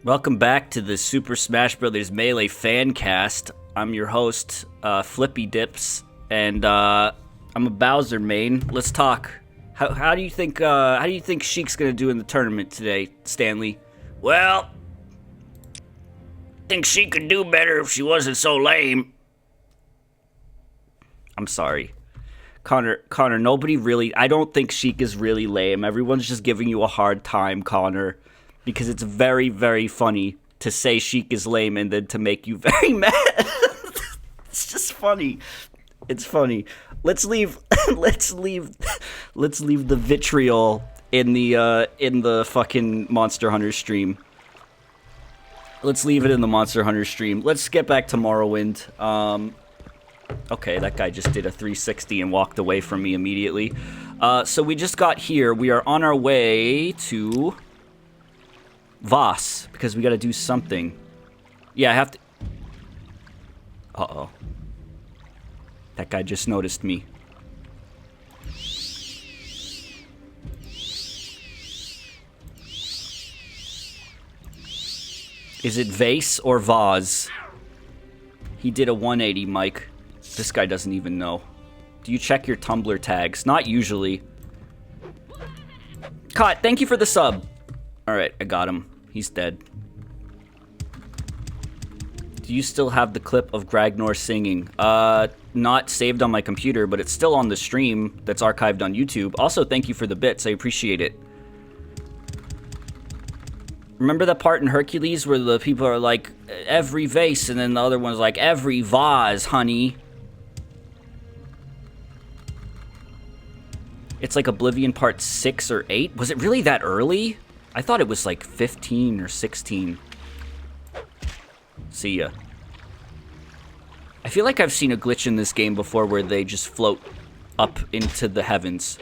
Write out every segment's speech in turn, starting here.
Welcome back to the Super Smash Bros. Melee fan cast. I'm your host, Flippy Dips, and I'm a Bowser main. Let's talk. How do you think Sheik's gonna do in the tournament today, Stanley? Well, I think she could do better if she wasn't so lame. I'm sorry. Connor, nobody really... I don't think Sheik is really lame. Everyone's just giving you a hard time, Connor. Because it's very, very funny to say Sheik is lame and then to make you very mad. It's just funny. It's funny. Let's leave the vitriol in the fucking Monster Hunter stream. Let's leave it in the Monster Hunter stream. Let's get back to Morrowind. Okay, that guy just did a 360 and walked away from me immediately. So we just got here. We are on our way to Voss, because we gotta do something. Yeah, I have to... Uh-oh. That guy just noticed me. Is it Vase or Vaz? He did a 180, Mike. This guy doesn't even know. Do you check your Tumblr tags? Not usually. Caught, thank you for the sub. Alright, I got him. He's dead. Do you still have the clip of Gragnor singing? Not saved on my computer, but it's still on the stream that's archived on YouTube. Also, thank you for the bits. I appreciate it. Remember that part in Hercules where the people are like, every vase, and then the other one's like, every vase, honey. It's like Oblivion Part 6 or 8. Was it really that early? I thought it was like 15 or 16. See ya. I feel like I've seen a glitch in this game before where they just float up into the heavens.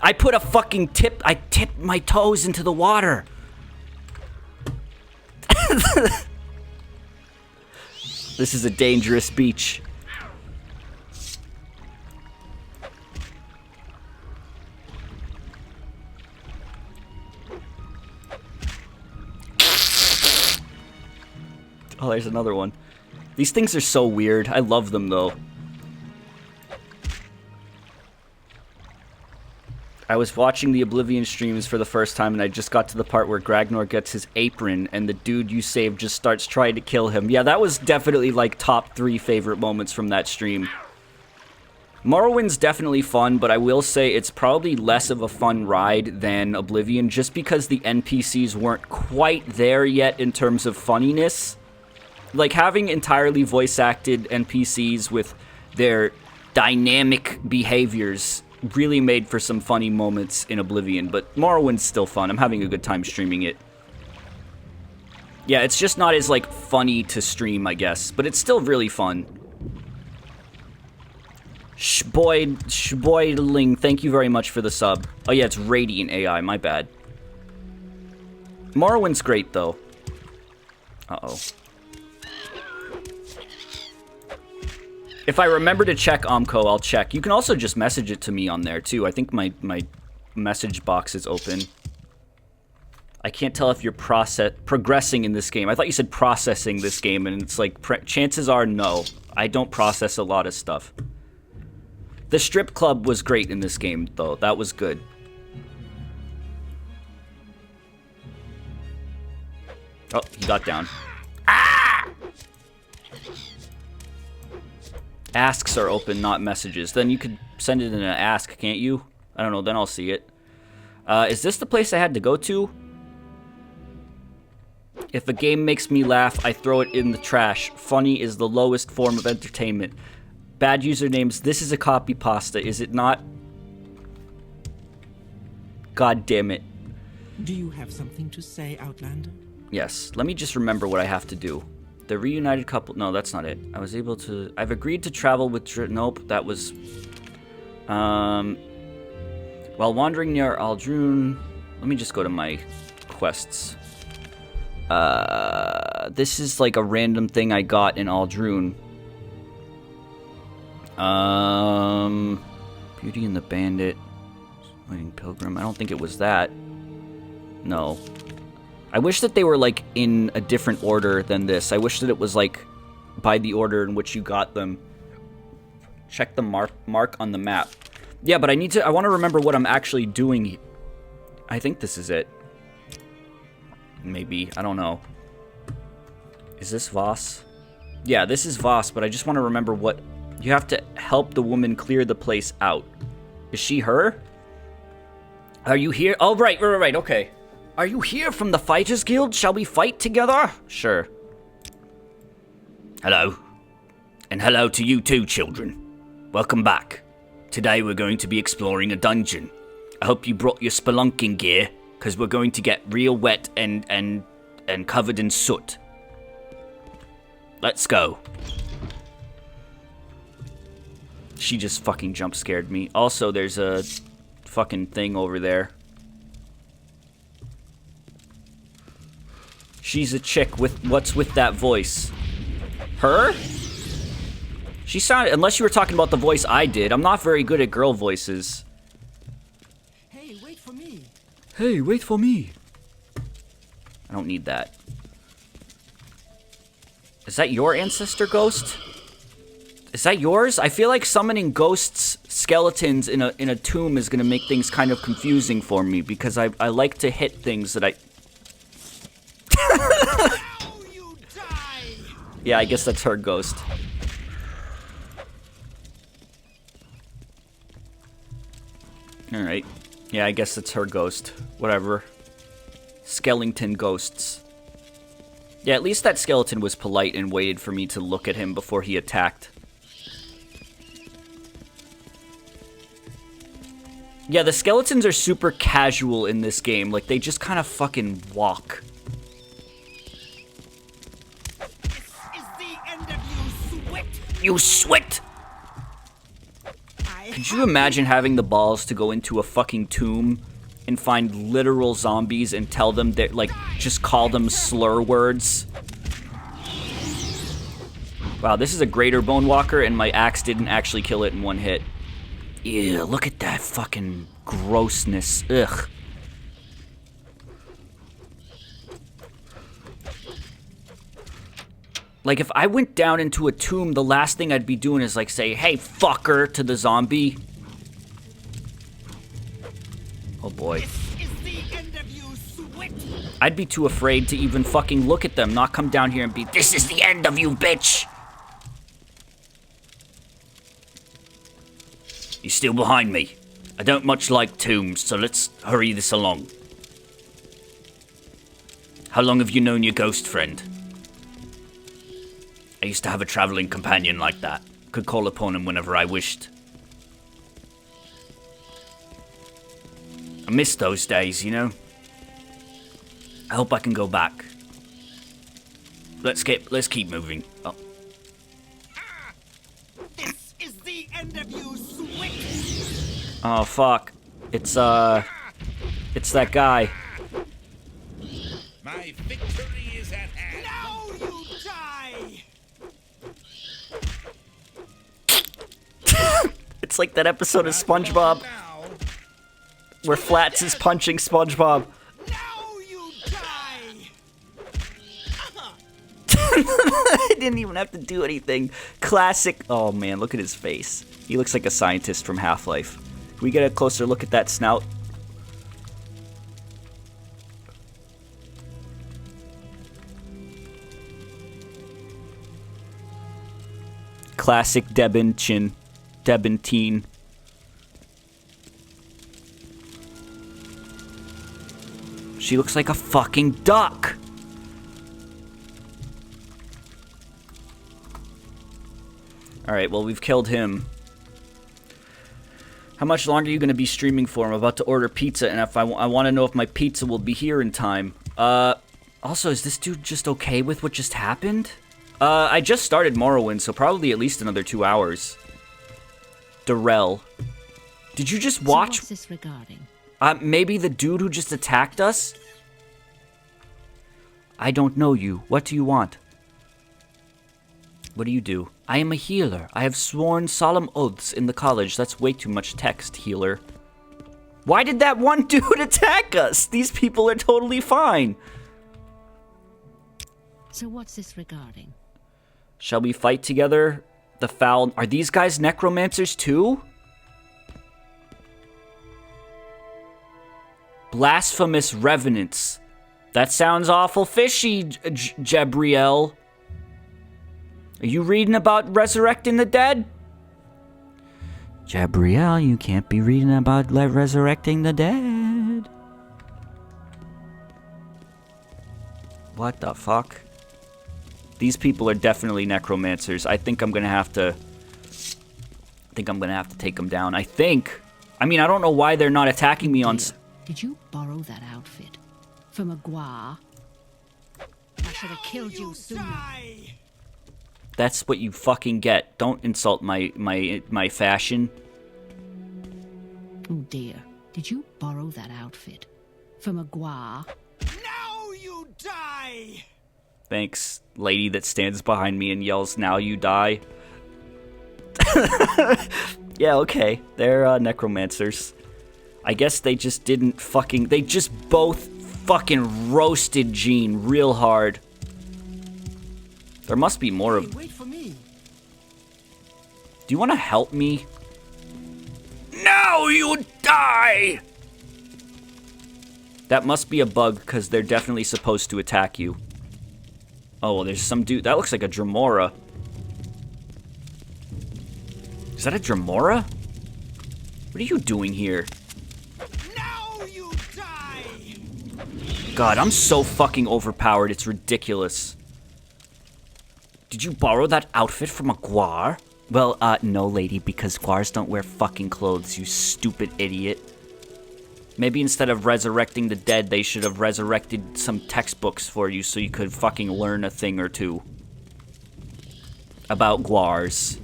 I put a fucking I tipped my toes into the water. This is a dangerous beach. Oh, there's another one. These things are so weird. I love them, though. I was watching the Oblivion streams for the first time, and I just got to the part where Gragnor gets his apron, and the dude you saved just starts trying to kill him. Yeah, that was definitely, like, top 3 favorite moments from that stream. Morrowind's definitely fun, but I will say it's probably less of a fun ride than Oblivion, just because the NPCs weren't quite there yet in terms of funniness. Like, having entirely voice-acted NPCs with their dynamic behaviors really made for some funny moments in Oblivion, but Morrowind's still fun. I'm having a good time streaming it. Yeah, it's just not as, like, funny to stream, I guess, but it's still really fun. Shboidling, thank you very much for the sub. Oh yeah, it's Radiant AI, my bad. Morrowind's great, though. Uh-oh. If I remember to check Omco, I'll check. You can also just message it to me on there, too. I think my message box is open. I can't tell if you're progressing in this game. I thought you said processing this game, and it's like, chances are no. I don't process a lot of stuff. The strip club was great in this game, though. That was good. Oh, he got down. Asks are open, not messages. Then you could send it in an ask, can't you? I don't know, then I'll see it. Is this the place I had to go to? If a game makes me laugh, I throw it in the trash. Funny is the lowest form of entertainment. Bad usernames, this is a copy pasta, is it not? God damn it. Do you have something to say, Outlander? Yes, let me just remember what I have to do. The reunited couple... No, that's not it. I've agreed to travel with... Nope, that was... While wandering near Aldrune... Let me just go to my quests. This is like a random thing I got in Aldrune. Beauty and the Bandit. Waiting Pilgrim. I don't think it was that. No. I wish that they were, like, in a different order than this. I wish that it was, like, by the order in which you got them. Check the mark on the map. Yeah, but I want to remember what I'm actually doing. I think this is it. Maybe. I don't know. Is this Voss? Yeah, this is Voss, but I just want to remember what... You have to help the woman clear the place out. Is she her? Are you here? Oh, right, okay. Are you here from the Fighters Guild? Shall we fight together? Sure. Hello. And hello to you too, children. Welcome back. Today we're going to be exploring a dungeon. I hope you brought your spelunking gear, because we're going to get real wet and covered in soot. Let's go. She just fucking jump scared me. Also, there's a fucking thing over there. She's a chick with... What's with that voice? Her? She sounded... Unless you were talking about the voice I did. I'm not very good at girl voices. Hey, wait for me. Hey, wait for me. I don't need that. Is that your ancestor ghost? Is that yours? I feel like summoning ghosts, skeletons in a tomb is gonna make things kind of confusing for me because I like to hit things that I... You die. Yeah, I guess that's her ghost. Alright. Yeah, I guess it's her ghost. Whatever. Skeleton ghosts. Yeah, at least that skeleton was polite and waited for me to look at him before he attacked. Yeah, the skeletons are super casual in this game. Like, they just kind of fucking walk. This is the end of you, Swit. You swit! Could you imagine having the balls to go into a fucking tomb and find literal zombies and tell them that, like, just call them slur words? Wow, this is a greater bone walker, and my axe didn't actually kill it in one hit. Ew, look at that fucking grossness. Ugh. Like, if I went down into a tomb, the last thing I'd be doing is, like, say, hey, fucker, to the zombie. Oh, boy. This is the end of you, Swit. I'd be too afraid to even fucking look at them, not come down here and be, this is the end of you, bitch! You're still behind me. I don't much like tombs, so let's hurry this along. How long have you known your ghost friend? I used to have a traveling companion like that. Could call upon him whenever I wished. I miss those days, you know? I hope I can go back. Let's keep moving. Oh. This is the end of you, Swit. Oh, fuck. It's that guy. My victory is at hand. Now you die. It's like that episode of SpongeBob Now, where Flats is punching SpongeBob. Now you die. I didn't even have to do anything. Classic. Oh man, look at his face. He looks like a scientist from Half-Life. Can we get a closer look at that snout? Classic Debentine. She looks like a fucking duck. Alright, well, we've killed him. How much longer are you going to be streaming for? I'm about to order pizza, and if I want to know if my pizza will be here in time. Also, is this dude just okay with what just happened? I just started Morrowind, so probably at least another 2 hours. Darrell. Did you just watch? So what's this regarding? Maybe the dude who just attacked us? I don't know you. What do you want? What do you do? I am a healer. I have sworn solemn oaths in the college. That's way too much text, healer. Why did that one dude attack us? These people are totally fine. So what's this regarding? Shall we fight together? The foul... Are these guys necromancers too? Blasphemous revenants. That sounds awful fishy, Jabriel. Are you reading about resurrecting the dead? Jabriel, you can't be reading about resurrecting the dead. What the fuck? These people are definitely necromancers. I think I'm gonna have to... take them down. I think. I mean, I don't know why they're not attacking me on... Did you borrow that outfit from a Guar? I should have killed you sooner. Die! That's what you fucking get. Don't insult my fashion. Oh dear. Did you borrow that outfit from a Guar? Now you die! Thanks, lady that stands behind me and yells, "Now you die." Yeah, okay. They're necromancers. I guess they just didn't fucking... They just both fucking roasted Jean real hard. There must be more of... Wait for me. Do you want to help me? Now you die! That must be a bug, because they're definitely supposed to attack you. Oh, well, there's some dude... That looks like a Dremora. Is that a Dremora? What are you doing here? Now you die! God, I'm so fucking overpowered, it's ridiculous. Did you borrow that outfit from a Guar? Well, no, lady, because Guars don't wear fucking clothes, you stupid idiot. Maybe instead of resurrecting the dead, they should have resurrected some textbooks for you so you could fucking learn a thing or two. About Guars.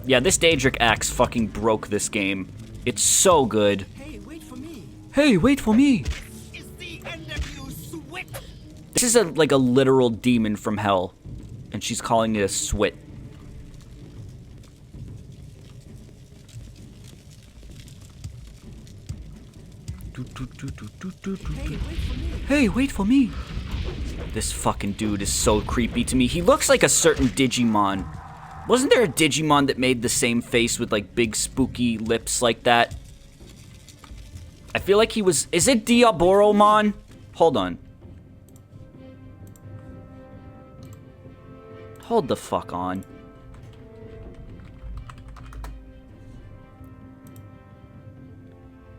Yeah, this Daedric axe fucking broke this game. It's so good. Hey, wait for me. Hey, wait for me! Is the end of you, Swit? This is like a literal demon from hell. And she's calling it a swit. Hey, wait for me. This fucking dude is so creepy to me. He looks like a certain Digimon. Wasn't there a Digimon that made the same face with like big spooky lips like that? I feel like he was... Is it Diaboromon? Hold on. Hold the fuck on.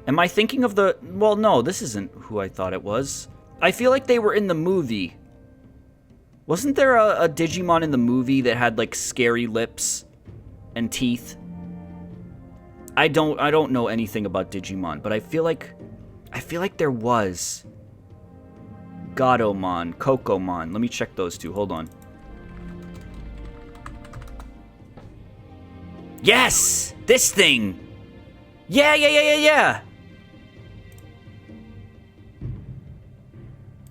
Am I thinking of the... Well, no, this isn't who I thought it was. I feel like they were in the movie. Wasn't there a Digimon in the movie that had, like, scary lips and teeth? I don't know anything about Digimon, but I feel like there was. Gatomon, Kokomon. Let me check those two. Hold on. Yes! This thing! Yeah!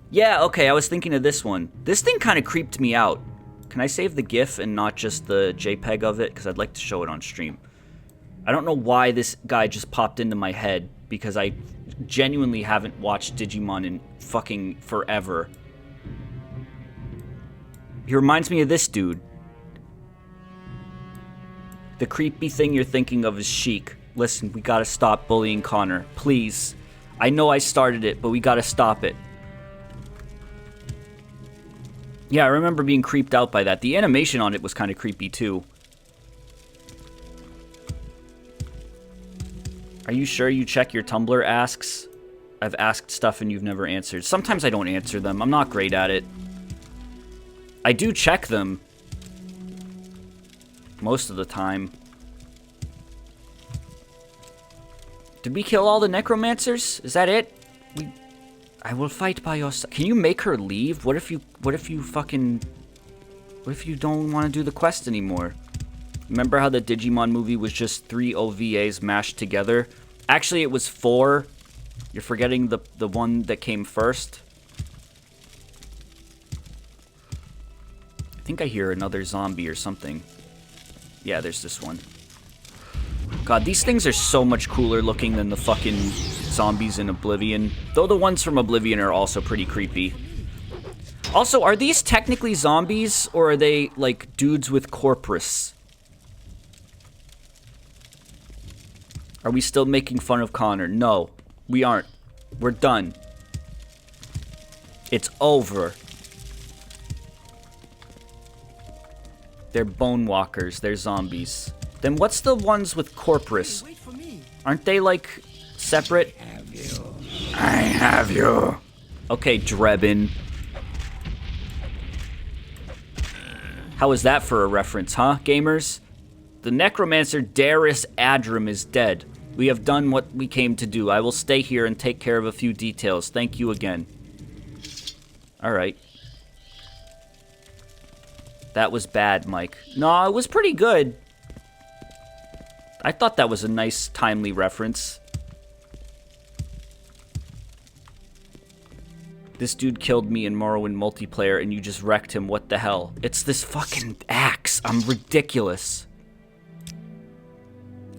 Yeah, okay, I was thinking of this one. This thing kind of creeped me out. Can I save the GIF and not just the JPEG of it? Because I'd like to show it on stream. I don't know why this guy just popped into my head, because I genuinely haven't watched Digimon in fucking forever. He reminds me of this dude. The creepy thing you're thinking of is Sheik. Listen, we gotta stop bullying Connor. Please. I know I started it, but we gotta stop it. Yeah, I remember being creeped out by that. The animation on it was kind of creepy, too. Are you sure you check your Tumblr asks? I've asked stuff and you've never answered. Sometimes I don't answer them. I'm not great at it. I do check them. Most of the time. Did we kill all the necromancers? Is that it? I will fight by your side. Can you make her leave? What if you don't want to do the quest anymore? Remember how the Digimon movie was just 3 OVAs mashed together? Actually, it was 4. You're forgetting the one that came first. I think I hear another zombie or something. Yeah, there's this one. God, these things are so much cooler looking than the fucking zombies in Oblivion. Though the ones from Oblivion are also pretty creepy. Also, are these technically zombies, or are they, like, dudes with corpus? Are we still making fun of Connor? No, we aren't. We're done. It's over. They're bone walkers. They're zombies. Then what's the ones with corpus? Wait for me. Aren't they, like, separate? I have you. Okay, Drebin. How is that for a reference, huh, gamers? The necromancer Darius Adram is dead. We have done what we came to do. I will stay here and take care of a few details. Thank you again. Alright. That was bad, Mike. No, it was pretty good. I thought that was a nice, timely reference. This dude killed me in Morrowind multiplayer and you just wrecked him. What the hell? It's this fucking axe. I'm ridiculous.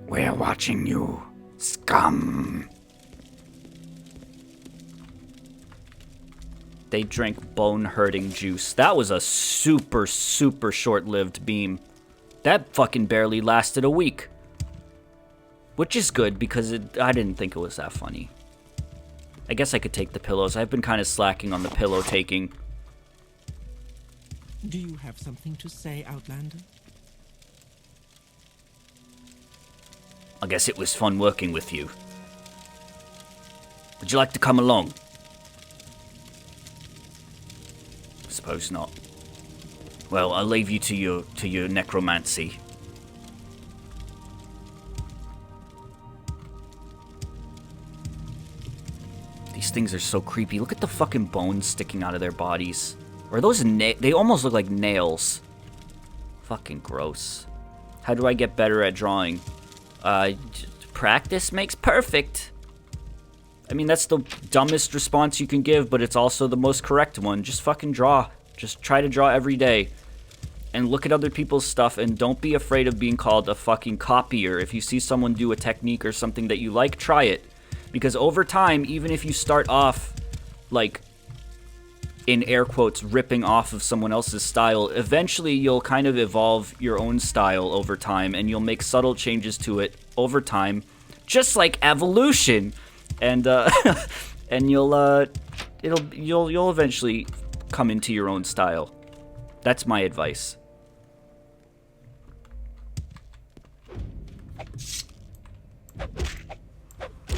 We're watching you, scum. They drank bone-hurting juice. That was a super, super short-lived beam. That fucking barely lasted a week. Which is good, because I didn't think it was that funny. I guess I could take the pillows. I've been kind of slacking on the pillow taking. Do you have something to say, Outlander? I guess it was fun working with you. Would you like to come along? Suppose not. Well, I'll leave you to your necromancy. These things are so creepy. Look at the fucking bones sticking out of their bodies. Or those they almost look like nails. Fucking gross. How do I get better at drawing? Practice makes perfect. I mean, that's the dumbest response you can give, but it's also the most correct one. Just fucking draw. Just try to draw every day. And look at other people's stuff, and don't be afraid of being called a fucking copier. If you see someone do a technique or something that you like, try it. Because over time, even if you start off, like, in air quotes, ripping off of someone else's style, eventually you'll kind of evolve your own style over time, and you'll make subtle changes to it over time, just like evolution. And and you'll eventually come into your own style. That's my advice.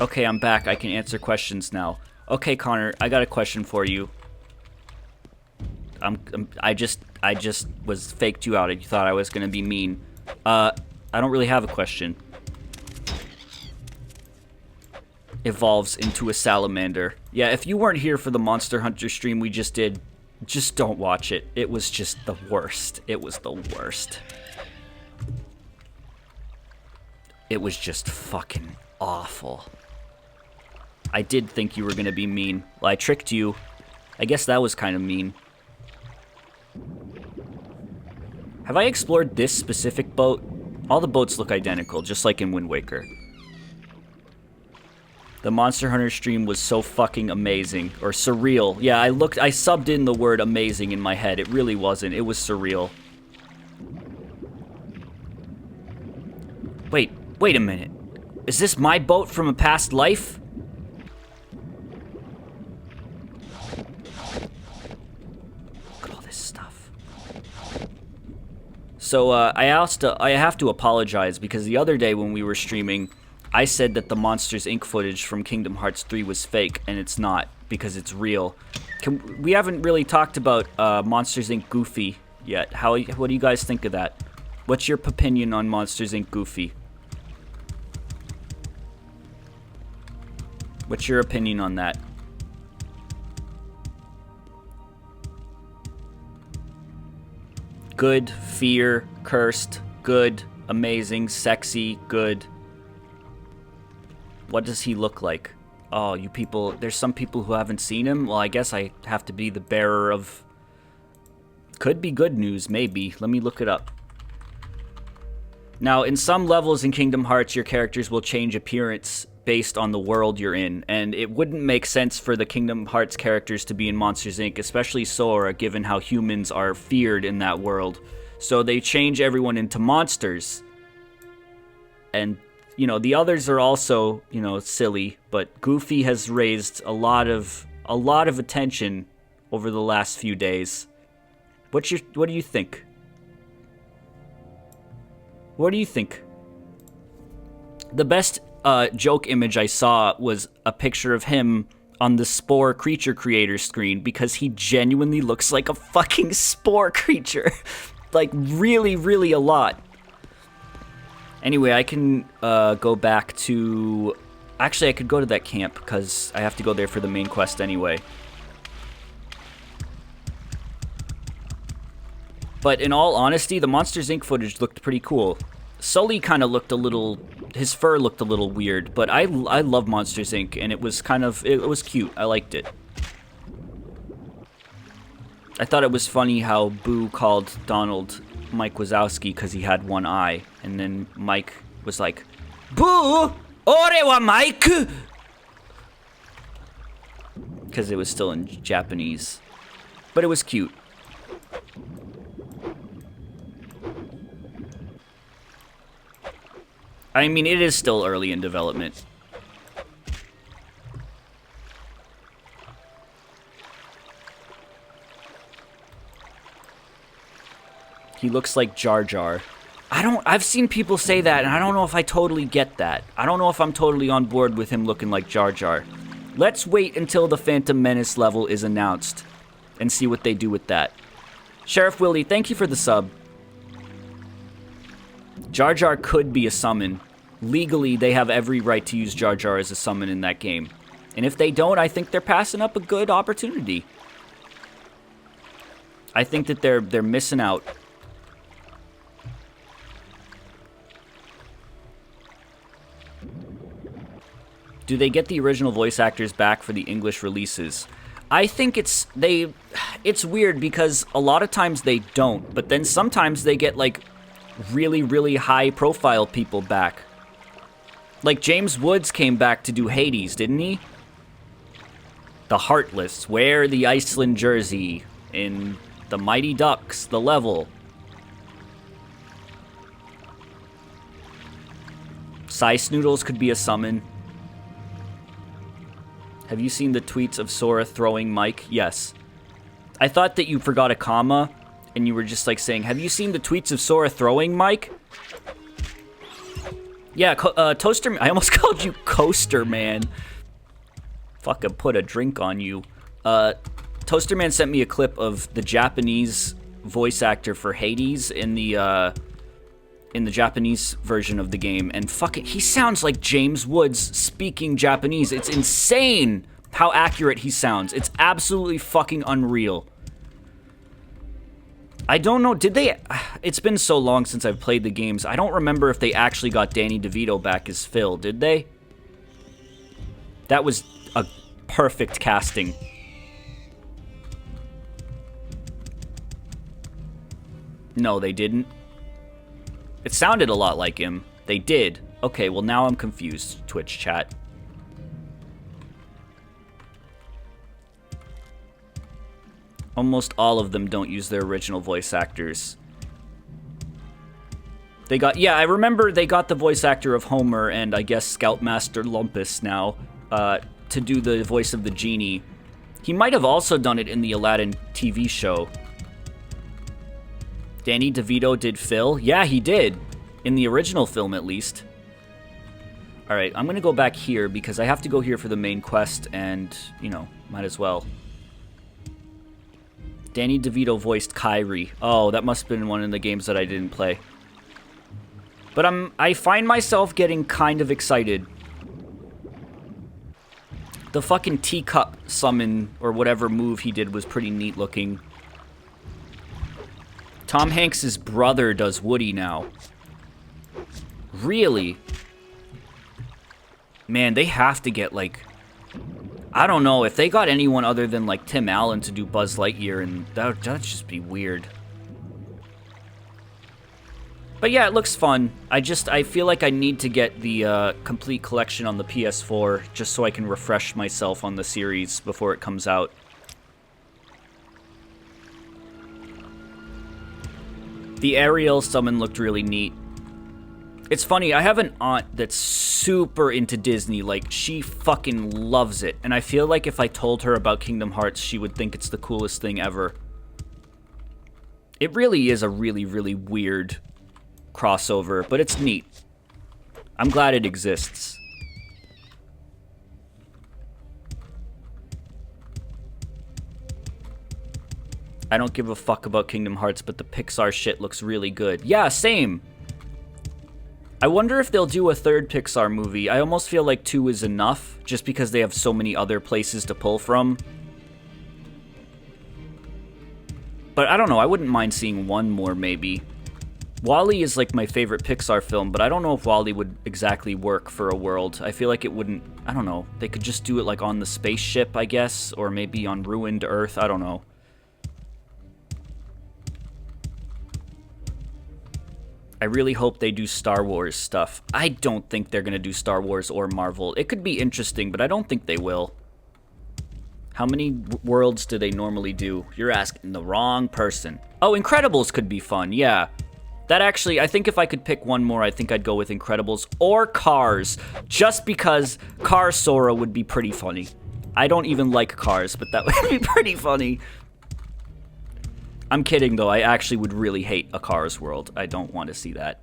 Okay, I'm back. I can answer questions now. Okay, Connor, I got a question for you. I just was faked you out. You thought I was gonna be mean. I don't really have a question. Evolves into a salamander. Yeah, if you weren't here for the Monster Hunter stream we just did, just don't watch it. It was just the worst. It was the worst. It was just fucking awful. I did think you were gonna be mean. Well, I tricked you. I guess that was kind of mean. Have I explored this specific boat? All the boats look identical, just like in Wind Waker. The Monster Hunter stream was so fucking amazing. Or surreal. Yeah, I subbed in the word amazing in my head. It really wasn't. It was surreal. Wait a minute. Is this my boat from a past life? Look at all this stuff. So, I have to apologize because the other day when we were streaming, I said that the Monsters Inc. footage from Kingdom Hearts 3 was fake, and it's not, because it's real. We haven't really talked about Monsters Inc. Goofy yet. What do you guys think of that? What's your opinion on Monsters Inc. Goofy? What's your opinion on that? Good, fear, cursed, good, amazing, sexy, good. What does he look like? Oh, you people, there's some people who haven't seen him. Well, I guess I have to be the bearer of... Could be good news, maybe. Let me look it up. Now, in some levels in Kingdom Hearts, your characters will change appearance based on the world you're in, and it wouldn't make sense for the Kingdom Hearts characters to be in Monsters, Inc., especially Sora, given how humans are feared in that world. So they change everyone into monsters. And, you know, the others are also, you know, silly, but Goofy has raised a lot of attention over the last few days. What do you think? What do you think? The best joke image I saw was a picture of him on the Spore creature creator screen, because he genuinely looks like a fucking Spore creature. Like, really, really a lot. Anyway, I can go back to... Actually, I could go to that camp, because I have to go there for the main quest anyway. But in all honesty, the Monsters, Inc. footage looked pretty cool. Sully kind of looked a little... His fur looked a little weird, but I love Monsters, Inc., and it was kind of... It was cute. I liked it. I thought it was funny how Boo called Donald Mike Wazowski because he had one eye, and then Mike was like, Boo! Ore wa Mike! Because it was still in Japanese. But it was cute. I mean, it is still early in development. He looks like Jar Jar. I've seen people say that, and I don't know if I totally get that. I don't know if I'm totally on board with him looking like Jar Jar. Let's wait until the Phantom Menace level is announced and see what they do with that. Sheriff Willie, thank you for the sub. Jar Jar could be a summon. Legally, they have every right to use Jar Jar as a summon in that game. And if they don't, I think they're passing up a good opportunity. I think that they're missing out. Do they get the original voice actors back for the English releases? I think it's weird because a lot of times they don't, but then sometimes they get like really, really high profile people back. Like James Woods came back to do Hades, didn't he? The Heartless, wear the Iceland jersey in the Mighty Ducks, the level. Sice Noodles could be a summon. Have you seen the tweets of Sora throwing Mike? Yes. I thought that you forgot a comma, and you were just like saying, have you seen the tweets of Sora throwing Mike? Yeah, Toaster... I almost called you Coaster Man. Fucking put a drink on you. Toaster Man sent me a clip of the Japanese voice actor for Hades in the Japanese version of the game, and fucking, he sounds like James Woods speaking Japanese. It's insane how accurate he sounds. It's absolutely fucking unreal. I don't know, did they... It's been so long since I've played the games. I don't remember if they actually got Danny DeVito back as Phil, did they? That was a perfect casting. No, they didn't. It sounded a lot like him. They did. Okay, well now I'm confused, Twitch chat. Almost all of them don't use their original voice actors. They got... Yeah, I remember they got the voice actor of Homer and I guess Scoutmaster Lumpus now to do the voice of the genie. He might have also done it in the Aladdin TV show. Danny DeVito did Phil? Yeah, he did. In the original film, at least. Alright, I'm gonna go back here because I have to go here for the main quest and, you know, might as well. Danny DeVito voiced Kyrie. Oh, that must have been one of the games that I didn't play. But I find myself getting kind of excited. The fucking teacup summon, or whatever move he did, was pretty neat looking. Tom Hanks' brother does Woody now. Really? Man, they have to get, like... I don't know, if they got anyone other than, like, Tim Allen to do Buzz Lightyear, and that'd just be weird. But yeah, it looks fun. I feel like I need to get the complete collection on the PS4 just so I can refresh myself on the series before it comes out. The Ariel summon looked really neat. It's funny, I have an aunt that's super into Disney, like, she fucking loves it. And I feel like if I told her about Kingdom Hearts, she would think it's the coolest thing ever. It really is a really, really weird crossover, but it's neat. I'm glad it exists. I don't give a fuck about Kingdom Hearts, but the Pixar shit looks really good. Yeah, same. I wonder if they'll do a third Pixar movie. I almost feel like 2 is enough, just because they have so many other places to pull from. But I don't know, I wouldn't mind seeing one more, maybe. WALL-E is like my favorite Pixar film, but I don't know if WALL-E would exactly work for a world. I feel like it wouldn't, I don't know. They could just do it like on the spaceship, I guess, or maybe on ruined Earth, I don't know. I really hope they do Star Wars stuff. I don't think they're gonna do Star Wars or Marvel. It could be interesting, but I don't think they will. How many worlds do they normally do? You're asking the wrong person. Oh, Incredibles could be fun, yeah. That actually, I think if I could pick one more, I think I'd go with Incredibles or Cars. Just because Car Sora would be pretty funny. I don't even like Cars, but that would be pretty funny. I'm kidding, though. I actually would really hate a Cars world. I don't want to see that.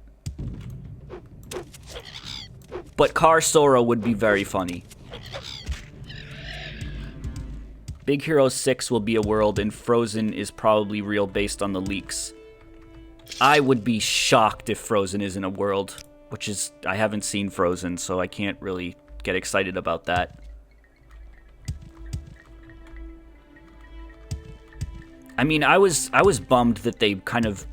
But Car Sora would be very funny. Big Hero 6 will be a world, and Frozen is probably real based on the leaks. I would be shocked if Frozen isn't a world, which is... I haven't seen Frozen, so I can't really get excited about that. I mean, I was bummed that they kind of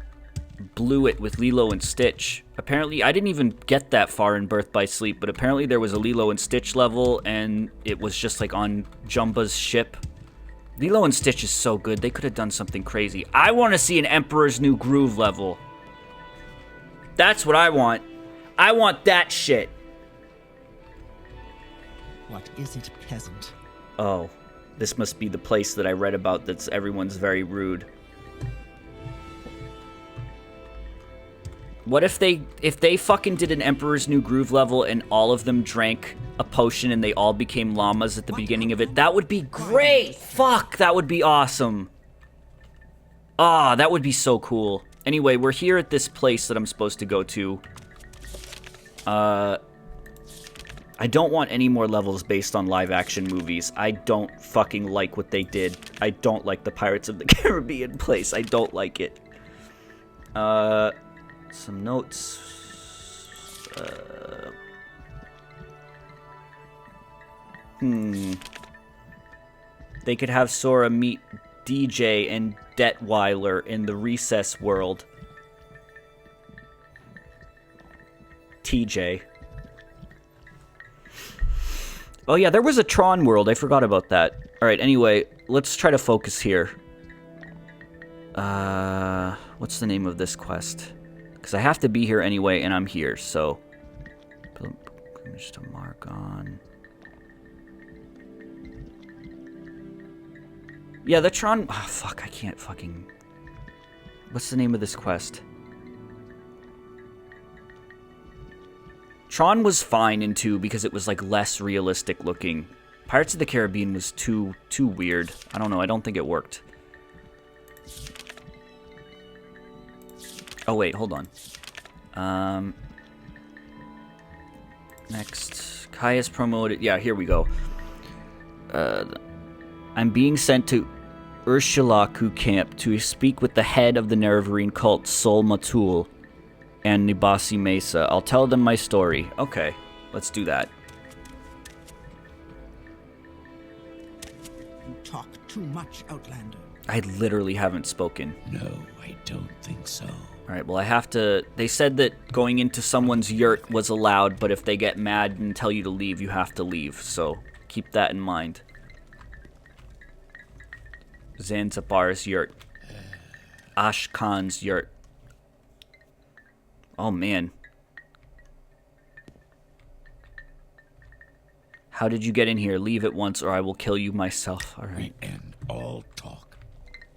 blew it with Lilo and Stitch. Apparently, I didn't even get that far in Birth by Sleep, but apparently there was a Lilo and Stitch level, and it was just like on Jumba's ship. Lilo and Stitch is so good, they could have done something crazy. I want to see an Emperor's New Groove level. That's what I want. I want that shit. What is it, peasant? Oh. This must be the place that I read about that's everyone's very rude. What if they fucking did an Emperor's New Groove level and all of them drank a potion and they all became llamas at the beginning of it? That would be great! Fuck, that would be awesome. Ah, that would be so cool. Anyway, we're here at this place that I'm supposed to go to. I don't want any more levels based on live-action movies. I don't fucking like what they did. I don't like the Pirates of the Caribbean place. I don't like it. Some notes. They could have Sora meet DJ and Detweiler in the Recess world. TJ. Oh yeah, there was a Tron world. I forgot about that. Alright, anyway, let's try to focus here. What's the name of this quest? Because I have to be here anyway, and I'm here, so... Just a mark on... Yeah, the Tron... Oh, fuck, I can't fucking... What's the name of this quest? Tron was fine in 2 because it was, like, less realistic looking. Pirates of the Caribbean was too weird. I don't know, I don't think it worked. Oh, wait, hold on. Next. Caius promoted... Yeah, here we go. I'm being sent to Ursulaku camp to speak with the head of the Nerevarine cult, Sol Matul, and Nibasi Mesa. I'll tell them my story. Okay, let's do that. You talk too much, Outlander. I literally haven't spoken. No, I don't think so. Alright, well I have to... They said that going into someone's yurt was allowed, but if they get mad and tell you to leave, you have to leave. So, keep that in mind. Zanzibar's yurt. Ashkan's yurt. Oh, man. How did you get in here? Leave at once or I will kill you myself. All right. We end all talk.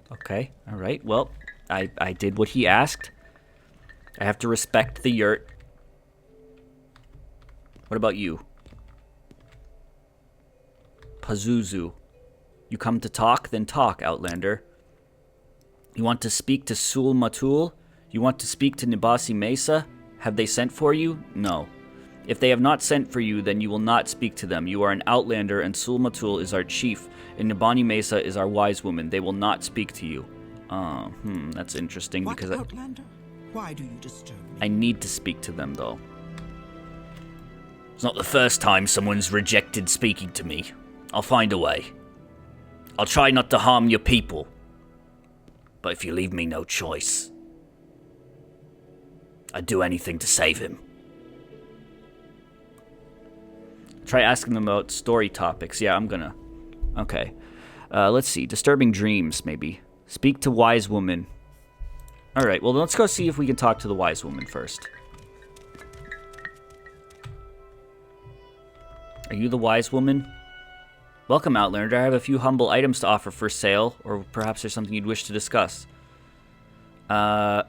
Okay. All right. Well, I did what he asked. I have to respect the yurt. What about you? Pazuzu. You come to talk? Then talk, Outlander. You want to speak to Sul Matul? You want to speak to Nibasi Mesa? Have they sent for you? No. If they have not sent for you, then you will not speak to them. You are an Outlander, and Sul Matul is our chief, and Nibani Mesa is our wise woman. They will not speak to you. That's interesting What, because Outlander? Why do you disturb me? I need to speak to them, though. It's not the first time someone's rejected speaking to me. I'll find a way. I'll try not to harm your people. But if you leave me no choice, I'd do anything to save him. Try asking them about story topics. Yeah, I'm gonna. Okay. Let's see. Disturbing dreams, maybe. Speak to wise woman. Alright, well, let's go see if we can talk to the wise woman first. Are you the wise woman? Welcome, Outlander. I have a few humble items to offer for sale, or perhaps there's something you'd wish to discuss. I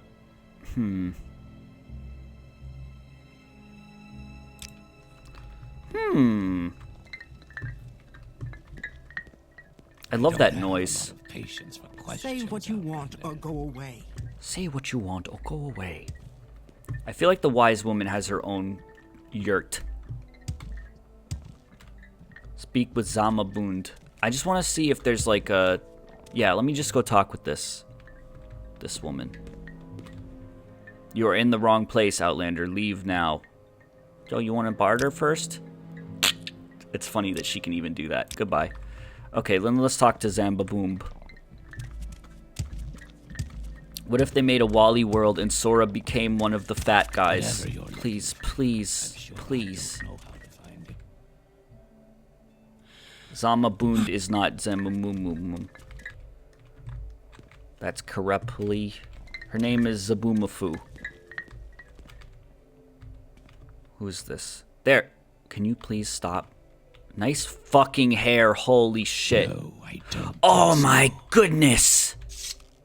love that noise. Patience for Say questions, what you Outlander. want or go away. Say what you want or go away. I feel like the wise woman has her own yurt. Speak with Zamabund. I just want to see if there's like a... Yeah, let me just go talk with this woman. You are in the wrong place, Outlander. Leave now. Yo, you want to barter first? It's funny that she can even do that. Goodbye. Okay, then let's talk to Zambaboom. What if they made a Wally world and Sora became one of the fat guys? Whatever you're looking Please, for, please, I'm sure please. I don't know how to find it. Zamabund is not Zamamumum. That's corruptly. Her name is Zabumafu. Who is this? There. Can you please stop? Nice fucking hair. Holy shit. No, I don't. Oh think so. my goodness.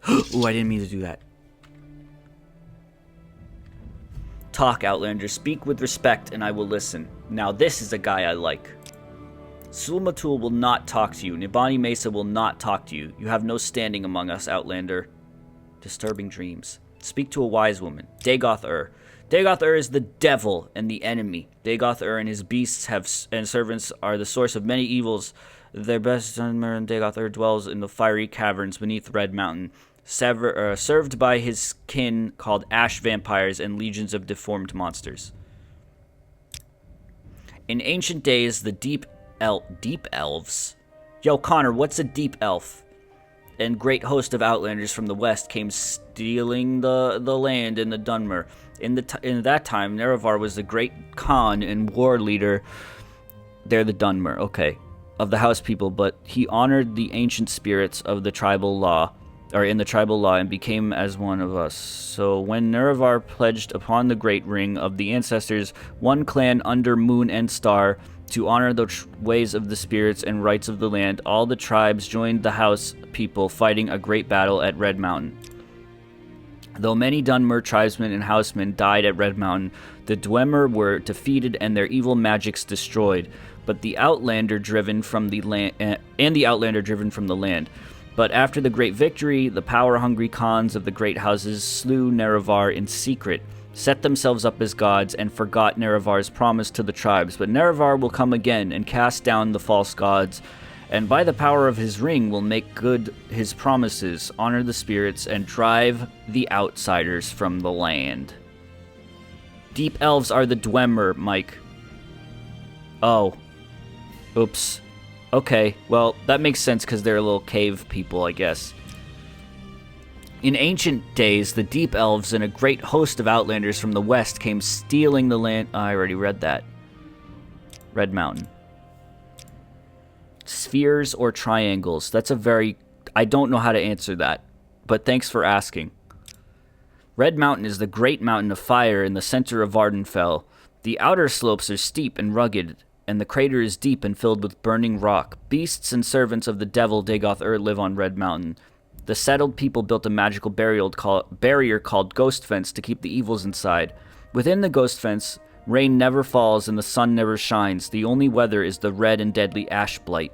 Ooh, I didn't mean to do that. Talk, Outlander. Speak with respect and I will listen. Now this is a guy I like. Sulmatul will not talk to you. Nibani Mesa will not talk to you. You have no standing among us, Outlander. Disturbing dreams. Speak to a wise woman. Dagoth-Ur. Dagoth-Ur is the devil and the enemy. Dagoth-Ur and his beasts and servants are the source of many evils. Their best Dunmer and Dagoth-Ur dwells in the fiery caverns beneath Red Mountain, served by his kin called ash vampires and legions of deformed monsters. In ancient days, the deep elves. Yo, Connor, what's a deep elf? And great host of outlanders from the west came stealing the land in the Dunmer. In that time, Nerevar was the great Khan and war leader. They're the Dunmer, okay, of the house people, but he honored the ancient spirits of the tribal law, or in the tribal law, and became as one of us. So when Nerevar pledged upon the great ring of the ancestors, one clan under Moon and Star, to honor the ways of the spirits and rights of the land, all the tribes joined the house people, fighting a great battle at Red Mountain. Though many Dunmer tribesmen and housemen died at Red Mountain, the Dwemer were defeated and their evil magics destroyed. But the Outlander driven from the land, But after the great victory, the power-hungry Khans of the great houses slew Nerevar in secret, set themselves up as gods, and forgot Nerevar's promise to the tribes. But Nerevar will come again and cast down the false gods, and by the power of his ring will make good his promises, honor the spirits, and drive the outsiders from the land. Deep elves are the Dwemer, Mike. Oh. Oops. Okay, well, that makes sense because they're little cave people, I guess. In ancient days, the Deep Elves and a great host of outlanders from the west came stealing the land... I already read that. Red Mountain. Spheres or triangles? That's a very... I don't know how to answer that, but thanks for asking. Red Mountain is the great mountain of fire in the center of Vardenfell. The outer slopes are steep and rugged, and the crater is deep and filled with burning rock. Beasts and servants of the devil Dagoth live on Red Mountain. The settled people built a magical barrier called Ghost Fence to keep the evils inside. Within the Ghost Fence, rain never falls and the sun never shines. The only weather is the red and deadly ash blight.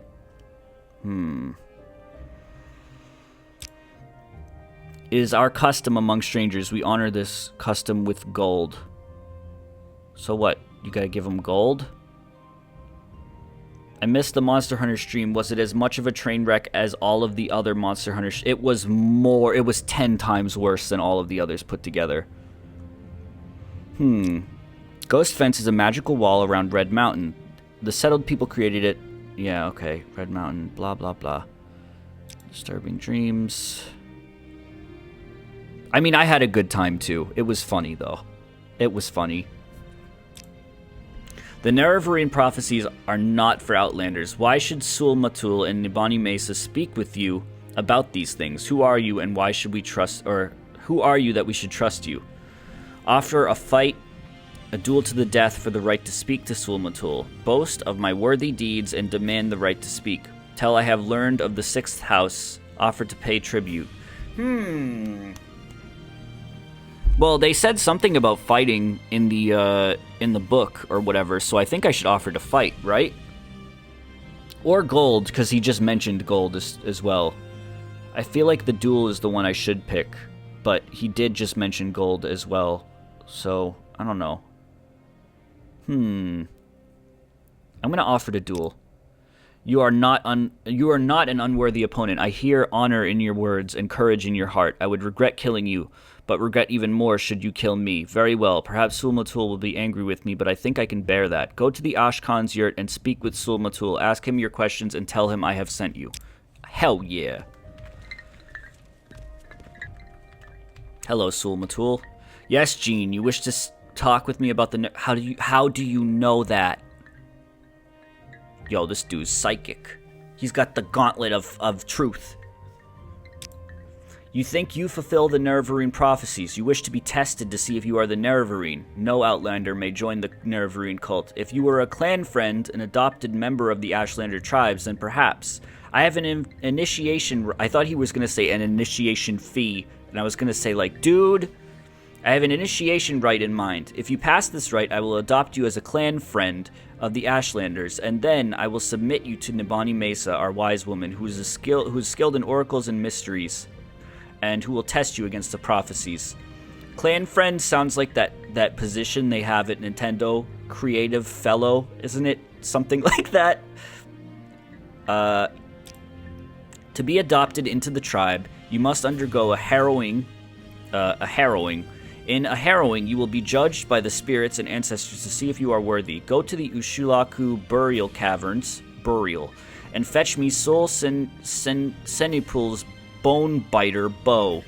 It is our custom among strangers. We honor this custom with gold. So what? You gotta give them gold? I missed the Monster Hunter stream. Was it as much of a train wreck as all of the other Monster Hunter? It was more. It was 10 times worse than all of the others put together. Ghost Fence is a magical wall around Red Mountain. The settled people created it. Yeah, okay. Red Mountain, blah, blah, blah. Disturbing dreams. I mean, I had a good time, too. It was funny, though. It was funny. The Nerevarine prophecies are not for Outlanders. Why should Sul Matul and Nibani Mesa speak with you about these things? Who are you and why should we trust, or who are you that we should trust you? Offer a fight, a duel to the death for the right to speak to Sul Matul. Boast of my worthy deeds and demand the right to speak. Tell I have learned of the 6th house. Offer to pay tribute. Well, they said something about fighting in the book or whatever, so I think I should offer to fight, right? Or gold, because he just mentioned gold as well. I feel like the duel is the one I should pick, but he did just mention gold as well, so I don't know. I'm gonna offer to duel. You are not an unworthy opponent. I hear honor in your words and courage in your heart. I would regret killing you, but regret even more should you kill me. Very well, perhaps Sul Matul will be angry with me, but I think I can bear that. Go to the Ashkan's yurt and speak with Sul Matul. Ask him your questions and tell him I have sent you. Hell yeah. Hello, Sul Matul. Yes, Jean, you wish to talk with me about the... How do you know that? Yo, this dude's psychic. He's got the gauntlet of truth. You think you fulfill the Nerevarine prophecies. You wish to be tested to see if you are the Nerevarine. No Outlander may join the Nerevarine cult. If you were a clan friend, an adopted member of the Ashlander tribes, then perhaps. I have an initiation... I thought he was going to say an initiation fee. And I was going to say, like, dude, I have an initiation rite in mind. If you pass this rite, I will adopt you as a clan friend of the Ashlanders, and then I will submit you to Nibani Mesa, our wise woman, who is skilled in oracles and mysteries, and who will test you against the prophecies. Clan friend sounds like that position they have at Nintendo, creative fellow, isn't it? Something like that. To be adopted into the tribe, you must undergo a harrowing. In a harrowing, you will be judged by the spirits and ancestors to see if you are worthy. Go to the Ushulaku burial caverns, and fetch me Sul Senipul's bone biter bow.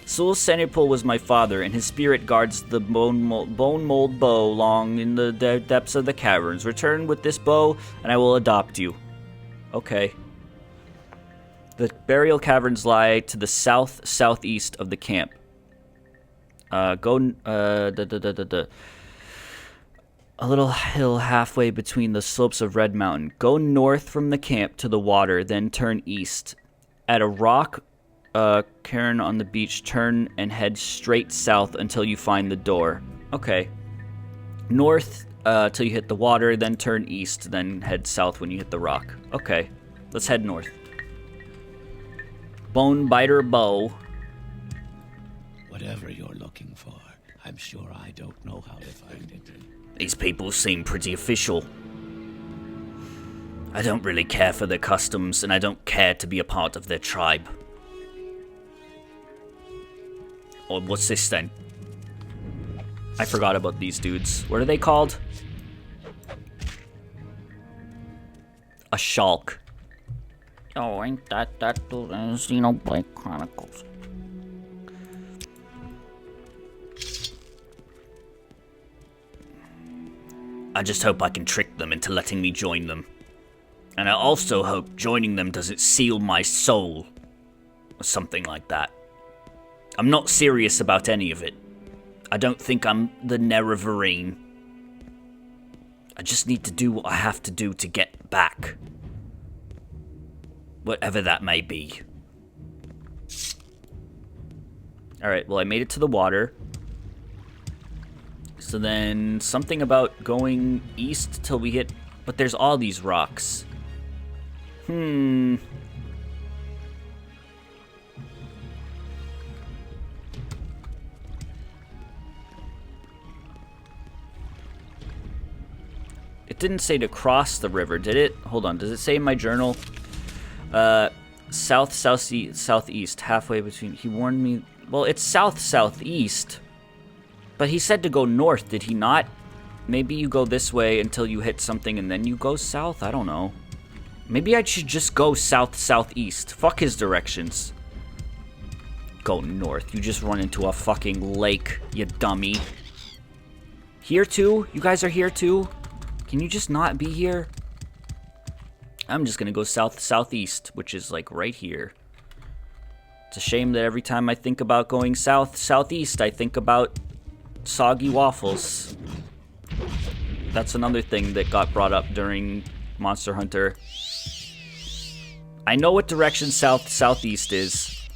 Sul Senipul was my father, and his spirit guards the bone mold bow long in the depths of the caverns. Return with this bow, and I will adopt you. Okay. The burial caverns lie to the southeast of the camp. A little hill halfway between the slopes of Red Mountain. Go north from the camp to the water, then turn east. At a rock cairn on the beach, turn and head straight south until you find the door. Okay. North till you hit the water, then turn east, then head south when you hit the rock. Okay. Let's head north. Bone biter bow. Whatever you're looking for, I'm sure I don't know how to find it. These people seem pretty official. I don't really care for their customs, and I don't care to be a part of their tribe. Or what's this then? I forgot about these dudes. What are they called? A Shulk. Oh, ain't that dude in Xenoblade Chronicles? I just hope I can trick them into letting me join them. And I also hope joining them doesn't seal my soul. Or something like that. I'm not serious about any of it. I don't think I'm the Nerevarine. I just need to do what I have to do to get back. Whatever that may be. Alright, well I made it to the water. So then something about going east till we hit... But there's all these rocks. It didn't say to cross the river, did it? Hold on, does it say in my journal? South, southeast, halfway between... He warned me... Well, it's south, southeast. But he said to go north, did he not? Maybe you go this way until you hit something and then you go south? I don't know. Maybe I should just go south, southeast. Fuck his directions. Go north. You just run into a fucking lake, you dummy. Here too? You guys are here too? Can you just not be here? I'm just gonna go south, southeast, which is like right here. It's a shame that every time I think about going south, southeast, I think about soggy waffles. That's another thing that got brought up during Monster Hunter. I know what direction south, southeast is.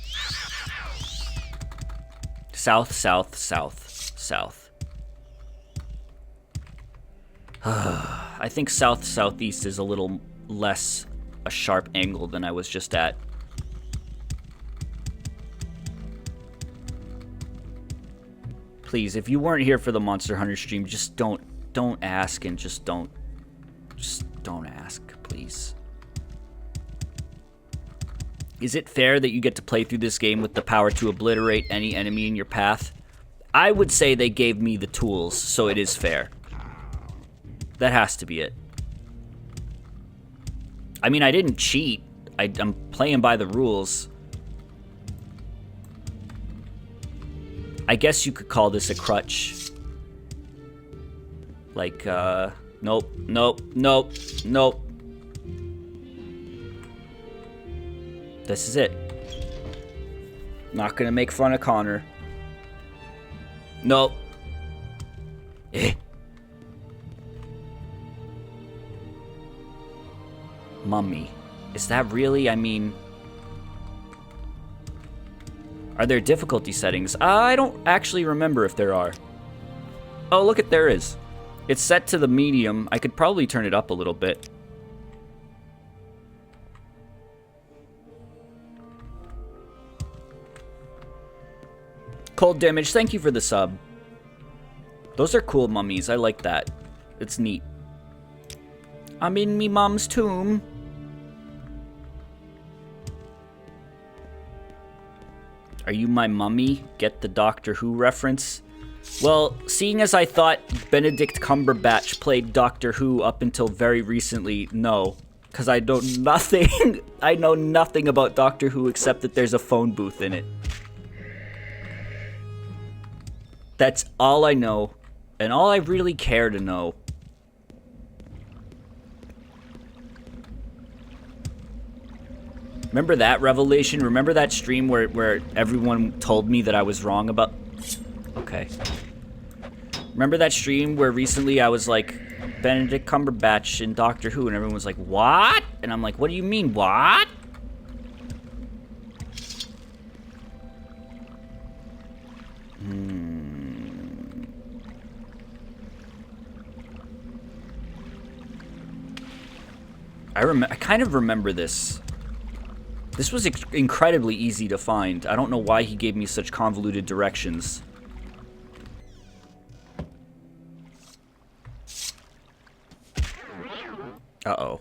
South, south, south, south. I think south, southeast is a little less a sharp angle than I was just at. Please, if you weren't here for the Monster Hunter stream, just don't ask and just don't ask, please. Is it fair that you get to play through this game with the power to obliterate any enemy in your path? I would say they gave me the tools, so it is fair. That has to be it. I mean, I didn't cheat. I'm playing by the rules. I guess you could call this a crutch. Like, nope, nope, nope, nope. This is it. Not gonna make fun of Connor. Nope. Eh. Mummy. Is that really? I mean... Are there difficulty settings? I don't actually remember if there are. Oh, look there is. It's set to the medium. I could probably turn it up a little bit. Cold Damage, thank you for the sub. Those are cool mummies. I like that. It's neat. I'm in me mom's tomb. Are you my mummy? Get the Doctor Who reference? Well, seeing as I thought Benedict Cumberbatch played Doctor Who up until very recently, no. Because I know nothing. I know nothing about Doctor Who except that there's a phone booth in it. That's all I know. And all I really care to know. Remember that revelation? Remember that stream where everyone told me that I was wrong about... Okay. Remember that stream where recently I was like, Benedict Cumberbatch in Doctor Who, and everyone was like, what? And I'm like, what do you mean, what? I kind of remember this. This was incredibly easy to find. I don't know why he gave me such convoluted directions. Uh-oh.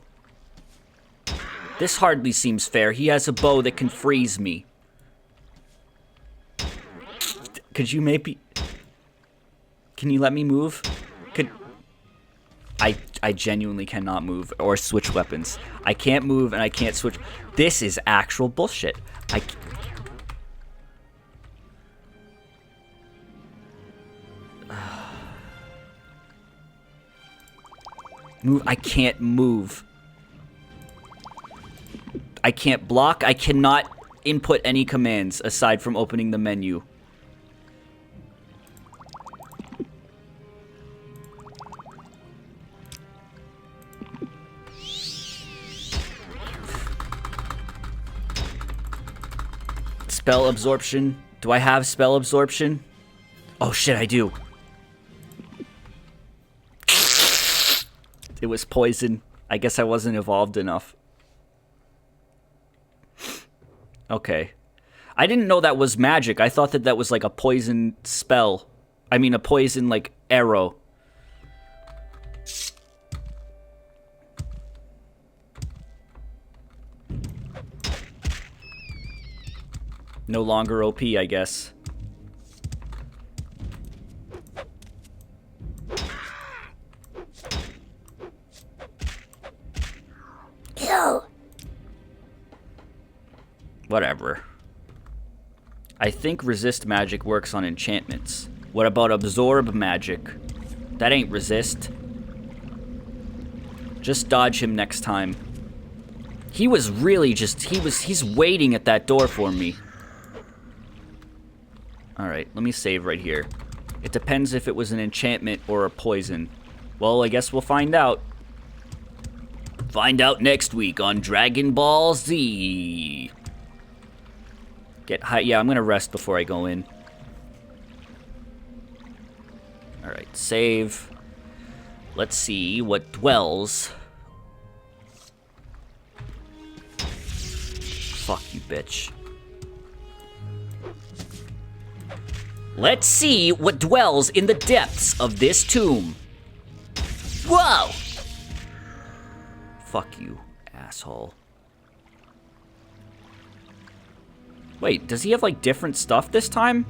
This hardly seems fair. He has a bow that can freeze me. Could you maybe... Can you let me move? I genuinely cannot move or switch weapons. I can't move and I can't switch. This is actual bullshit. Move. I can't move. I can't block. I cannot input any commands aside from opening the menu. Spell absorption. Do I have spell absorption? Oh shit, I do. It was poison. I guess I wasn't evolved enough. Okay. I didn't know that was magic. I thought that that was like a poison spell. I mean, a poison, like, arrow. No longer OP, I guess. Whatever. I think resist magic works on enchantments. What about absorb magic? That ain't resist. Just dodge him next time. He was really just, he's waiting at that door for me. Alright, let me save right here. It depends if it was an enchantment or a poison. Well, I guess we'll find out. Find out next week on Dragon Ball Z. Get high. Yeah, I'm gonna rest before I go in. Alright, save. Let's see what dwells. Fuck you, bitch. Let's see what dwells in the depths of this tomb. Whoa! Fuck you, asshole. Wait, does he have, like, different stuff this time?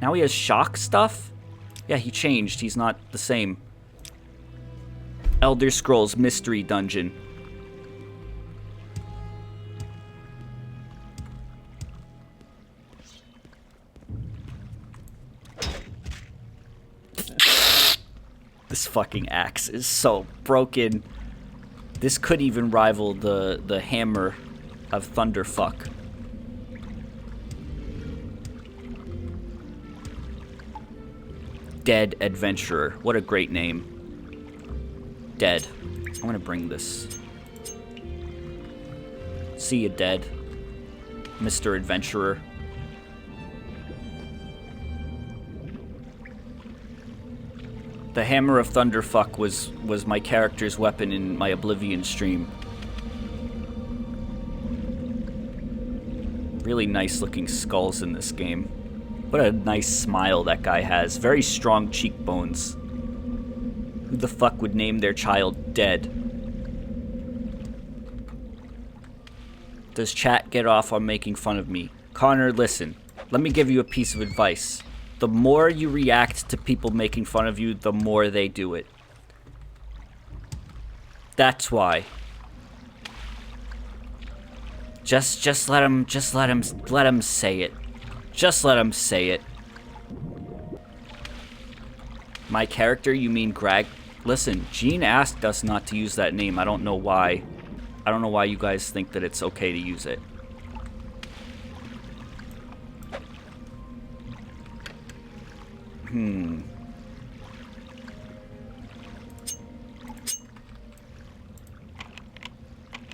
Now he has shock stuff? Yeah, he changed. He's not the same. Elder Scrolls Mystery Dungeon. This fucking axe is so broken. This could even rival the hammer of Thunderfuck. Dead Adventurer. What a great name. Dead. I want to bring this. See you, Dead. Mr. Adventurer. The Hammer of Thunderfuck was my character's weapon in my Oblivion stream. Really nice looking skulls in this game. What a nice smile that guy has. Very strong cheekbones. Who the fuck would name their child Dead? Does chat get off on making fun of me? Connor, listen. Let me give you a piece of advice. The more you react to people making fun of you, the more they do it. That's why. Just let him say it. Just let him say it. My character, you mean Greg? Listen, Gene asked us not to use that name. I don't know why. I don't know why you guys think that it's okay to use it.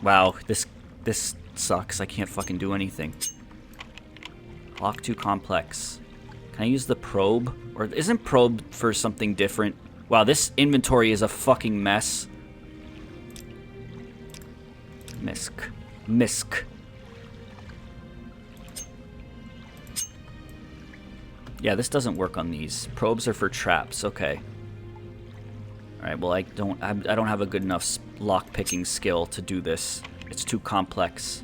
Wow, this sucks. I can't fucking do anything. Lock too complex. Can I use the probe? Or isn't probe for something different? Wow, this inventory is a fucking mess. Misk. Yeah, this doesn't work on these. Probes are for traps. Okay. All right. Well, I don't have a good enough lock picking skill to do this. It's too complex.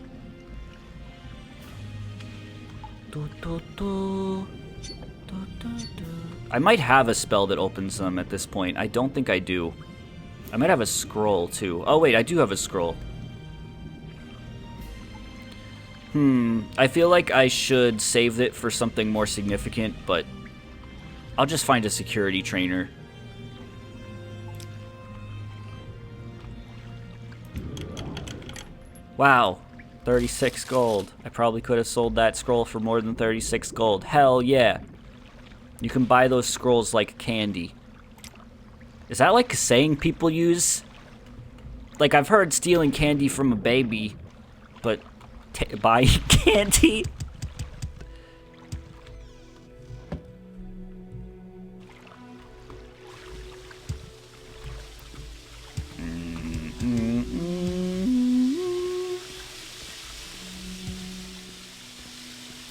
I might have a spell that opens them at this point. I don't think I do. I might have a scroll too. Oh wait, I do have a scroll. I feel like I should save it for something more significant, but I'll just find a security trainer. Wow. 36 gold. I probably could have sold that scroll for more than 36 gold. Hell yeah. You can buy those scrolls like candy. Is that like a saying people use? Like, I've heard stealing candy from a baby, but buying candy?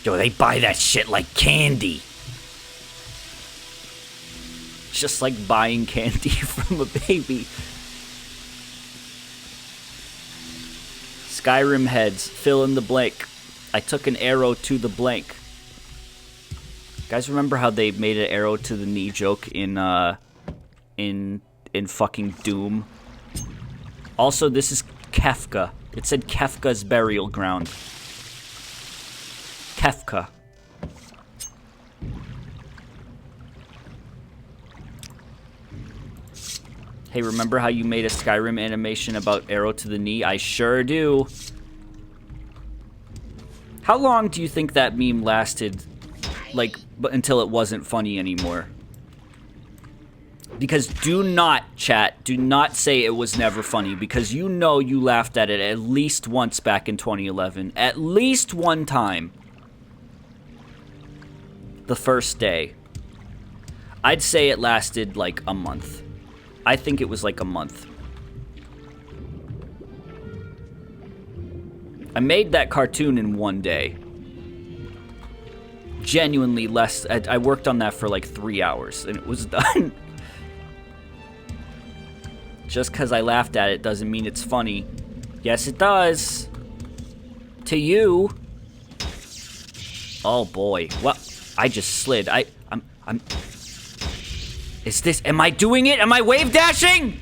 Yo, they buy that shit like candy. It's just like buying candy from a baby. Skyrim heads, fill in the blank. I took an arrow to the blank. Guys, remember how they made an arrow to the knee joke in fucking Doom? Also, this is Kefka. It said Kefka's burial ground. Kefka. Hey, remember how you made a Skyrim animation about arrow to the knee? I sure do. How long do you think that meme lasted, like, until it wasn't funny anymore? Because do not, chat, do not say it was never funny, because you know you laughed at it at least once back in 2011. At least one time. The first day. I'd say it lasted like a month. I think it was like a month. I made that cartoon in one day. Genuinely less. I worked on that for like 3 hours and it was done. Just because I laughed at it doesn't mean it's funny. Yes, it does. To you. Oh boy. What? I just slid. I'm... Is this... Am I doing it? Am I wave dashing?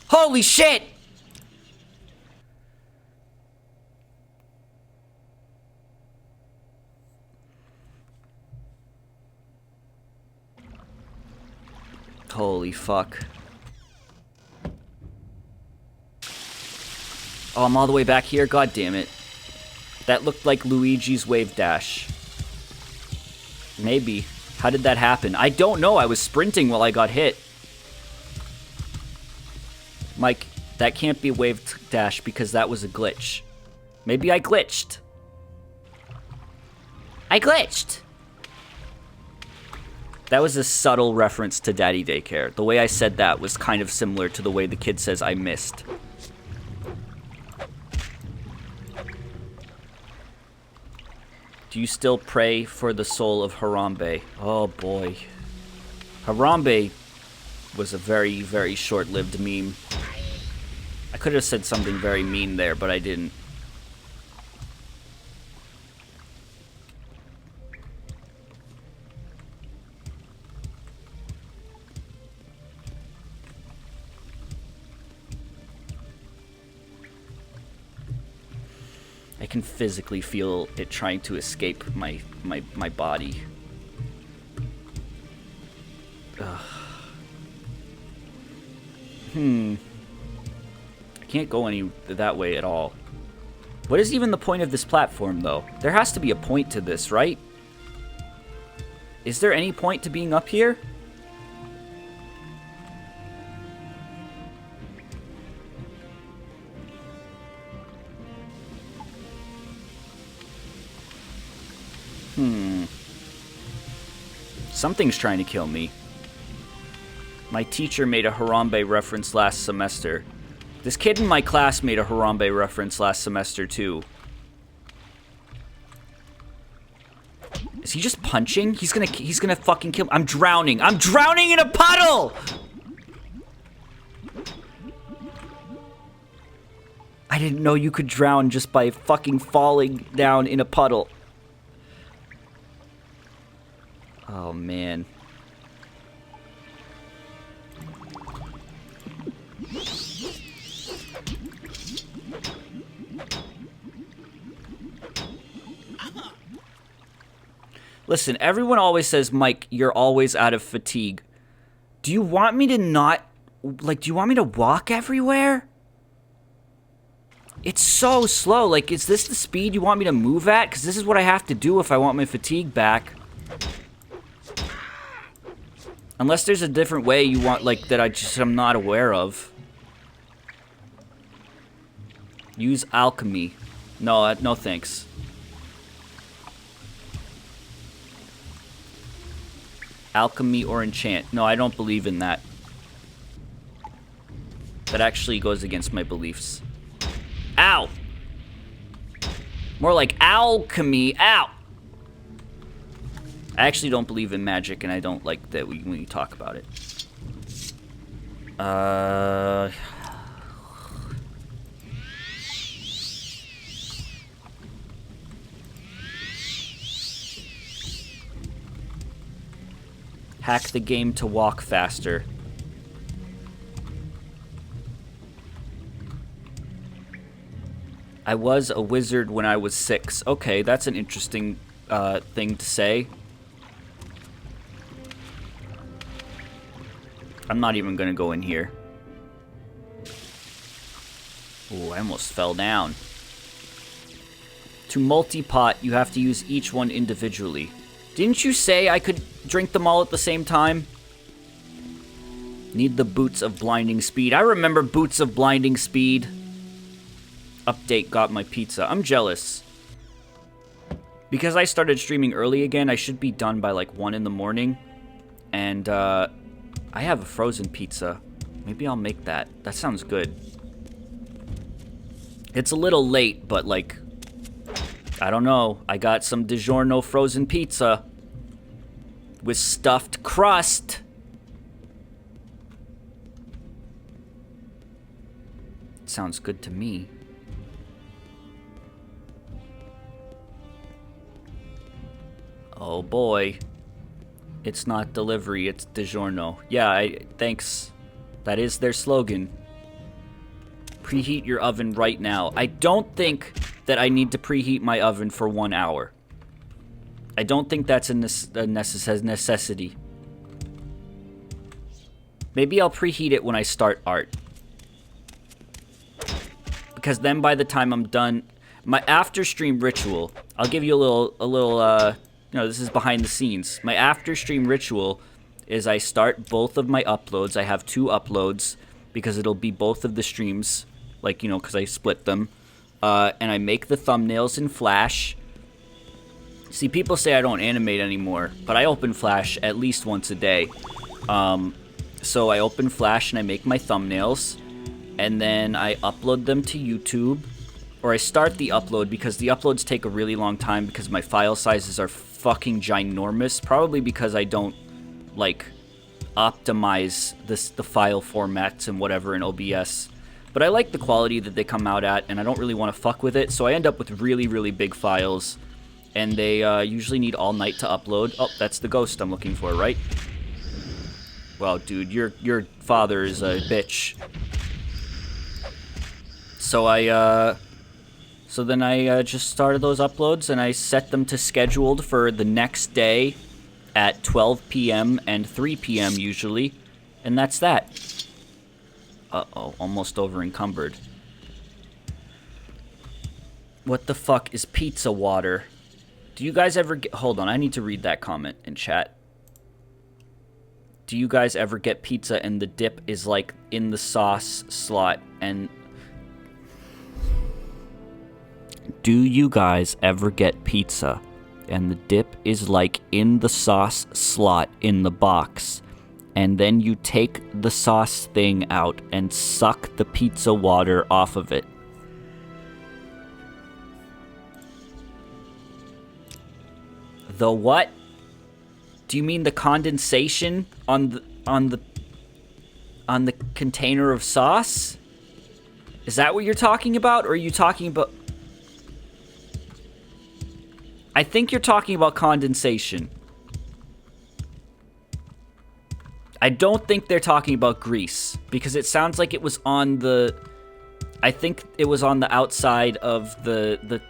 Holy shit! Holy fuck. Oh, I'm all the way back here? God damn it. That looked like Luigi's wave dash. Maybe. How did that happen? I don't know. I was sprinting while I got hit. Mike, that can't be wave dash because that was a glitch. Maybe I glitched. I glitched! That was a subtle reference to Daddy Daycare. The way I said that was kind of similar to the way the kid says I missed. Do you still pray for the soul of Harambe? Oh boy. Harambe was a very, very short-lived meme. I could have said something very mean there, but I didn't. I can physically feel it trying to escape my body. Ugh. I can't go any that way at all. What is even the point of this platform, though? There has to be a point to this, right? Is there any point to being up here? Something's trying to kill me. My teacher made a Harambe reference last semester. This kid in my class made a Harambe reference last semester, too. Is he just punching? He's gonna fucking kill me. I'm drowning. I'm drowning in a puddle! I didn't know you could drown just by fucking falling down in a puddle. Oh, man. Listen, everyone always says, Mike, you're always out of fatigue. Do you want me to not... Like, do you want me to walk everywhere? It's so slow. Like, is this the speed you want me to move at? Because this is what I have to do if I want my fatigue back. Unless there's a different way you want, like, that I'm not aware of. Use alchemy. No, no thanks. Alchemy or enchant. No, I don't believe in that. That actually goes against my beliefs. Ow! More like alchemy. Ow! I actually don't believe in magic, and I don't like that when you talk about it. Hack the game to walk faster. I was a wizard when I was 6. Okay, that's an interesting thing to say. I'm not even gonna go in here. Ooh, I almost fell down. To multi-pot, you have to use each one individually. Didn't you say I could drink them all at the same time? Need the boots of blinding speed. I remember boots of blinding speed. Update got my pizza. I'm jealous. Because I started streaming early again, I should be done by like 1 in the morning. And I have a frozen pizza. Maybe I'll make that. That sounds good. It's a little late, but like, I don't know. I got some DiGiorno frozen pizza with stuffed crust. Sounds good to me. Oh boy. It's not delivery, it's DiGiorno. Yeah, thanks. That is their slogan. Preheat your oven right now. I don't think that I need to preheat my oven for 1 hour. I don't think that's a necessity. Maybe I'll preheat it when I start art. Because then by the time I'm done, my after stream ritual, I'll give you a little, you know, this is behind the scenes. My after stream ritual is I start both of my uploads. I have 2 uploads because it'll be both of the streams, like, you know, because I split them. And I make the thumbnails in Flash. See, people say I don't animate anymore, but I open Flash at least once a day. So I open Flash and I make my thumbnails, and then I upload them to YouTube, or I start the upload because the uploads take a really long time because my file sizes are fucking ginormous, probably because I don't, like, optimize the file formats and whatever in OBS. But I like the quality that they come out at, and I don't really want to fuck with it, so I end up with really, really big files, and they usually need all night to upload. Oh, that's the ghost I'm looking for, right? Well, dude, your father is a bitch. So then I just started those uploads, and I set them to scheduled for the next day at 12 p.m. and 3 p.m. usually, and that's that. Uh-oh, almost over-encumbered. What the fuck is pizza water? Do you guys ever get... Hold on, I need to read that comment in chat. Do you guys ever get pizza and the dip is, like, in the sauce slot and... Do you guys ever get pizza and the dip is, like, in the sauce slot in the box, and then you take the sauce thing out and suck the pizza water off of it? The what? Do you mean the condensation on the container of sauce? Is that what you're talking about, or are you talking about... I think you're talking about condensation. I don't think they're talking about grease, because it sounds like it was on the... I think it was on the outside of the...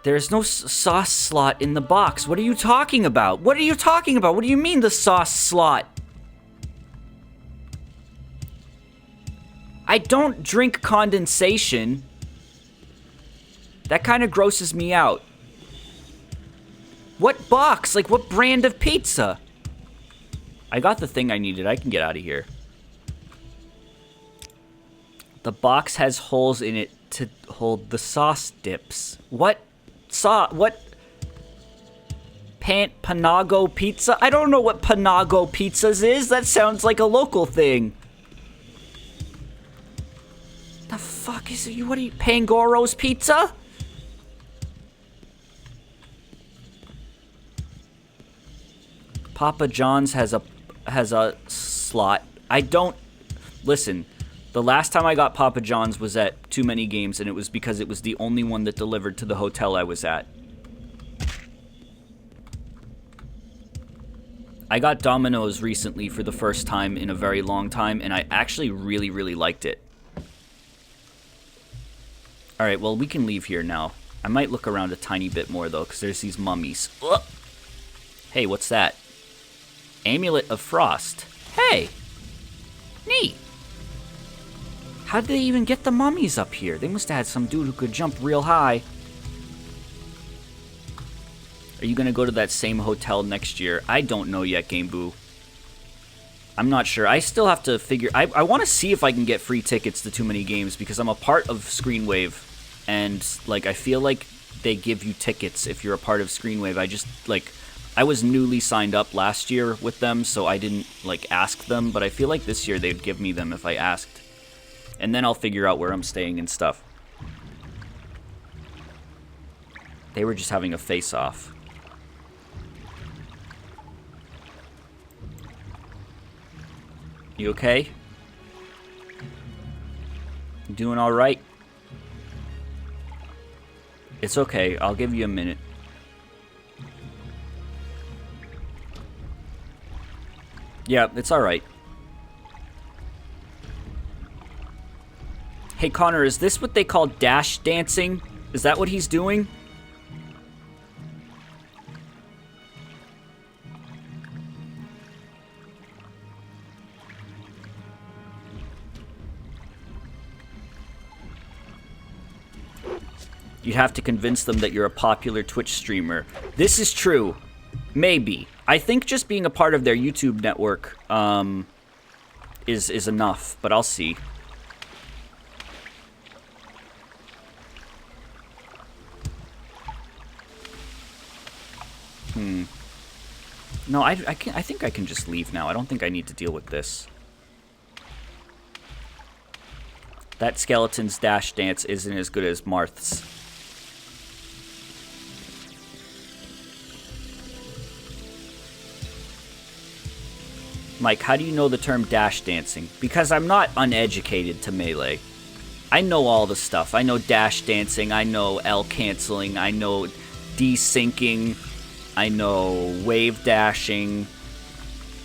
There's no sauce slot in the box. What are you talking about? What are you talking about? What do you mean the sauce slot? I don't drink condensation. That kind of grosses me out. What box? Like, what brand of pizza? I got the thing I needed. I can get out of here. The box has holes in it to hold the sauce dips. What what? Panago pizza? I don't know what Panago pizzas is. That sounds like a local thing. The fuck is it? What are you, Pangoro's pizza? Papa John's has a slot. I don't listen. The last time I got Papa John's was at Too Many Games, and it was because it was the only one that delivered to the hotel I was at. I got Domino's recently for the first time in a very long time, and I actually really, really liked it. Alright, well, we can leave here now. I might look around a tiny bit more, though, because there's these mummies. Ugh. Hey, what's that? Amulet of Frost. Hey! Neat! How did they even get the mummies up here? They must have had some dude who could jump real high. Are you gonna go to that same hotel next year? I don't know yet, Game Boo. I'm not sure. I still have to figure... I want to see if I can get free tickets to Too Many Games, because I'm a part of Screenwave. And, like, I feel like they give you tickets if you're a part of Screenwave. I just, like... I was newly signed up last year with them, so I didn't, like, ask them. But I feel like this year they'd give me them if I asked. And then I'll figure out where I'm staying and stuff. They were just having a face-off. You okay? You doing all right? It's okay. I'll give you a minute. Yeah, it's all right. Hey, Connor, is this what they call dash dancing? Is that what he's doing? You'd have to convince them that you're a popular Twitch streamer. This is true. Maybe. I think just being a part of their YouTube network is enough, but I'll see. No, I think I can just leave now. I don't think I need to deal with this. That skeleton's dash dance isn't as good as Marth's. Mike, how do you know the term dash dancing? Because I'm not uneducated to Melee. I know all the stuff. I know dash dancing, I know L canceling, I know desyncing, I know wave dashing,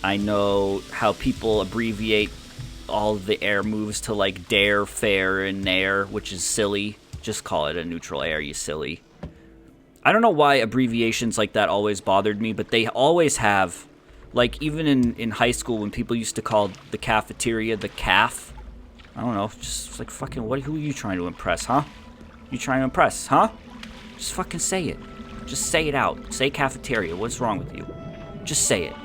I know how people abbreviate all the air moves to like dare, fair, and nair, which is silly. Just call it a neutral air, you silly. I don't know why abbreviations like that always bothered me, but they always have. Like, even in high school, when people used to call the cafeteria the caf, I don't know, just like fucking, who are you trying to impress, huh? You trying to impress, huh? Just fucking say it. Just say it out. Say cafeteria. What's wrong with you? Just say it.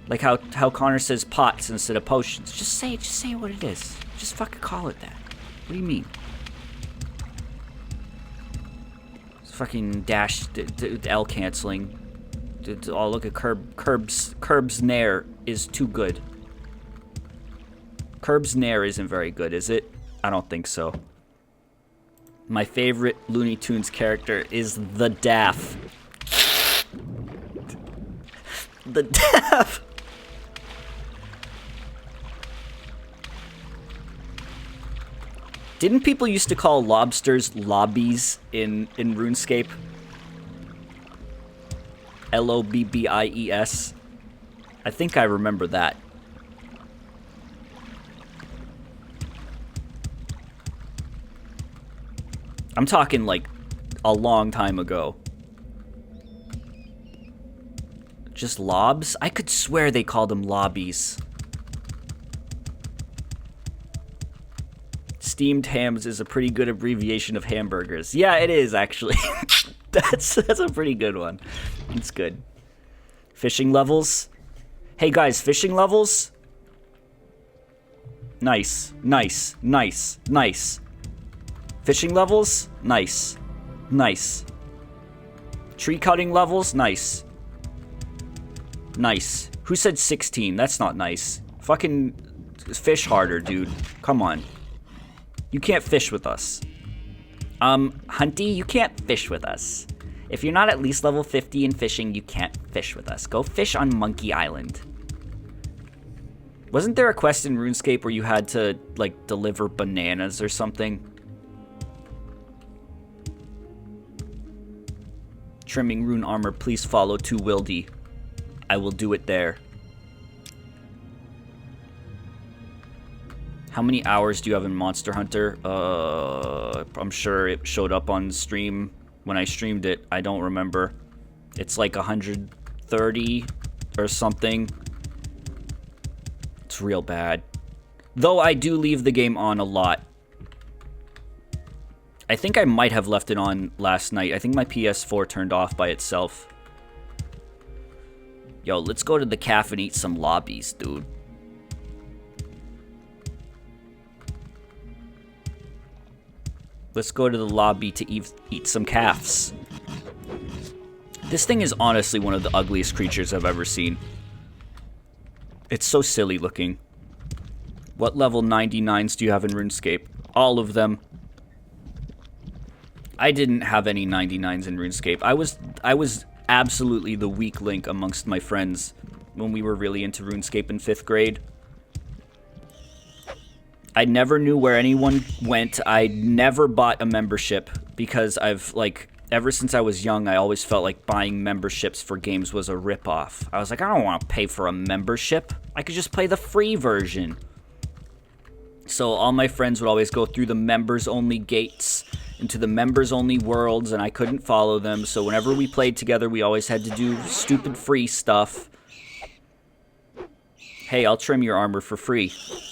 Like how Connor says pots instead of potions. Just say it. Just say what it is. Just fucking call it that. What do you mean? Fucking dash L canceling. Oh, look at Curb's Nair is too good. Curb's Nair isn't very good, is it? I don't think so. My favorite Looney Tunes character is the Daff. The Daff. Didn't people used to call lobsters lobbies in RuneScape? Lobbies. I think I remember that. I'm talking like a long time ago. Just lobs? I could swear they called them lobbies. Steamed hams is a pretty good abbreviation of hamburgers. Yeah, it is, actually. That's a pretty good one. It's good. Fishing levels. Hey, guys, fishing levels? Nice, nice, nice, nice. Fishing levels? Nice, nice. Tree cutting levels? Nice. Nice. Who said 16? That's not nice. Fucking fish harder, dude. Come on. You can't fish with us. Hunty, you can't fish with us. If you're not at least level 50 in fishing, you can't fish with us. Go fish on Monkey Island. Wasn't there a quest in RuneScape where you had to, like, deliver bananas or something? Trimming rune armor, please follow to Wildy. I will do it there. How many hours do you have in Monster Hunter? I'm sure it showed up on stream when I streamed it. I don't remember. It's like 130 or something. It's real bad. Though I do leave the game on a lot. I think I might have left it on last night. I think my PS4 turned off by itself. Yo, let's go to the cafe and eat some lobbies, dude. Let's go to the lobby to eat some calves. This thing is honestly one of the ugliest creatures I've ever seen. It's so silly looking. What level 99s do you have in RuneScape? All of them. I didn't have any 99s in RuneScape. I was absolutely the weak link amongst my friends when we were really into RuneScape in 5th grade. I never knew where anyone went. I never bought a membership because ever since I was young, I always felt like buying memberships for games was a ripoff. I was like, I don't want to pay for a membership. I could just play the free version. So all my friends would always go through the members-only gates into the members-only worlds, and I couldn't follow them. So whenever we played together, we always had to do stupid free stuff. Hey, I'll trim your armor for free.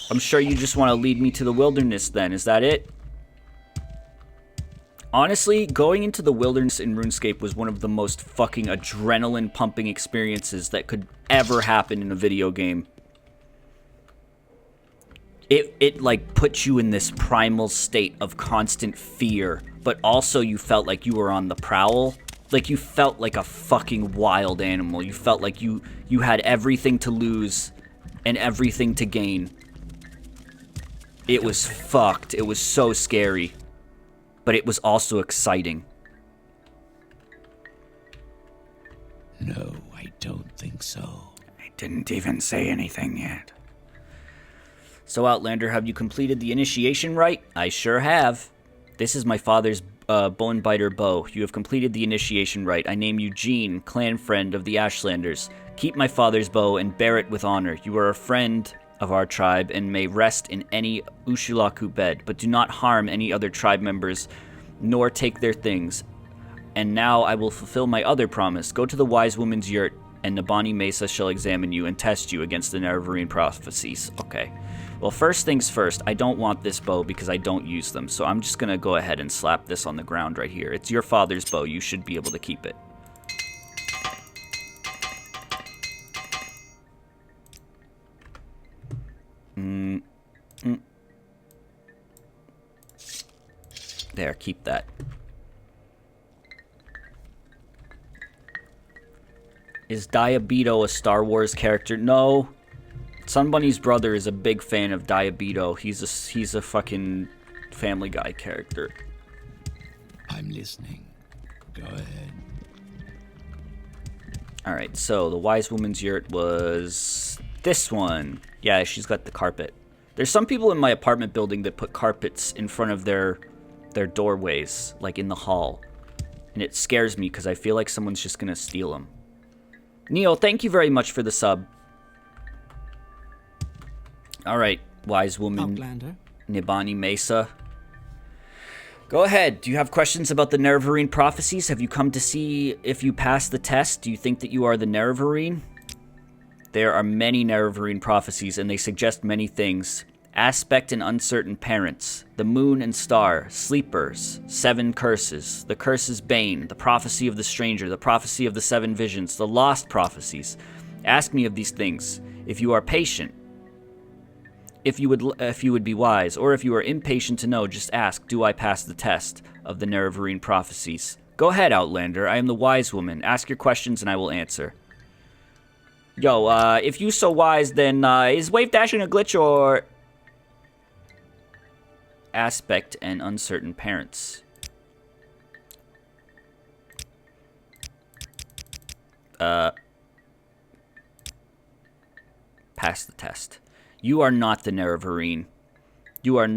I'm sure you just want to lead me to the wilderness then. Is that it? Honestly, going into the wilderness in RuneScape was one of the most fucking adrenaline-pumping experiences that could ever happen in a video game. It like put you in this primal state of constant fear, but also you felt like you were on the prowl. Like you felt like a fucking wild animal. You felt like you had everything to lose and everything to gain. It was fucked. It was so scary. But it was also exciting. No, I don't think so. I didn't even say anything yet. So, Outlander, have you completed the initiation rite? I sure have. This is my father's Bonebiter bow. You have completed the initiation rite. I name you Jean, clan friend of the Ashlanders. Keep my father's bow and bear it with honor. You are a friend of our tribe and may rest in any Ushulaku bed, but do not harm any other tribe members, nor take their things. And now I will fulfill my other promise. Go to the wise woman's yurt, and Nabani Mesa shall examine you and test you against the Nerevarine prophecies. Okay. Well, first things first, I don't want this bow because I don't use them, so I'm just gonna go ahead and slap this on the ground right here. It's your father's bow. You should be able to keep it. There, keep that. Is Diabito a Star Wars character? No. Sunbunny's brother is a big fan of Diabito. He's a fucking Family Guy character. I'm listening. Go ahead. Alright, so the wise woman's yurt was this one. Yeah, she's got the carpet. There's some people in my apartment building that put carpets in front of their doorways, like in the hall. And it scares me because I feel like someone's just gonna steal them. Neo, thank you very much for the sub. Alright, wise woman Outlander. Nibani Mesa. Go ahead. Do you have questions about the Nerevarine prophecies? Have you come to see if you pass the test? Do you think that you are the Nerevarine? There are many Nerevarine prophecies, and they suggest many things. Aspect and uncertain parents, the moon and star, sleepers, 7 curses, the curse's bane, the prophecy of the stranger, the prophecy of the 7 visions, the lost prophecies. Ask me of these things. If you are patient, if you would be wise, or if you are impatient to know, just ask, do I pass the test of the Nerevarine prophecies? Go ahead, Outlander. I am the wise woman. Ask your questions and I will answer. Yo, if you so wise, then is wave dashing a glitch or... Aspect and uncertain parents. Pass the test. You are not the Nerevarine. You are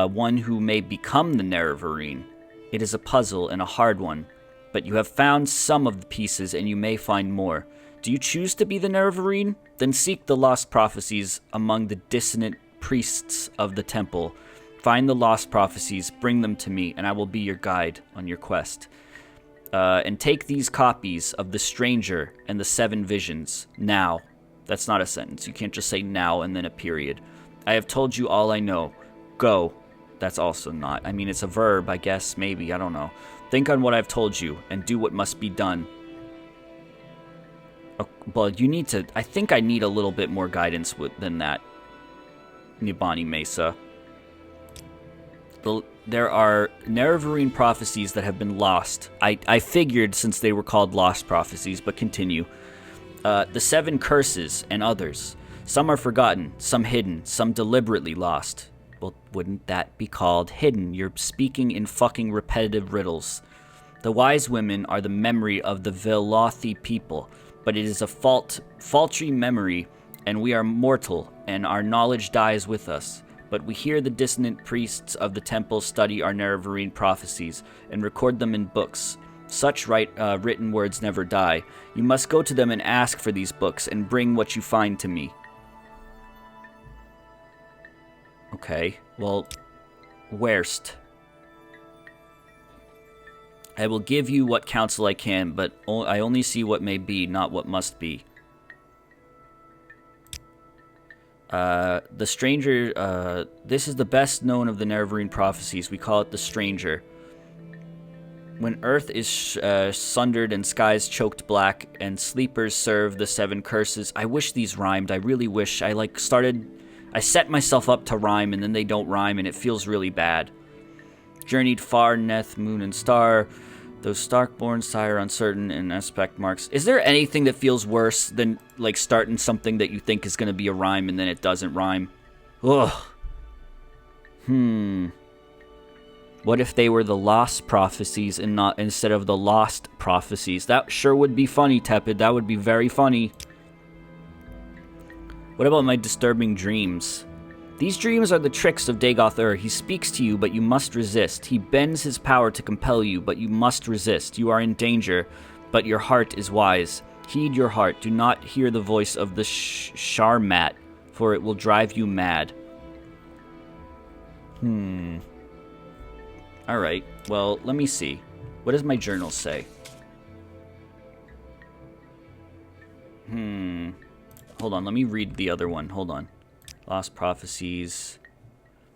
one who may become the Nerevarine. It is a puzzle and a hard one, but you have found some of the pieces and you may find more. Do you choose to be the Nerevarine? Then seek the lost prophecies among the dissonant priests of the temple. Find the lost prophecies, bring them to me, and I will be your guide on your quest. And take these copies of The Stranger and the 7 Visions now. That's not a sentence. You can't just say now and then a period. I have told you all I know. Go. That's also not. I mean, it's a verb, I guess, maybe. I don't know. Think on what I've told you and do what must be done. Well, you need to... I think I need a little bit more guidance than that. Nibbani Mesa. There are Nerevarine prophecies that have been lost. I figured since they were called lost prophecies, but continue. The 7 curses and others. Some are forgotten, some hidden, some deliberately lost. Well, wouldn't that be called hidden? You're speaking in fucking repetitive riddles. The wise women are the memory of the Velothi people, but it is a faulty memory, and we are mortal, and our knowledge dies with us. But we hear the dissonant priests of the temple study our Nerevarine prophecies and record them in books. Such written words never die. You must go to them and ask for these books and bring what you find to me. Okay, well, where'st? I will give you what counsel I can, but I only see what may be, not what must be. The Stranger, this is the best known of the Nerevarine prophecies. We call it the Stranger. When earth is sundered and skies choked black, and sleepers serve the 7 curses. I wish these rhymed. I really wish. I set myself up to rhyme, and then they don't rhyme, and it feels really bad. Journeyed far, Neth, moon, and star. Those Starkborn, sire uncertain, and aspect marks. Is there anything that feels worse than, like, starting something that you think is going to be a rhyme and then it doesn't rhyme? Ugh. What if they were the lost prophecies and not instead of the lost prophecies? That sure would be funny, Tepid. That would be very funny. What about my disturbing dreams? These dreams are the tricks of Dagoth-Ur. He speaks to you, but you must resist. He bends his power to compel you, but you must resist. You are in danger, but your heart is wise. Heed your heart. Do not hear the voice of the Sharmat, for it will drive you mad. Alright, well, let me see. What does my journal say? Hold on, let me read the other one. Hold on. Lost Prophecies.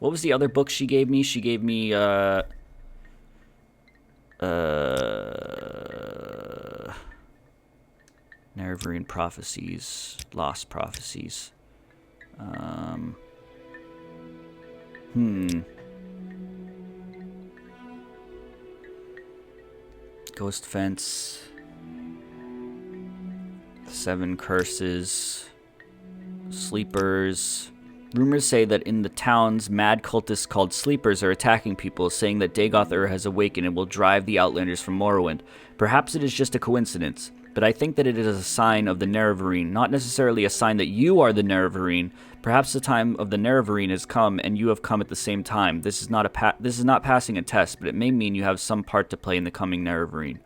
What was the other book she gave me? She gave me, Nerevarine Prophecies. Lost Prophecies. Ghost Fence. 7 Curses. Sleepers. Rumors say that in the towns, mad cultists called Sleepers are attacking people, saying that Dagoth-Ur has awakened and will drive the Outlanders from Morrowind. Perhaps it is just a coincidence, but I think that it is a sign of the Nerevarine, not necessarily a sign that you are the Nerevarine. Perhaps the time of the Nerevarine has come, and you have come at the same time. This is not passing a test, but it may mean you have some part to play in the coming Nerevarine.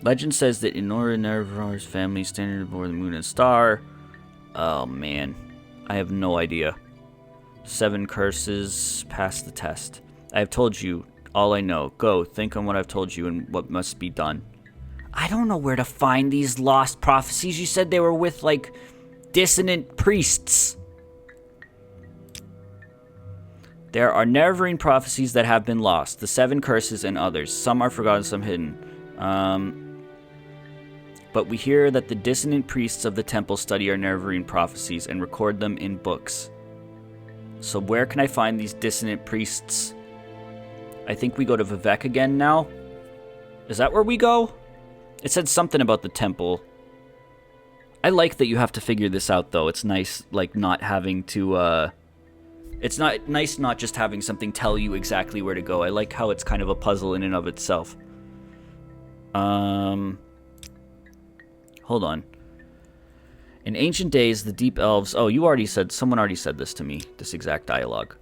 Legend says that Inora Nerevar's family standing before the moon and star. Oh man, I have no idea. 7 curses, pass the test. I have told you all I know. Go, think on what I've told you and what must be done. I don't know where to find these lost prophecies. You said they were with, like, dissonant priests. There are Nerevarine prophecies that have been lost. The 7 curses and others. Some are forgotten, some hidden. But we hear that the dissonant priests of the temple study our Nerevarine prophecies and record them in books. So where can I find these dissonant priests? I think we go to Vivek again now. Is that where we go? It said something about the temple. I like that you have to figure this out, though. It's nice, like, not having to, It's not nice not just having something tell you exactly where to go. I like how it's kind of a puzzle in and of itself. Hold on. In ancient days, the deep elves... Oh, someone already said this to me, this exact dialogue.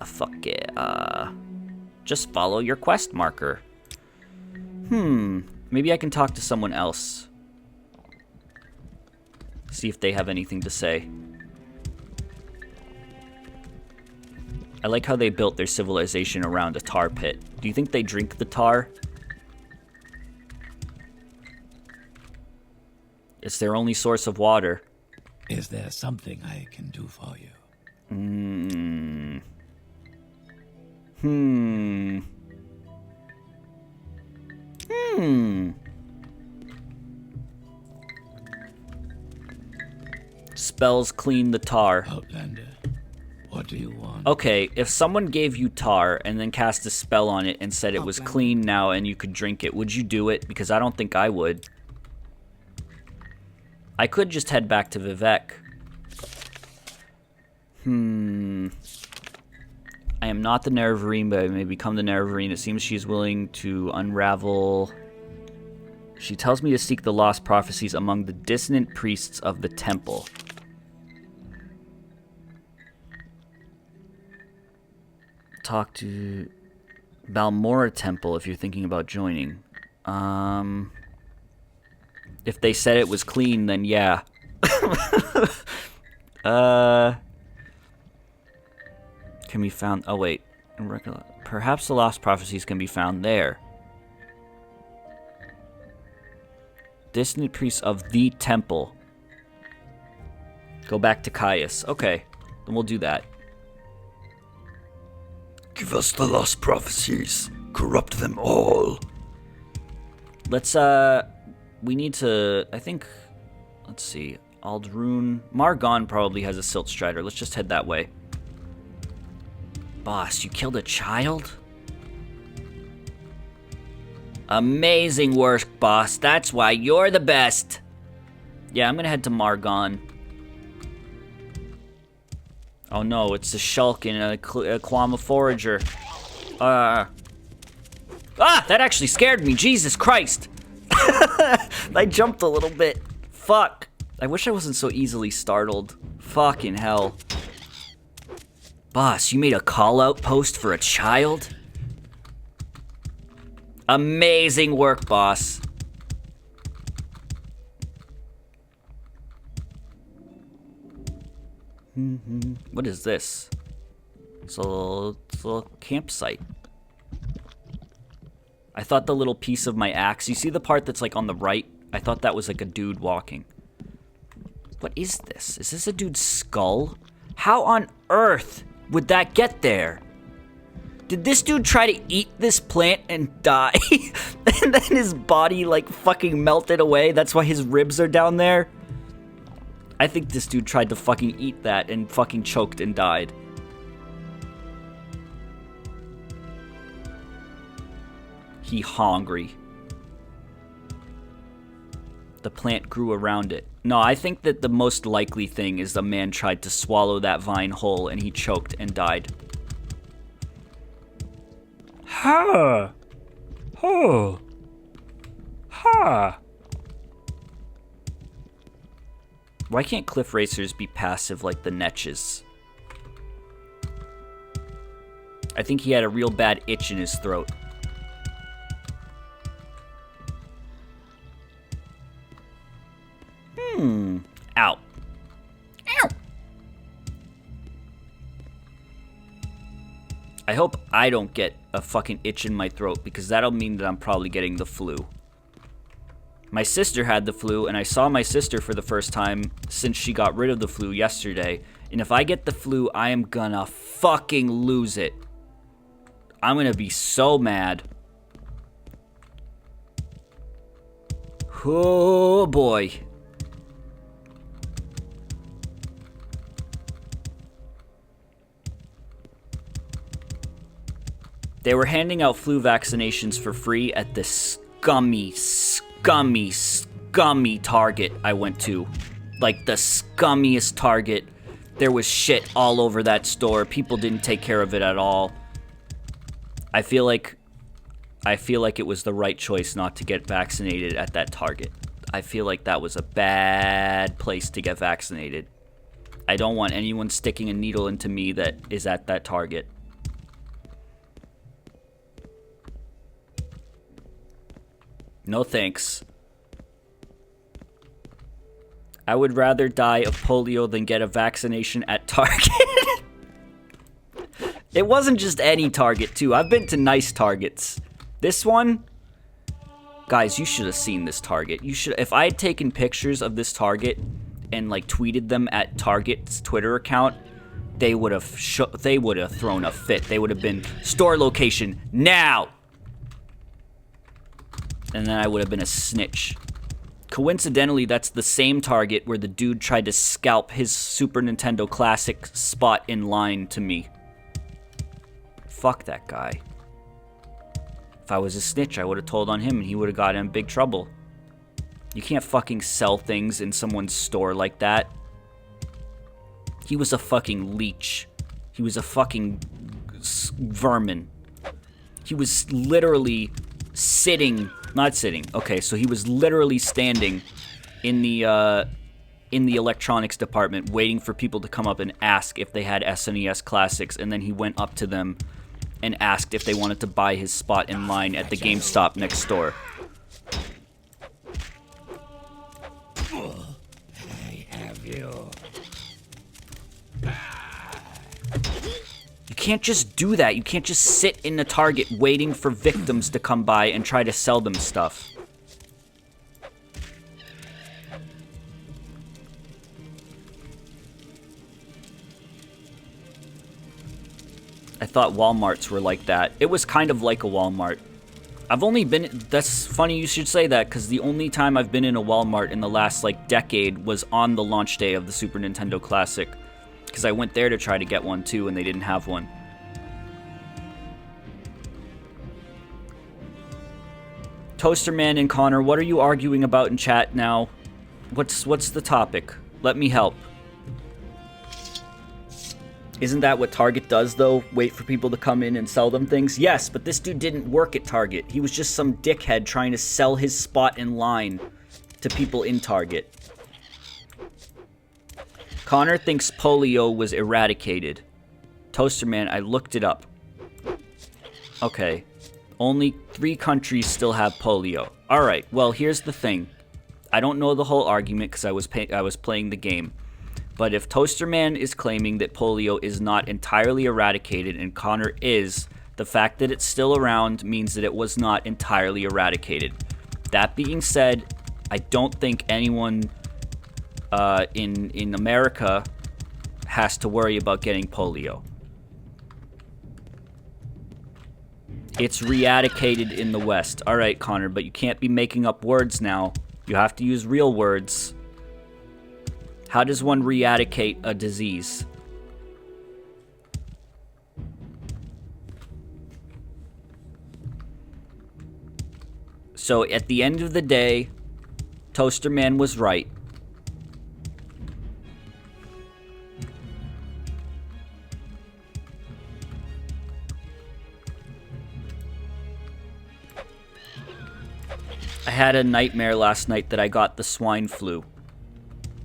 Fuck it. Just follow your quest marker. Maybe I can talk to someone else. See if they have anything to say. I like how they built their civilization around a tar pit. Do you think they drink the tar? It's their only source of water. Is there something I can do for you? Spells clean the tar. Outlander, what do you want? Okay, if someone gave you tar and then cast a spell on it and said it was clean now and you could drink it, would you do it? Because I don't think I would. I could just head back to Vivek. I am not the Nerevarine, but I may become the Nerevarine. It seems she's willing to unravel... She tells me to seek the lost prophecies among the dissonant priests of the temple. Talk to Balmora Temple if you're thinking about joining. If they said it was clean, then yeah. Can be found... Oh, wait. Perhaps the lost prophecies can be found there. Dissonant priests of the temple. Go back to Caius. Okay, then we'll do that. Give us the lost prophecies. Corrupt them all. Let's, we need to, I think, let's see. Aldrune. Margon probably has a Silt Strider. Let's just head that way. Boss, you killed a child? Amazing work, boss. That's why you're the best. Yeah, I'm gonna head to Margon. Oh no, it's a Shulk and a Quama Forager. That actually scared me. Jesus Christ. I jumped a little bit. Fuck. I wish I wasn't so easily startled. Fucking hell. Boss, you made a call-out post for a child? Amazing work, boss. What is this? It's a little campsite. I thought the little piece of my axe... You see the part that's like on the right? I thought that was like a dude walking. What is this? Is this a dude's skull? How on earth would that get there? Did this dude try to eat this plant and die? And then his body like fucking melted away? That's why his ribs are down there? I think this dude tried to fucking eat that and fucking choked and died. He hungry. The plant grew around it. No, I think that the most likely thing is the man tried to swallow that vine whole and he choked and died. Ha! Oh! Ha! Why can't cliff racers be passive like the Netches? I think he had a real bad itch in his throat. Ow. Ow! I hope I don't get a fucking itch in my throat, because that'll mean that I'm probably getting the flu. My sister had the flu, and I saw my sister for the first time since she got rid of the flu yesterday. And if I get the flu, I am gonna fucking lose it. I'm gonna be so mad. Oh boy. They were handing out flu vaccinations for free at this scummy Target I went to. Like the scummiest Target. There was shit all over that store. People didn't take care of it at all. I feel like it was the right choice not to get vaccinated at that Target. I feel like that was a bad place to get vaccinated. I don't want anyone sticking a needle into me that is at that Target. No thanks. I would rather die of polio than get a vaccination at Target. It wasn't just any Target, too. I've been to nice Targets. This one? Guys, you should have seen this Target. You should. If I had taken pictures of this Target and, like, tweeted them at Target's Twitter account, they would have thrown a fit. They would have been, store location, now! And then I would have been a snitch. Coincidentally, that's the same Target where the dude tried to scalp his Super Nintendo Classic spot in line to me. Fuck that guy. If I was a snitch, I would have told on him and he would have got in big trouble. You can't fucking sell things in someone's store like that. He was a fucking leech. He was a fucking vermin. He was literally okay, so he was literally standing in the electronics department waiting for people to come up and ask if they had SNES Classics, and then he went up to them and asked if they wanted to buy his spot in line at the GameStop next door. I have you. You can't just do that. You can't just sit in the Target waiting for victims to come by and try to sell them stuff. I thought Walmarts were like that. It was kind of like a Walmart. I've only been... That's funny you should say that, because the only time I've been in a Walmart in the last, like, decade was on the launch day of the Super Nintendo Classic. Because I went there to try to get one, too, and they didn't have one. Toasterman and Connor, what are you arguing about in chat now? What's the topic? Let me help. Isn't that what Target does, though? Wait for people to come in and sell them things? Yes, but this dude didn't work at Target. He was just some dickhead trying to sell his spot in line to people in Target. Connor thinks polio was eradicated. Toasterman, I looked it up. Okay. Only 3 countries still have polio. Alright, well, here's the thing. I don't know the whole argument because I was playing the game. But if Toasterman is claiming that polio is not entirely eradicated and Connor is, the fact that it's still around means that it was not entirely eradicated. That being said, I don't think anyone in America has to worry about getting polio. It's re-eradicated in the West. Alright, Connor, but you can't be making up words now. You have to use real words. How does one re-eradicate a disease? So, at the end of the day, Toasterman was right. I had a nightmare last night that I got the swine flu.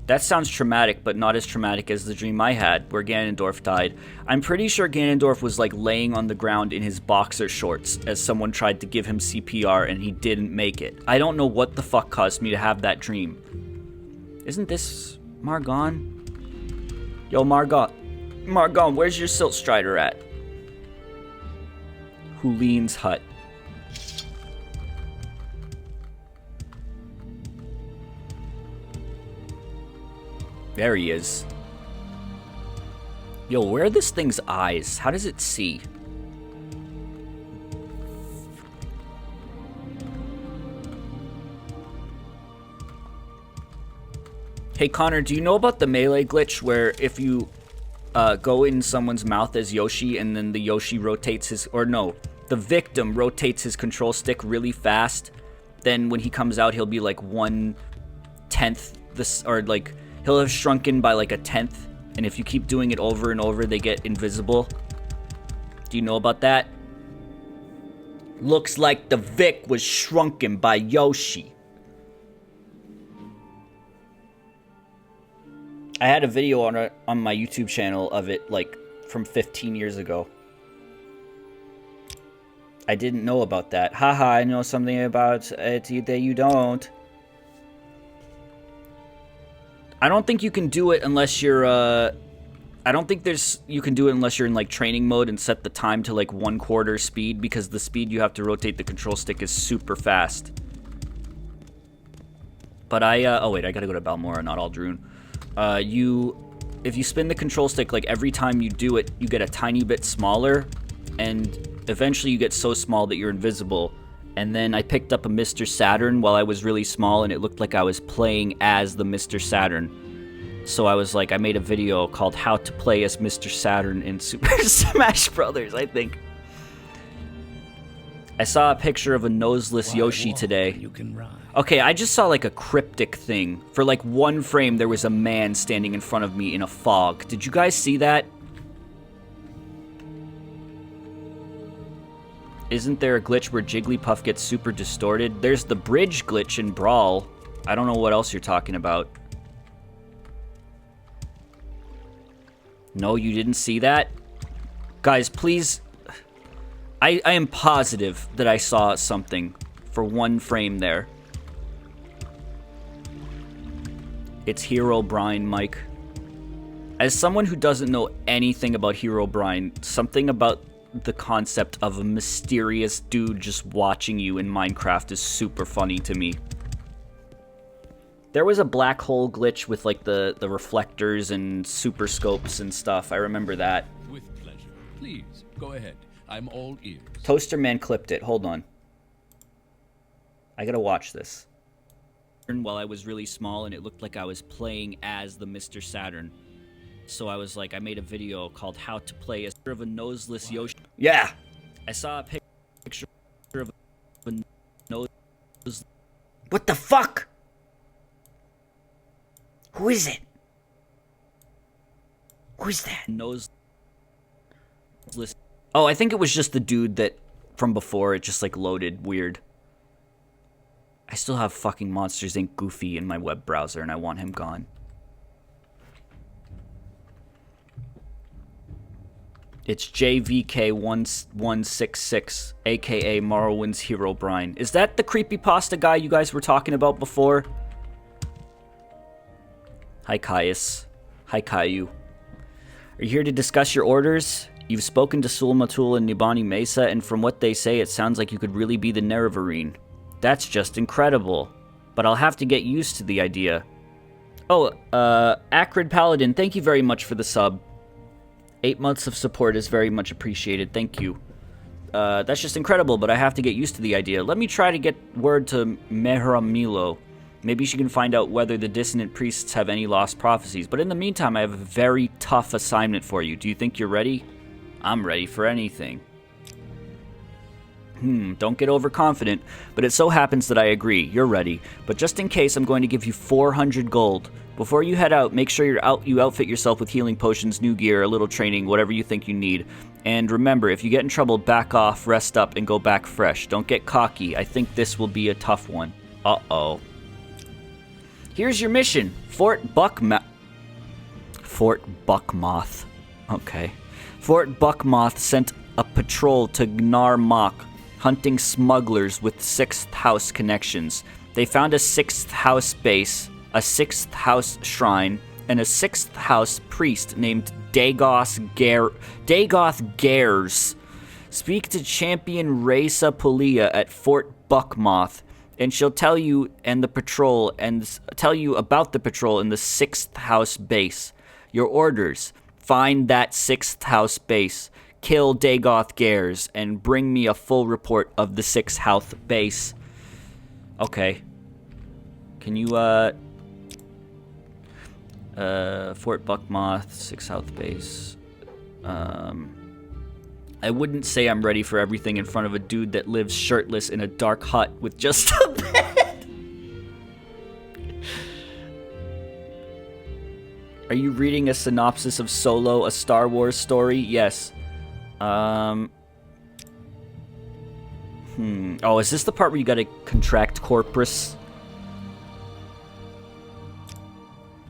That sounds traumatic, but not as traumatic as the dream I had, where Ganondorf died. I'm pretty sure Ganondorf was like laying on the ground in his boxer shorts as someone tried to give him CPR and he didn't make it. I don't know what the fuck caused me to have that dream. Isn't this Margon? Yo, Margon, where's your Silt Strider at? Hulin's hut. There he is. Yo, where are this thing's eyes? How does it see? Hey Connor, do you know about the melee glitch where if you go in someone's mouth as Yoshi and then the Yoshi rotates his, or no, the victim rotates his control stick really fast, then when he comes out he'll be like 1/10 this, or like he'll have shrunken by like 1/10, and if you keep doing it over and over they get invisible. Do you know about that? Looks like the Vic was shrunken by Yoshi. I had a video on my YouTube channel of it, like, from 15 years ago. I didn't know about that. Haha, I know something about it that you don't. I don't think you can do it unless you're, I don't think you can do it unless you're in, like, training mode and set the time to, like, 1/4 speed, because the speed you have to rotate the control stick is super fast. But oh wait, I gotta go to Balmora, not Aldrune. If you spin the control stick, like every time you do it, you get a tiny bit smaller, and eventually you get so small that you're invisible. And then I picked up a Mr. Saturn while I was really small, and it looked like I was playing as the Mr. Saturn. So I was like, I made a video called How to Play as Mr. Saturn in Super Smash Brothers, I think. I saw a picture of a noseless Yoshi today. You can ride. Okay, I just saw like a cryptic thing. For like 1 frame, there was a man standing in front of me in a fog. Did you guys see that? Isn't there a glitch where Jigglypuff gets super distorted? There's the bridge glitch in Brawl. I don't know what else you're talking about. No, you didn't see that? Guys, please... I am positive that I saw something for 1 frame there. It's Herobrine, Mike. As someone who doesn't know anything about Herobrine, something about the concept of a mysterious dude just watching you in Minecraft is super funny to me. There was a black hole glitch with like the reflectors and super scopes and stuff. I remember that. With pleasure. Please, go ahead. I'm all ears. Toaster Man clipped it. Hold on. I gotta watch this. While I was really small, and it looked like I was playing as the Mr. Saturn. So I was like, I made a video called How to Play as a noseless Yoshi. Yeah! I saw a picture of a nose. What the fuck? Who is it? Who's that? Noseless. Oh, I think it was just the dude that from before. It just like loaded weird. I still have fucking Monsters Inc. Goofy in my web browser, and I want him gone. It's JVK1166, aka Morrowind's Herobrine. Is that the creepypasta guy you guys were talking about before? Hi, Caius. Hi, Caillou. Are you here to discuss your orders? You've spoken to Sulmatul and Nibani Mesa, and from what they say, it sounds like you could really be the Nerevarine. That's just incredible. But I'll have to get used to the idea. Oh, Acrid Paladin, thank you very much for the sub. 8 months of support is very much appreciated. Thank you. That's just incredible, but I have to get used to the idea. Let me try to get word to Mehra Milo. Maybe she can find out whether the dissonant priests have any lost prophecies. But in the meantime, I have a very tough assignment for you. Do you think you're ready? I'm ready for anything. Don't get overconfident, but it so happens that I agree. You're ready. But just in case, I'm going to give you 400 gold. Before you head out, make sure you outfit yourself with healing potions, new gear, a little training, whatever you think you need. And remember, if you get in trouble, back off, rest up, and go back fresh. Don't get cocky. I think this will be a tough one. Uh-oh. Here's your mission. Fort Buckmoth. Okay. Fort Buckmoth sent a patrol to Gnar Mok, hunting smugglers with 6th House connections. They found a 6th House base, a 6th House shrine, and a 6th House priest named Dagoth Gers. Speak to Champion Reza Pulia at Fort Buckmoth, and she'll tell you and the patrol and tell you about the patrol in the 6th House base. Your orders: find that 6th House base, kill Dagoth Gares, and bring me a full report of the 6th House base. Okay. Can you Fort Buckmoth, 6th House base. I wouldn't say I'm ready for everything in front of a dude that lives shirtless in a dark hut with just a bed. Are you reading a synopsis of Solo, a Star Wars story? Yes. Oh, is this the part where you gotta contract Corpus?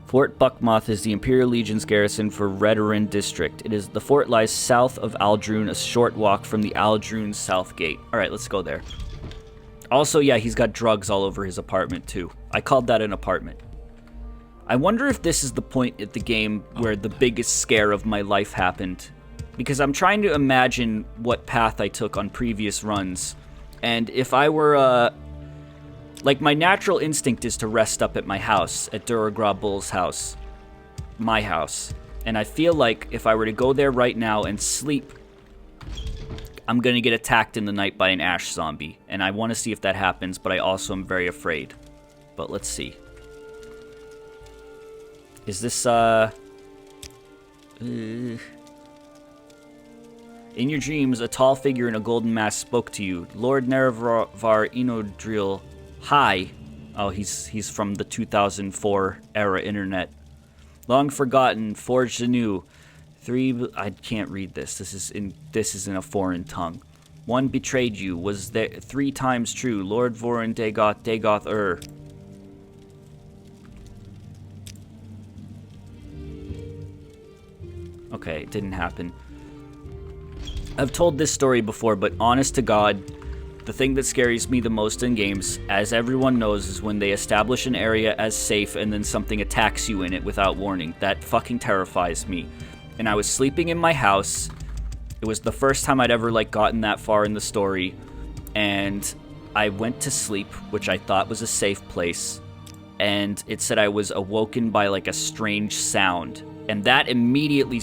Fort Buckmoth is the Imperial Legion's garrison for Redoran District. The fort lies south of Aldrune, a short walk from the Aldrune South Gate. Alright, let's go there. Also, yeah, he's got drugs all over his apartment, too. I called that an apartment. I wonder if this is the point at the game where the biggest scare of my life happened. Because I'm trying to imagine what path I took on previous runs. And if I were, like, my natural instinct is to rest up at my house, at Duragra Bull's house. My house. And I feel like if I were to go there right now and sleep, I'm gonna get attacked in the night by an ash zombie. And I want to see if that happens, but I also am very afraid. But let's see. Is this, In your dreams, a tall figure in a golden mask spoke to you. Lord Nerevar Inodril. Hi. Oh, he's from the 2004 era internet. Long forgotten, forged anew. I can't read this. This is in a foreign tongue. One betrayed you. Was there 3 times true? Lord Vorin Dagoth. Okay, it didn't happen. I've told this story before, but honest to God, the thing that scares me the most in games, as everyone knows, is when they establish an area as safe and then something attacks you in it without warning. That fucking terrifies me. And I was sleeping in my house. It was the first time I'd ever, like, gotten that far in the story. And I went to sleep, which I thought was a safe place. And it said I was awoken by, like, a strange sound. And that immediately...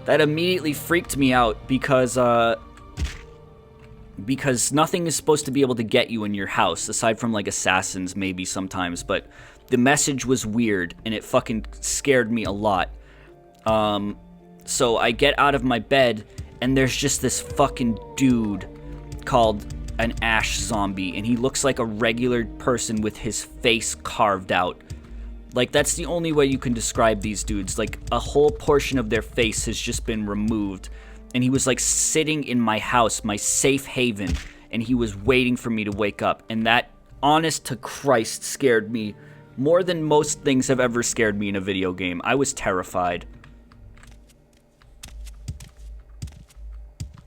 that immediately freaked me out because nothing is supposed to be able to get you in your house, aside from, like, assassins maybe sometimes, but the message was weird, and it fucking scared me a lot. So I get out of my bed, and there's just this fucking dude called an ash zombie, and he looks like a regular person with his face carved out. Like, that's the only way you can describe these dudes. Like, a whole portion of their face has just been removed. And he was, like, sitting in my house, my safe haven. And he was waiting for me to wake up. And that, honest to Christ, scared me more than most things have ever scared me in a video game. I was terrified.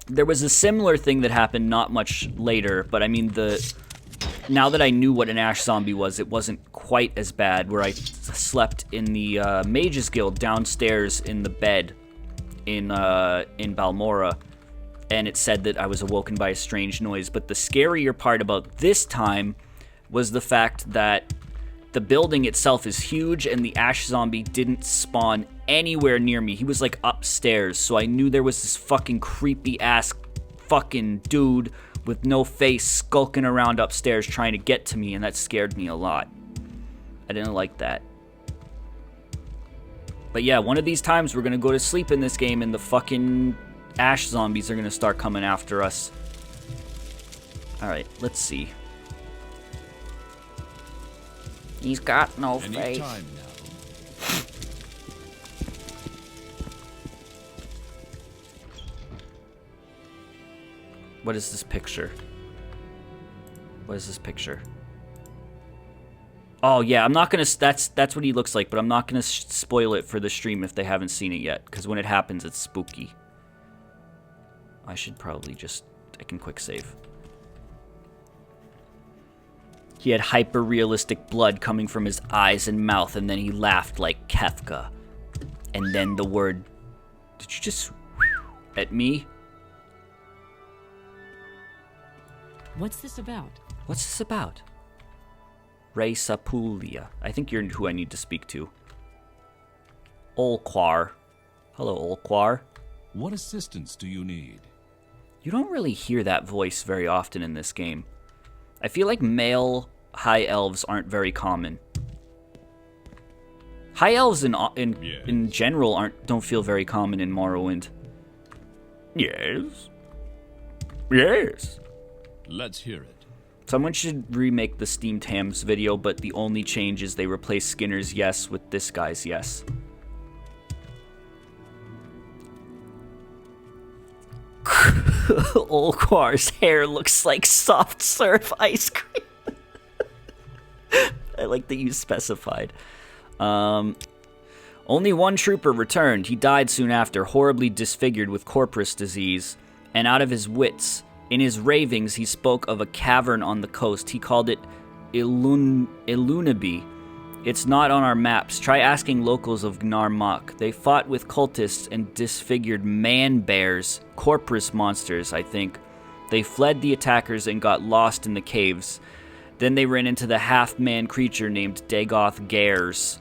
There was a similar thing that happened not much later. But, I mean, now that I knew what an ash zombie was, it wasn't quite as bad, where I slept in the Mages Guild downstairs in the bed in Balmora, and it said that I was awoken by a strange noise. But the scarier part about this time was the fact that the building itself is huge, and the ash zombie didn't spawn anywhere near me. He was, like, upstairs, so I knew there was this fucking creepy-ass fucking dude with no face skulking around upstairs trying to get to me, and that scared me a lot. I didn't like that. But yeah, one of these times we're gonna go to sleep in this game and the fucking ash zombies are gonna start coming after us. Alright, let's see. He's got no face. Time now. What is this picture? What is this picture? Oh yeah, I'm not gonna. That's what he looks like, but I'm not gonna spoil it for the stream if they haven't seen it yet, because when it happens, it's spooky. I should probably just. I can quick save. He had hyper-realistic blood coming from his eyes and mouth, and then he laughed like Kefka. And then the word. Did you just at me? What's this about? What's this about? Ray Sapulia. I think you're who I need to speak to. Olquar. Hello, Olquar. What assistance do you need? You don't really hear that voice very often in this game. I feel like male high elves aren't very common. High elves in general don't feel very common in Morrowind. Yes. Yes. Let's hear it. Someone should remake the Steamed Hams video, but the only change is they replace Skinner's yes with this guy's yes. Olquar's hair looks like soft serve ice cream. I like that you specified. Only one trooper returned. He died soon after, horribly disfigured with corpus disease, and out of his wits. In his ravings, he spoke of a cavern on the coast. He called it Ilunabi. It's not on our maps. Try asking locals of Gnarmok. They fought with cultists and disfigured man-bears, corpus monsters, I think. They fled the attackers and got lost in the caves. Then they ran into the half-man creature named Dagoth Gares.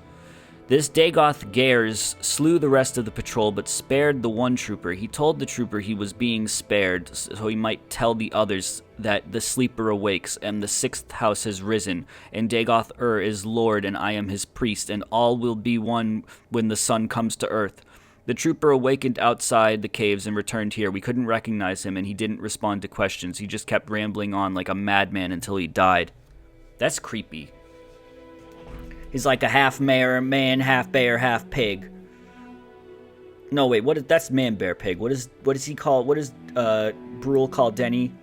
This Dagoth Gares slew the rest of the patrol but spared the one trooper. He told the trooper he was being spared so he might tell the others that the sleeper awakes and the sixth house has risen, and Dagoth is Lord and I am his priest, and all will be one when the sun comes to earth. The trooper awakened outside the caves and returned here. We couldn't recognize him and he didn't respond to questions. He just kept rambling on like a madman until he died. That's creepy. He's like a half man, half bear, half pig. No, wait, that's man, bear, pig. What does he call? What does Brule call Denny?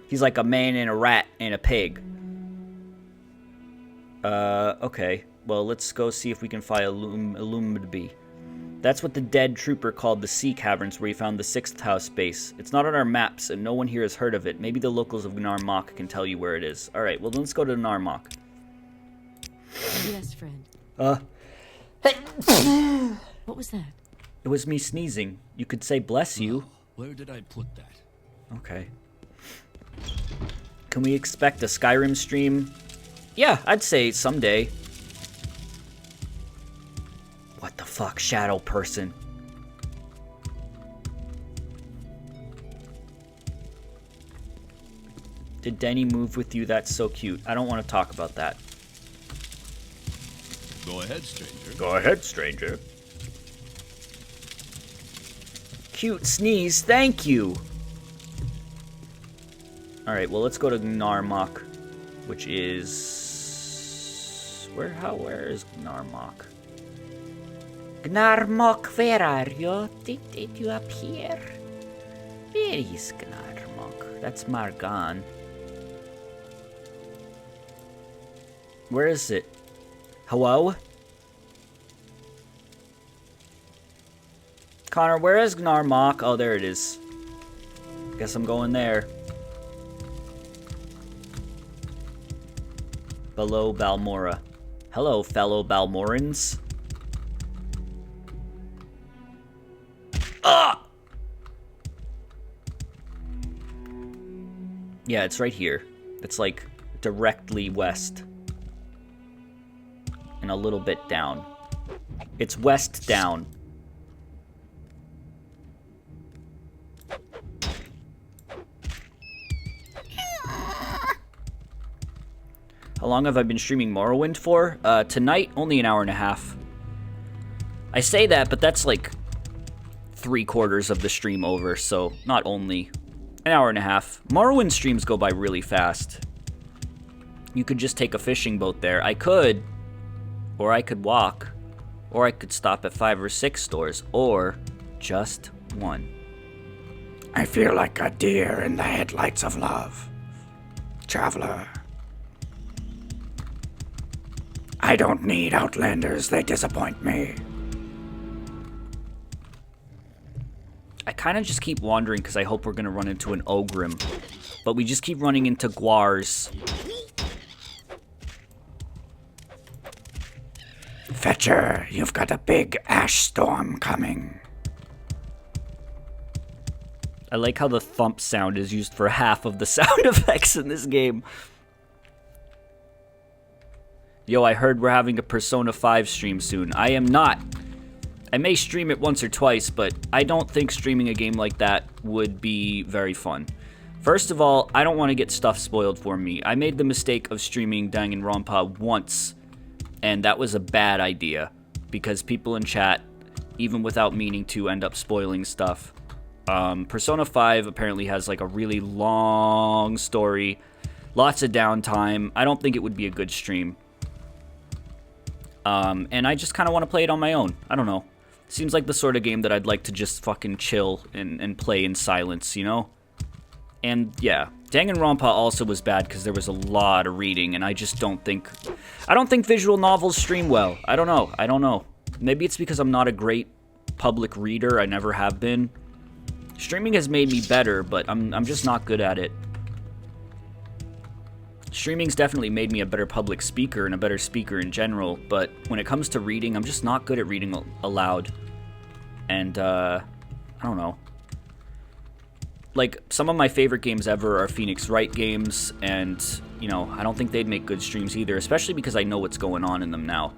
He's like a man and a rat and a pig. Okay. Well, let's go see if we can find Illuminabi. That's what the dead trooper called the Sea Caverns, where he found the sixth house base. It's not on our maps, and no one here has heard of it. Maybe the locals of Gnarmok can tell you where it is. All right. Well, let's go to Gnarmok. Yes, friend. What was that? It was me sneezing. You could say bless you. Where did I put that? Okay. Can we expect a Skyrim stream? Yeah, I'd say someday. What the fuck, shadow person? Did Denny move with you? That's so cute. I don't want to talk about that. Go ahead, stranger. Go ahead, stranger. Cute sneeze, thank you. Alright, well, let's go to Gnarmok, which is... Where is Gnarmok? Gnarmok, where are you? Did you appear? Where is Gnarmok? That's Margan. Where is it? Hello? Connor, where is Gnarmok? Oh, there it is. Guess I'm going there. Below Balmora. Hello, fellow Balmorans. Ah! Yeah, it's right here. It's like directly west. And a little bit down. It's west down. How long have I been streaming Morrowind for? Tonight, only an hour and a half. I say that, but that's like 3/4 of the stream over, so not only. An hour and a half. Morrowind streams go by really fast. You could just take a fishing boat there. I could, or I could walk, or I could stop at 5 or 6 stores, or just one. I feel like a deer in the headlights of love. Traveler. I don't need Outlanders, they disappoint me. I kind of just keep wandering because I hope we're going to run into an Ogrim. But we just keep running into Guars. Fetcher, you've got a big ash storm coming. I like how the thump sound is used for half of the sound effects in this game. Yo, I heard we're having a Persona 5 stream soon. I am not. I may stream it once or twice, but I don't think streaming a game like that would be very fun. First of all, I don't want to get stuff spoiled for me. I made the mistake of streaming Danganronpa once, and that was a bad idea, because people in chat, even without meaning to, end up spoiling stuff. Persona 5 apparently has like a really long story, lots of downtime. I don't think it would be a good stream. And I just kind of want to play it on my own. I don't know. Seems like the sort of game that I'd like to just fucking chill and play in silence, you know? And yeah, Danganronpa also was bad because there was a lot of reading, and I just don't think... I don't think visual novels stream well. I don't know. Maybe it's because I'm not a great public reader. I never have been. Streaming has made me better, but I'm just not good at it. Streaming's definitely made me a better public speaker and a better speaker in general, but when it comes to reading, I'm just not good at reading aloud. And, I don't know. Like, some of my favorite games ever are Phoenix Wright games, and, you know, I don't think they'd make good streams either, especially because I know what's going on in them now.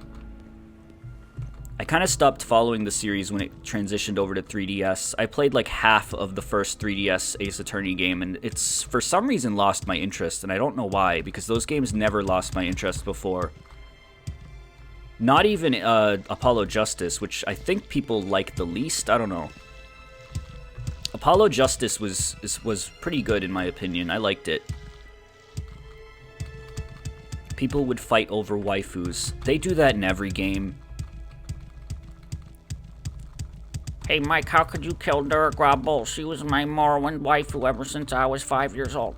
I kind of stopped following the series when it transitioned over to 3DS. I played like half of the first 3DS Ace Attorney game, and it's for some reason lost my interest, and I don't know why, because those games never lost my interest before. Not even Apollo Justice, which I think people like the least. I don't know. Apollo Justice was pretty good in my opinion. I liked it. People would fight over waifus. They do that in every game. Hey, Mike, how could you kill Durga Bull? She was my Morrowind waifu ever since I was 5 years old.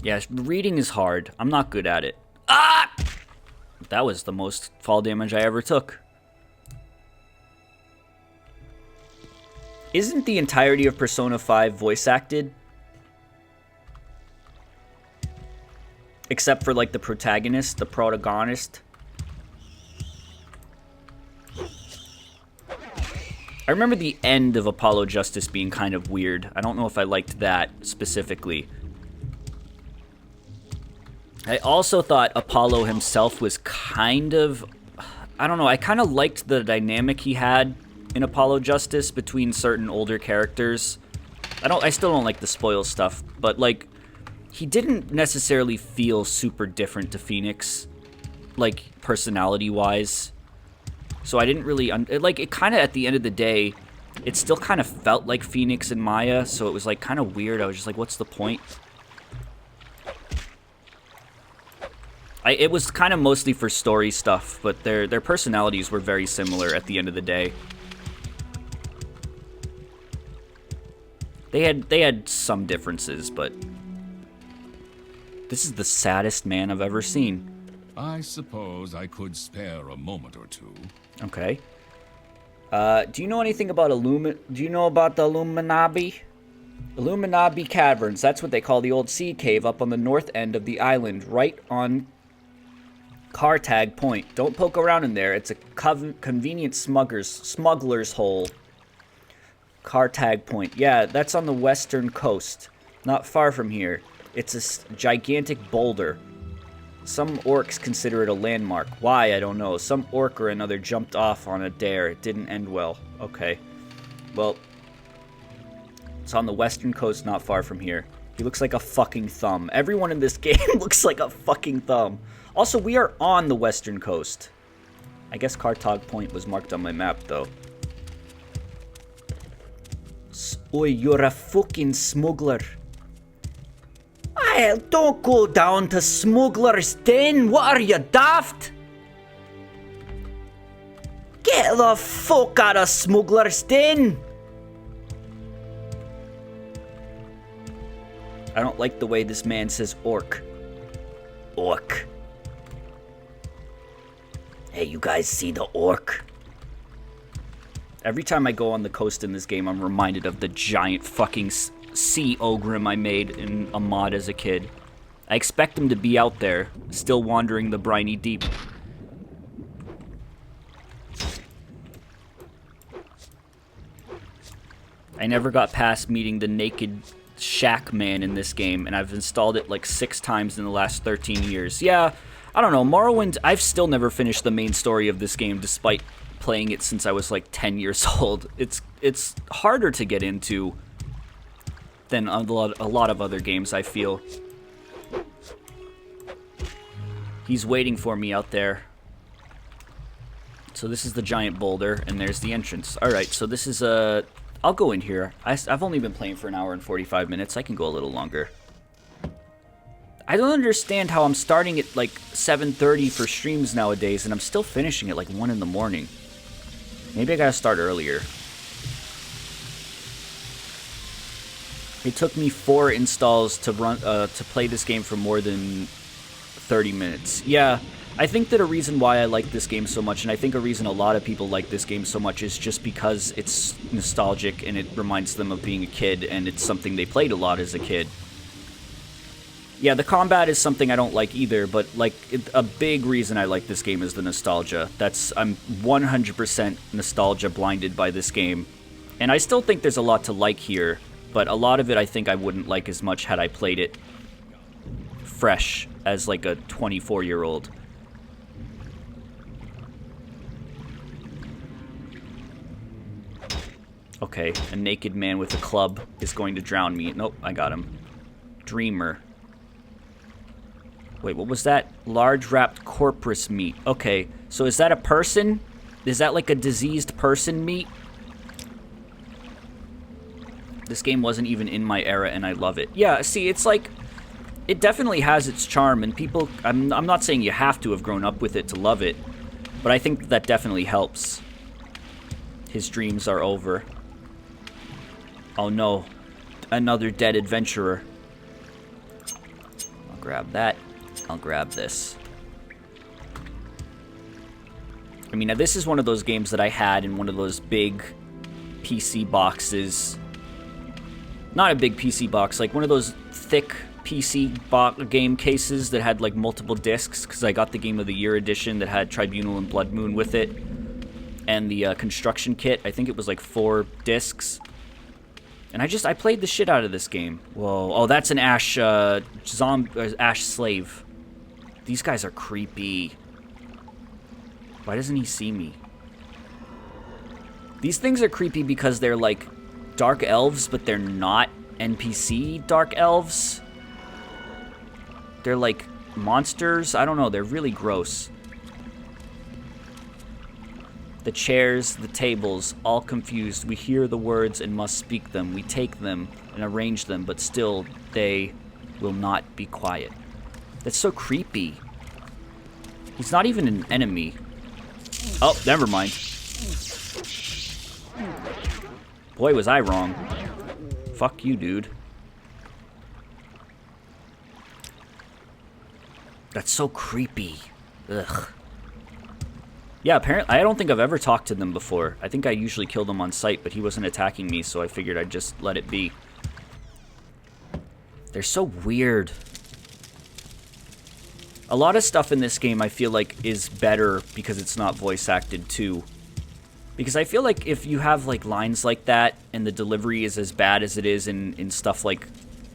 Yeah, reading is hard. I'm not good at it. Ah! That was the most fall damage I ever took. Isn't the entirety of Persona 5 voice acted? Except for, like, the protagonist, the protagonist. I remember the end of Apollo Justice being kind of weird. I don't know if I liked that specifically. I also thought Apollo himself was kind of... I don't know, I kind of liked the dynamic he had in Apollo Justice between certain older characters. I still don't like the spoil stuff, but like, he didn't necessarily feel super different to Phoenix, like, personality-wise. So I didn't really, like, it kind of, at the end of the day, it still kind of felt like Phoenix and Maya, so it was, like, kind of weird. I was just like, what's the point? It was kind of mostly for story stuff, but their personalities were very similar at the end of the day. They had some differences, but this is the saddest man I've ever seen. I suppose I could spare a moment or two. Okay. Do you know anything about Do you know about the Illuminati? Illuminati Caverns. That's what they call the old sea cave up on the north end of the island, right on Cartag Point. Don't poke around in there. It's a convenient smuggler's hole. Cartag Point. Yeah, that's on the western coast. Not far from here. It's a gigantic boulder. Some orcs consider it a landmark. Why, I don't know. Some orc or another jumped off on a dare. It didn't end well. Okay. Well, it's on the western coast not far from here. He looks like a fucking thumb. Everyone in this game looks like a fucking thumb. Also, we are on the western coast. I guess Cartag Point was marked on my map, though. Oi, you're a fucking smuggler. Don't go down to Smuggler's Den. What are you, daft? Get the fuck out of Smuggler's Den. I don't like the way this man says orc. Orc. Hey, you guys see the orc? Every time I go on the coast in this game, I'm reminded of the giant fucking sea ogre I made in a mod as a kid. I expect him to be out there, still wandering the briny deep. I never got past meeting the naked shack man in this game, and I've installed it like 6 times in the last 13 years. Yeah, I don't know, Morrowind, I've still never finished the main story of this game despite playing it since I was like 10 years old. It's harder to get into than a lot of other games, I feel. He's waiting for me out there. So this is the giant boulder, and there's the entrance. Alright, so this is a... I'll go in here. I've only been playing for an hour and 45 minutes. I can go a little longer. I don't understand how I'm starting at like 7:30 for streams nowadays, and I'm still finishing at like 1 in the morning. Maybe I gotta start earlier. It took me 4 installs to play this game for more than 30 minutes. Yeah, I think that a reason why I like this game so much, and I think a reason a lot of people like this game so much, is just because it's nostalgic and it reminds them of being a kid, and it's something they played a lot as a kid. Yeah, the combat is something I don't like either, but like a big reason I like this game is the nostalgia. I'm 100% nostalgia blinded by this game. And I still think there's a lot to like here, but a lot of it I think I wouldn't like as much had I played it fresh as like a 24-year-old. Okay, a naked man with a club is going to drown me. Nope, I got him. Dreamer. Wait, what was that? Large wrapped corpus meat. Okay, so is that a person? Is that like a diseased person meat? This game wasn't even in my era, and I love it. Yeah, see, it's like... It definitely has its charm, and people... I'm not saying you have to have grown up with it to love it, but I think that definitely helps. His dreams are over. Oh no. Another dead adventurer. I'll grab that. I'll grab this. I mean, now this is one of those games that I had in one of those big PC boxes. Not a big PC box, like one of those thick PC game cases that had like multiple discs, because I got the Game of the Year edition that had Tribunal and Blood Moon with it. And the construction kit, I think it was like 4 discs. And I played the shit out of this game. Whoa. Oh, that's an Ash, Ash slave. These guys are creepy. Why doesn't he see me? These things are creepy because they're like dark elves, but they're not NPC dark elves. They're like monsters. I don't know. They're really gross. The chairs, the tables, all confused. We hear the words and must speak them. We take them and arrange them, but still they will not be quiet. That's so creepy. He's not even an enemy. Oh, never mind. Boy, was I wrong. Fuck you, dude. That's so creepy. Ugh. Yeah, apparently, I don't think I've ever talked to them before. I think I usually kill them on sight, but he wasn't attacking me, so I figured I'd just let it be. They're so weird. A lot of stuff in this game I feel like is better because it's not voice acted too. Because I feel like if you have like lines like that and the delivery is as bad as it is in stuff like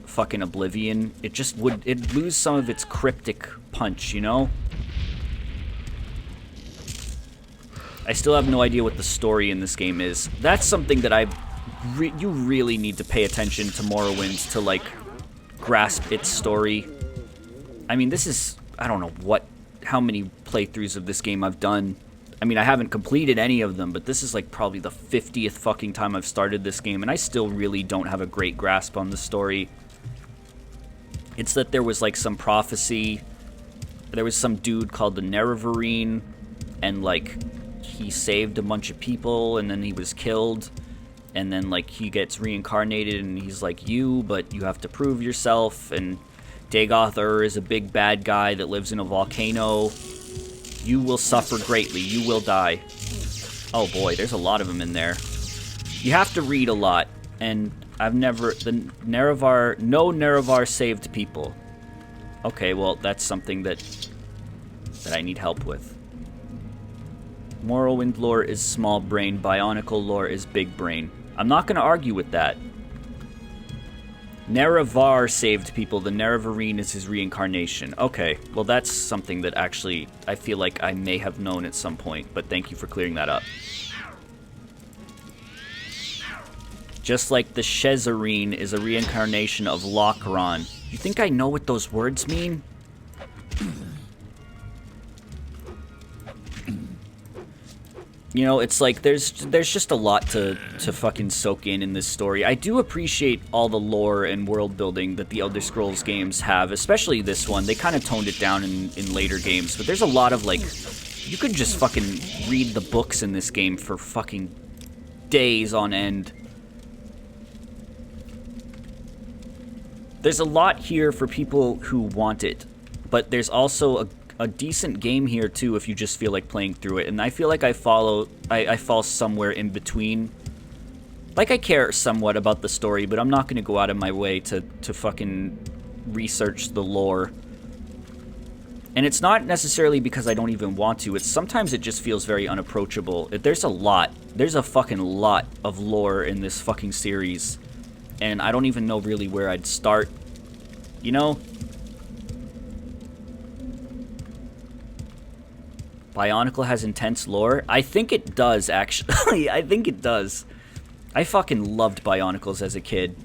fucking Oblivion, it'd lose some of its cryptic punch, you know? I still have no idea what the story in this game is. That's something that you really need to pay attention to Morrowind to like grasp its story. I mean, this is, I don't know how many playthroughs of this game I've done. I mean, I haven't completed any of them, but this is like probably the 50th fucking time I've started this game, and I still really don't have a great grasp on the story. It's that there was like some prophecy. There was some dude called the Nerevarine, and like he saved a bunch of people, and then he was killed, and then like he gets reincarnated, and he's like you, but you have to prove yourself, and Dagoth is a big bad guy that lives in a volcano. You will suffer greatly. You will die. Oh boy, there's a lot of them in there. You have to read a lot, and no Nerevar saved people. Okay, well, that's something that I need help with. Morrowind lore is small brain, Bionicle lore is big brain. I'm not going to argue with that. Nerevar saved people. The Nerevarine is his reincarnation. Okay, well that's something that actually I feel like I may have known at some point, but thank you for clearing that up. Just like the Shezarine is a reincarnation of Lokron. You think I know what those words mean? You know, it's like there's just a lot to fucking soak in this story. I do appreciate all the lore and world building that the Elder Scrolls games have, especially this one. They kind of toned it down in later games, but there's a lot of, like, you could just fucking read the books in this game for fucking days on end. There's a lot here for people who want it, but there's also a decent game here too if you just feel like playing through it, and I feel like I fall somewhere in between. Like, I care somewhat about the story, but I'm not going to go out of my way to fucking research the lore. And it's not necessarily because I don't even want to, it's sometimes it just feels very unapproachable. There's a fucking lot of lore in this fucking series, and I don't even know really where I'd start, you know? Bionicle has intense lore? I think it does, actually. I think it does. I fucking loved Bionicles as a kid.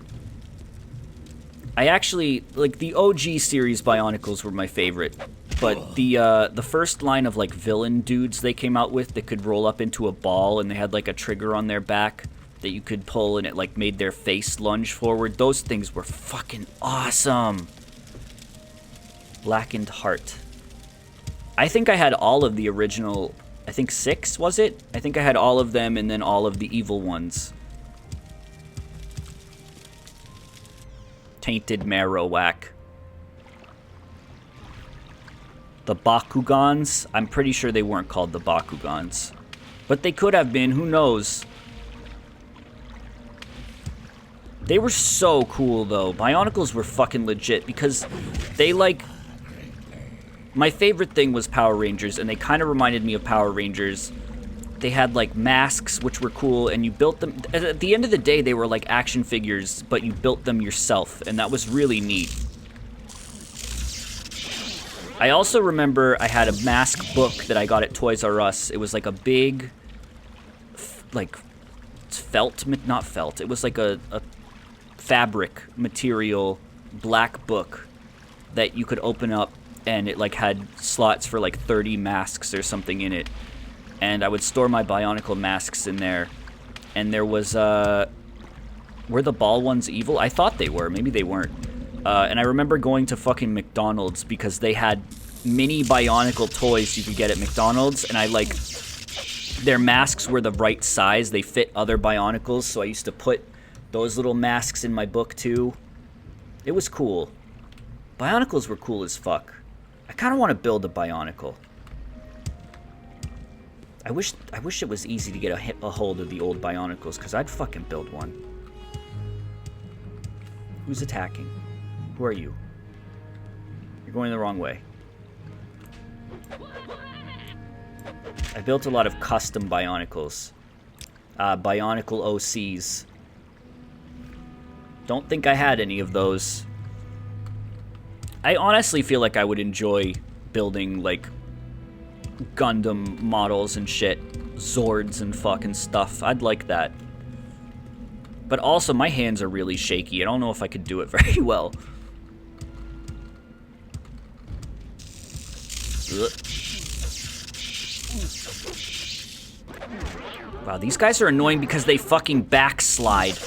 I actually, like, the OG series Bionicles were my favorite. But the first line of, like, villain dudes they came out with that could roll up into a ball and they had, like, a trigger on their back that you could pull and it, like, made their face lunge forward. Those things were fucking awesome. Blackened Heart. I think I had all of the original, I think 6, was it? I think I had all of them and then all of the evil ones. Tainted Marowak. The Bakugans? I'm pretty sure they weren't called the Bakugans. But they could have been, who knows? They were so cool, though. Bionicles were fucking legit because they, like... My favorite thing was Power Rangers, and they kind of reminded me of Power Rangers. They had, like, masks, which were cool, and you built them... At the end of the day, they were, like, action figures, but you built them yourself, and that was really neat. I also remember I had a mask book that I got at Toys R Us. It was, like, a big... like, felt... Not felt. It was, like, a fabric material black book that you could open up, and it, like, had slots for, like, 30 masks or something in it. And I would store my Bionicle masks in there. And there was, were the ball ones evil? I thought they were. Maybe they weren't. And I remember going to fucking McDonald's because they had mini Bionicle toys you could get at McDonald's. And I, like, their masks were the right size. They fit other Bionicles, so I used to put those little masks in my book, too. It was cool. Bionicles were cool as fuck. I kind of want to build a Bionicle. I wish it was easy to get a hold of the old Bionicles, because I'd fucking build one. Who's attacking? Who are you? You're going the wrong way. I built a lot of custom Bionicles. Bionicle OCs. Don't think I had any of those. I honestly feel like I would enjoy building, like, Gundam models and shit. Zords and fucking stuff. I'd like that. But also, my hands are really shaky. I don't know if I could do it very well. Ugh. Wow, these guys are annoying because they fucking backslide.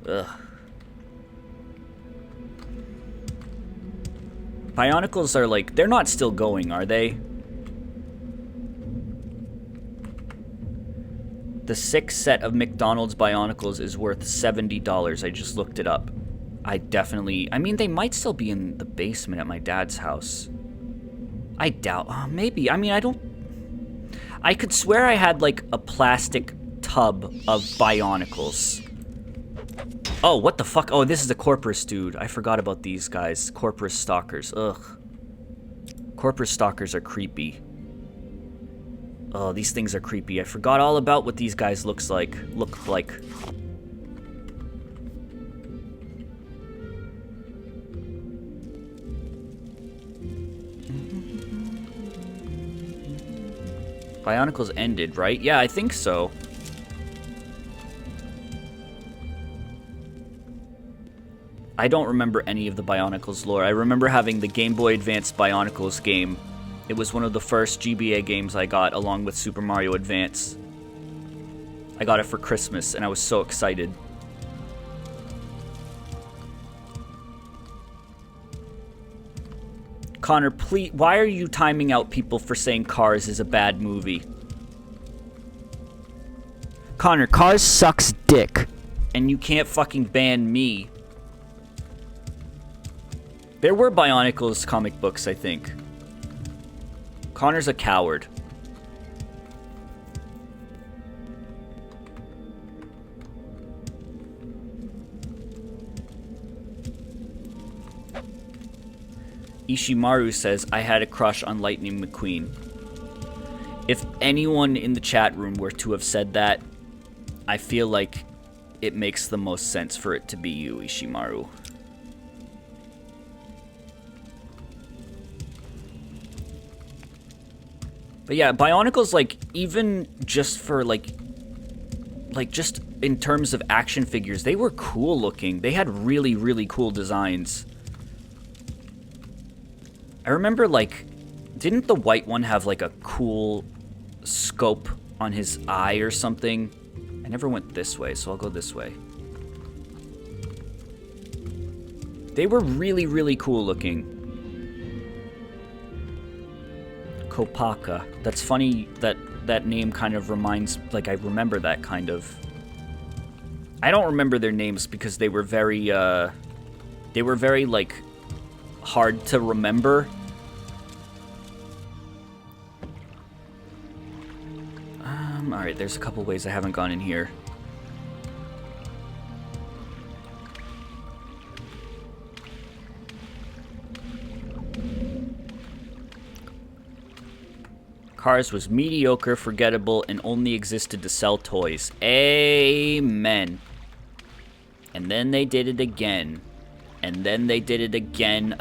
Ugh. Bionicles are like, they're not still going, are they? The 6 set of McDonald's Bionicles is worth $70. I just looked it up. I mean, they might still be in the basement at my dad's house. I doubt, maybe. I mean, I could swear I had, like, a plastic tub of Bionicles. Oh, what the fuck? Oh, this is a Corpus dude. I forgot about these guys. Corpus stalkers. Ugh. Corpus stalkers are creepy. Oh, these things are creepy. I forgot all about what these guys look like. Bionicles ended, right? Yeah, I think so. I don't remember any of the Bionicles lore. I remember having the Game Boy Advance Bionicles game. It was one of the first GBA games I got along with Super Mario Advance. I got it for Christmas and I was so excited. Connor, please, why are you timing out people for saying Cars is a bad movie? Connor, Cars sucks dick. And you can't fucking ban me. There were Bionicles comic books, I think. Connor's a coward. Ishimaru says, I had a crush on Lightning McQueen. If anyone in the chat room were to have said that, I feel like it makes the most sense for it to be you, Ishimaru. But yeah, Bionicles, like, even just for, like, just in terms of action figures, they were cool looking. They had really, really cool designs. I remember, like, didn't the white one have, like, a cool scope on his eye or something? I never went this way, so I'll go this way. They were really, really cool looking. Kopaka. That's funny that that name kind of reminds, like, I remember that kind of. I don't remember their names because they were very, like, hard to remember. Alright, there's a couple ways I haven't gone in here. Cars was mediocre, forgettable, and only existed to sell toys. Amen. And then they did it again. And then they did it again.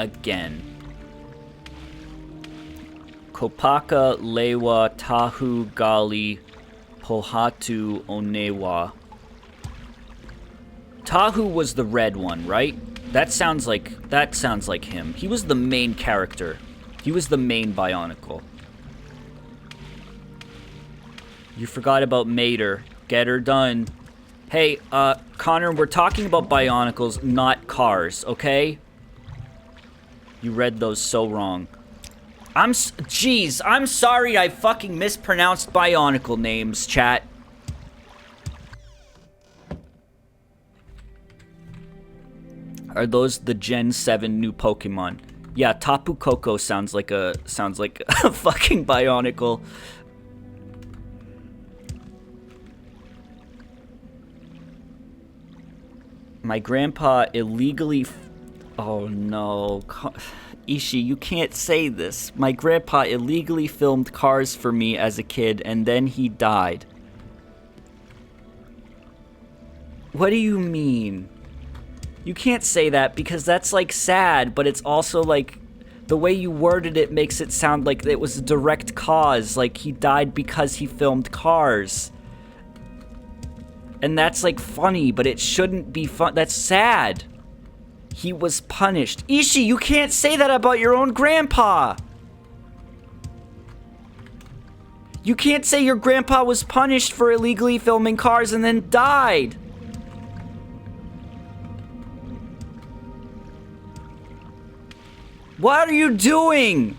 Kopaka, Lewa, Tahu, Gali, Pohatu, Onewa. Tahu was the red one, right? That sounds like him. He was the main character. He was the main Bionicle. You forgot about Mater. Get her done. Hey, Connor, we're talking about Bionicles, not cars, okay? You read those so wrong. Jeez, I'm sorry I fucking mispronounced Bionicle names, chat. Are those the Gen 7 new Pokemon? Yeah, Tapu Koko sounds like a fucking Bionicle. My grandpa illegally... Oh no. Ishi, you can't say this. My grandpa illegally filmed Cars for me as a kid, and then he died. What do you mean? You can't say that because that's, like, sad, but it's also, like, the way you worded it makes it sound like it was a direct cause, like he died because he filmed Cars. And that's, like, funny, but it shouldn't be fun. That's sad. He was punished. Ishi, you can't say that about your own grandpa. You can't say your grandpa was punished for illegally filming Cars and then died. What are you doing?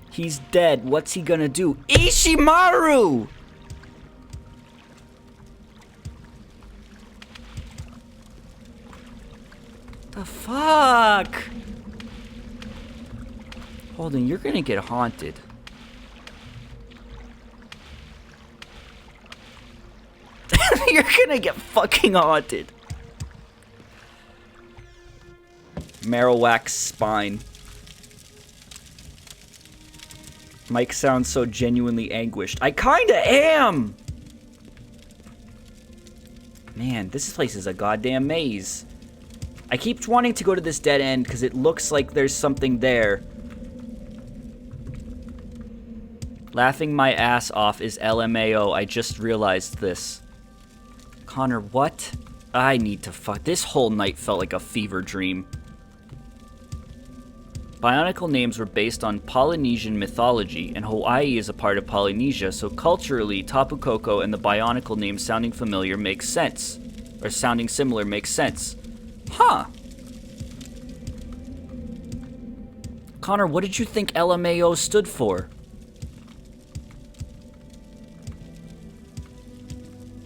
He's dead. What's he gonna do? Ishimaru! The fuck? Holden, you're gonna get haunted. You're gonna get fucking haunted. Marowak's spine. Mike sounds so genuinely anguished. I kinda am! Man, this place is a goddamn maze. I keep wanting to go to this dead end because it looks like there's something there. Laughing my ass off is LMAO. I just realized this. Connor, what? I need to fuck. This whole night felt like a fever dream. Bionicle names were based on Polynesian mythology, and Hawaii is a part of Polynesia, so culturally, Tapu Koko and the Bionicle name sounding familiar makes sense. Or sounding similar makes sense. Huh. Connor, what did you think LMAO stood for?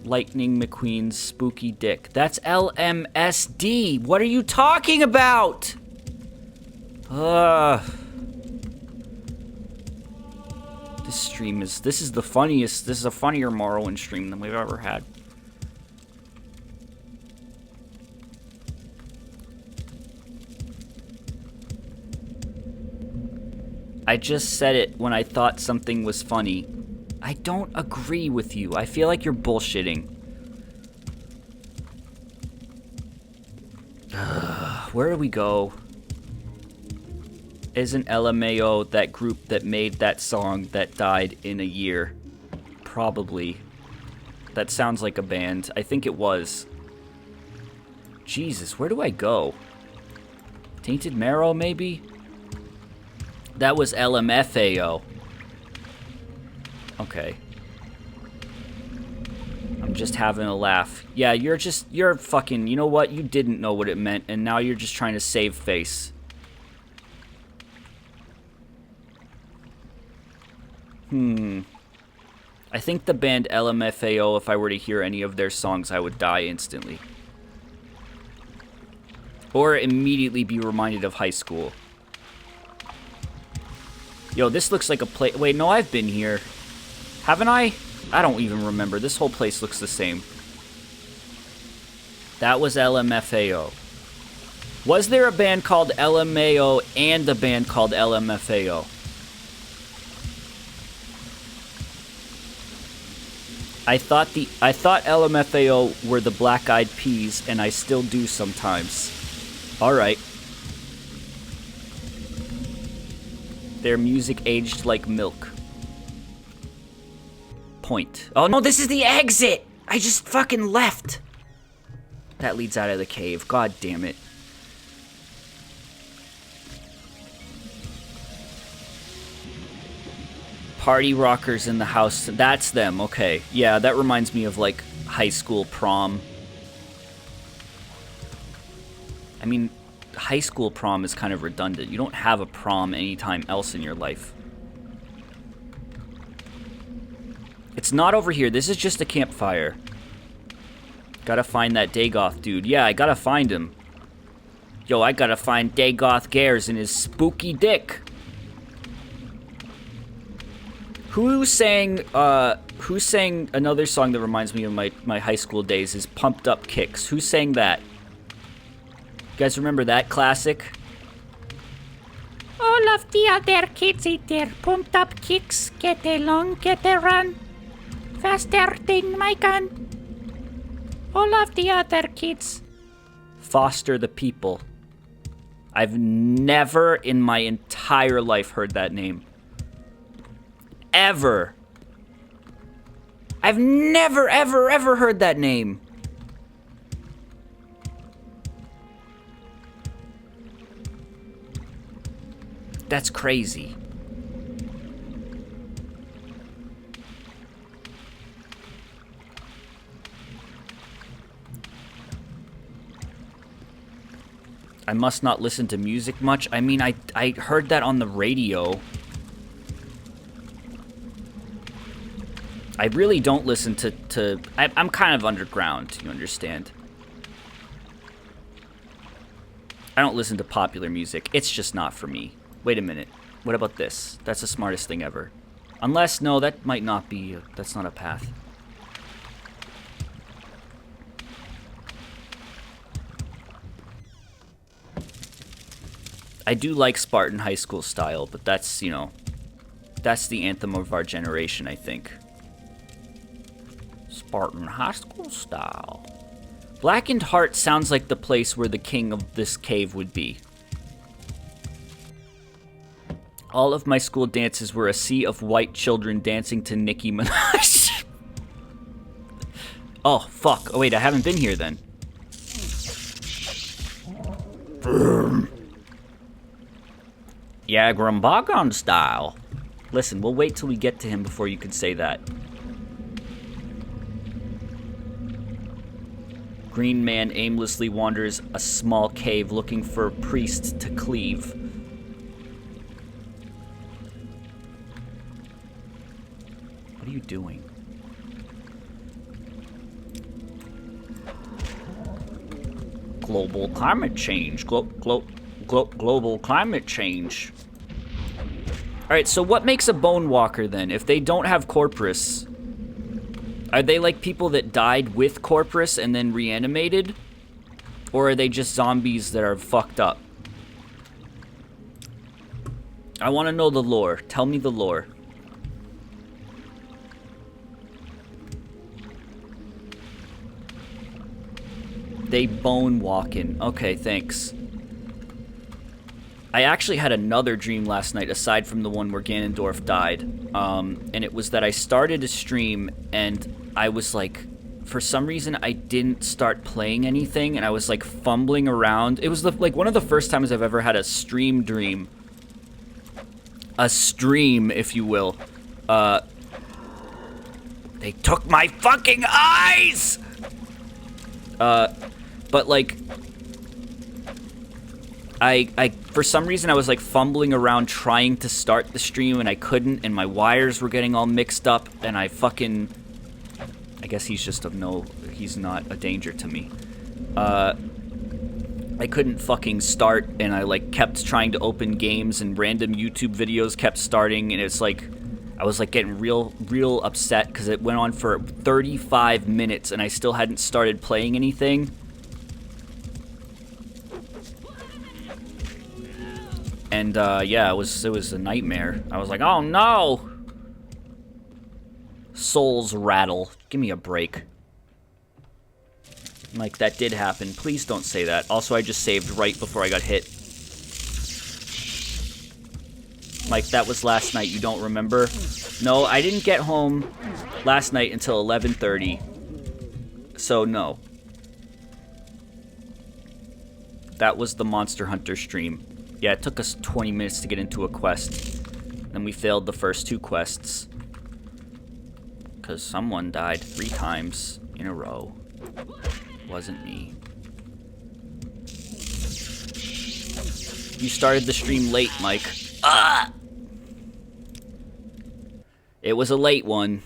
Lightning McQueen's spooky dick. That's LMSD. What are you talking about? This stream is... This is the funniest... This is a funnier Morrowind stream than we've ever had. I just said it when I thought something was funny. I don't agree with you. I feel like you're bullshitting. Where do we go? Isn't LMAO that group that made that song that died in a year? Probably. That sounds like a band. I think it was. Jesus, where do I go? Tainted Marrow, maybe? That was LMFAO. Okay. I'm just having a laugh. Yeah, you're fucking, you know what? You didn't know what it meant, and now you're just trying to save face. I think the band LMFAO, if I were to hear any of their songs, I would die instantly. Or immediately be reminded of high school. Yo, this looks like a place... Wait, no, I've been here. Haven't I? I don't even remember. This whole place looks the same. That was LMFAO. Was there a band called LMAO and a band called LMFAO? I thought LMFAO were the Black Eyed Peas, and I still do sometimes. Alright. Their music aged like milk. Point. Oh no, this is the exit! I just fucking left! That leads out of the cave. God damn it. Party rockers in the house. That's them, okay. Yeah, that reminds me of, like, high school prom. I mean, high school prom is kind of redundant. You don't have a prom anytime else in your life. It's not over here. This is just a campfire. Gotta find that Dagoth dude. Yeah, I gotta find him. Yo, I gotta find Dagoth Gares and his spooky dick. Who sang another song that reminds me of my high school days is Pumped Up Kicks? Who sang that? You guys remember that classic? All of the other kids eat their pumped up kicks. Get along, get a run. Faster than my gun. All of the other kids. Foster the People. I've never in my entire life heard that name. Ever. I've never, ever, ever heard that name. That's crazy. I must not listen to music much. I mean, I heard that on the radio. I really don't listen to I'm kind of underground, you understand? I don't listen to popular music. It's just not for me. Wait a minute. What about this? That's the smartest thing ever. Unless, no, that might not be... that's not a path. I do like Spartan high school style, but that's, you know... That's the anthem of our generation, I think. Spartan high school style. Blackened Heart sounds like the place where the king of this cave would be. All of my school dances were a sea of white children dancing to Nicki Minaj. Oh, fuck. Oh, wait, I haven't been here then. Yeah, Grumbagon style. Listen, we'll wait till we get to him before you can say that. Green man aimlessly wanders a small cave looking for a priest to cleave. What are you doing? Global climate change. Global climate change. Alright, so what makes a bone walker then? If they don't have corpus, are they like people that died with corpus and then reanimated? Or are they just zombies that are fucked up? I want to know the lore. Tell me the lore. They bone walking. Okay, thanks. I actually had another dream last night aside from the one where Ganondorf died. And it was that I started a stream and I was like, for some reason I didn't start playing anything and I was like fumbling around. It was like one of the first times I've ever had a stream dream. A stream, if you will. They took my fucking eyes! But like, I for some reason I was like fumbling around trying to start the stream and I couldn't, and my wires were getting all mixed up, and I guess he's just he's not a danger to me. I couldn't fucking start, and I like kept trying to open games and random YouTube videos kept starting, and it's like, I was like getting real upset because it went on for 35 minutes and I still hadn't started playing anything. And yeah, it was a nightmare. I was like, oh no! Souls rattle. Give me a break. Like, that did happen. Please don't say that. Also, I just saved right before I got hit. Mike, that was last night. You don't remember? No, I didn't get home last night until 11:30. So, no. That was the Monster Hunter stream. Yeah, it took us 20 minutes to get into a quest. Then we failed the first 2 quests. Because someone died 3 times in a row. Wasn't me. You started the stream late, Mike. Ah! It was a late one.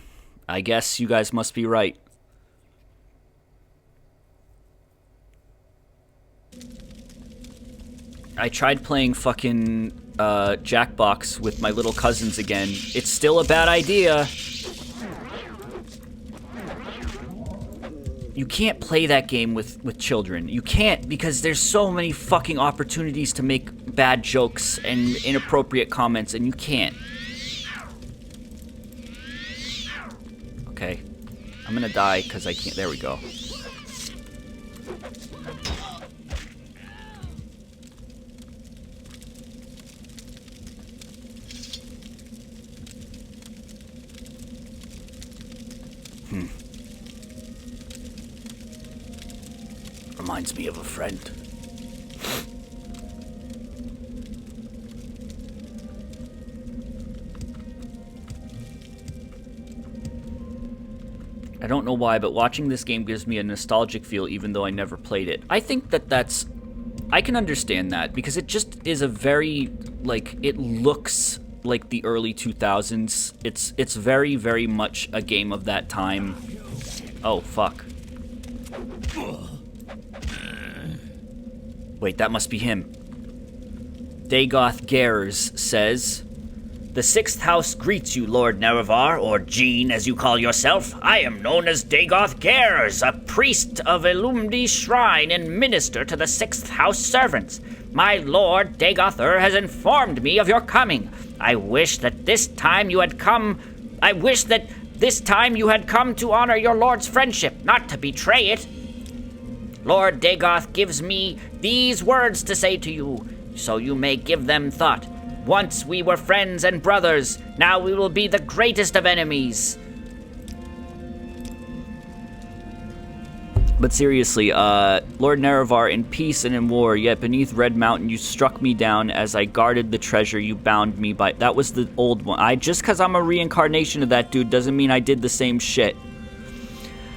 I guess you guys must be right. I tried playing fucking Jackbox with my little cousins again. It's still a bad idea. You can't play that game with children. You can't, because there's so many fucking opportunities to make bad jokes and inappropriate comments, and you can't. Okay. I'm gonna die because I can't. There we go. Reminds me of a friend. I don't know why, but watching this game gives me a nostalgic feel even though I never played it. I think that's... I can understand that, because it just is a very, like, it looks like the early 2000s. It's very, very much a game of that time. Oh, fuck. Wait, that must be him. Dagoth Gares says, The Sixth House greets you, Lord Nerevar, or Jean as you call yourself. I am known as Dagoth Gers, a priest of Illumdi's shrine and minister to the Sixth House servants. My lord Dagoth has informed me of your coming. I wish that this time you had come to honor your lord's friendship, not to betray it. Lord Dagoth gives me these words to say to you, so you may give them thought. Once we were friends and brothers, now we will be the greatest of enemies. But seriously, Lord Nerevar, in peace and in war, yet beneath Red Mountain you struck me down as I guarded the treasure you bound me by. That was the old one. Just because I'm a reincarnation of that dude doesn't mean I did the same shit.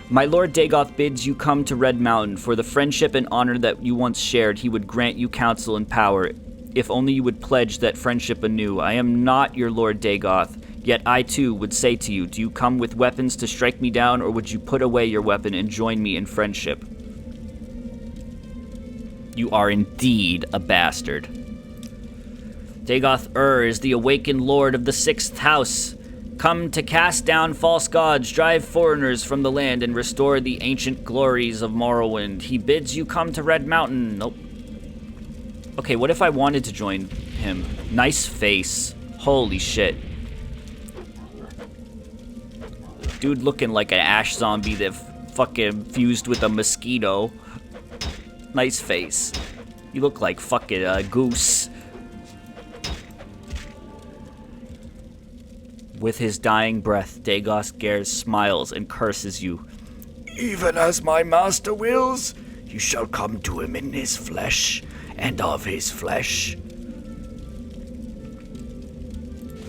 My Lord Dagoth bids you come to Red Mountain. For the friendship and honor that you once shared, he would grant you counsel and power, if only you would pledge that friendship anew. I am not your Lord Dagoth, yet I too would say to you, do you come with weapons to strike me down, or would you put away your weapon and join me in friendship? You are indeed a bastard. Dagoth is the awakened lord of the Sixth House. Come to cast down false gods, drive foreigners from the land, and restore the ancient glories of Morrowind. He bids you come to Red Mountain. Nope. Okay, what if I wanted to join him? Nice face. Holy shit. Dude looking like an ash zombie that fucking fused with a mosquito. Nice face. You look like fucking a goose. With his dying breath, Dagoth Gers smiles and curses you. Even as my master wills, you shall come to him in his flesh, and of his flesh.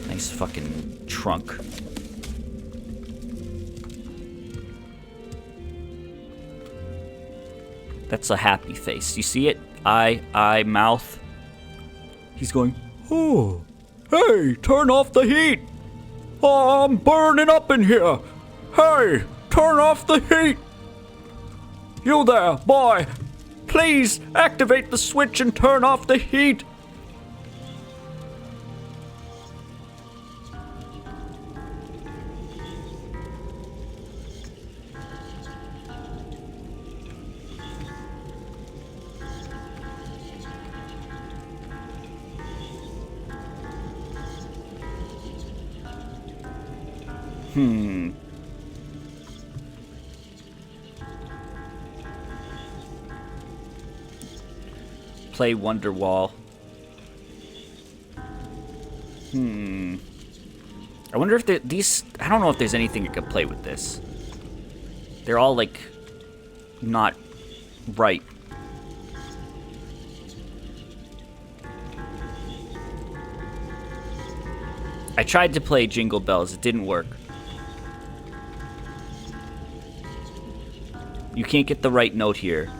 Nice fucking trunk. That's a happy face. You see it? Eye, mouth. He's going, oh, hey, turn off the heat. Oh, I'm burning up in here. Hey, turn off the heat. You there, boy. Please activate the switch and turn off the heat. Play Wonderwall. I wonder if these... I don't know if there's anything I could play with this. They're all, like, not right. I tried to play Jingle Bells. It didn't work. You can't get the right note here.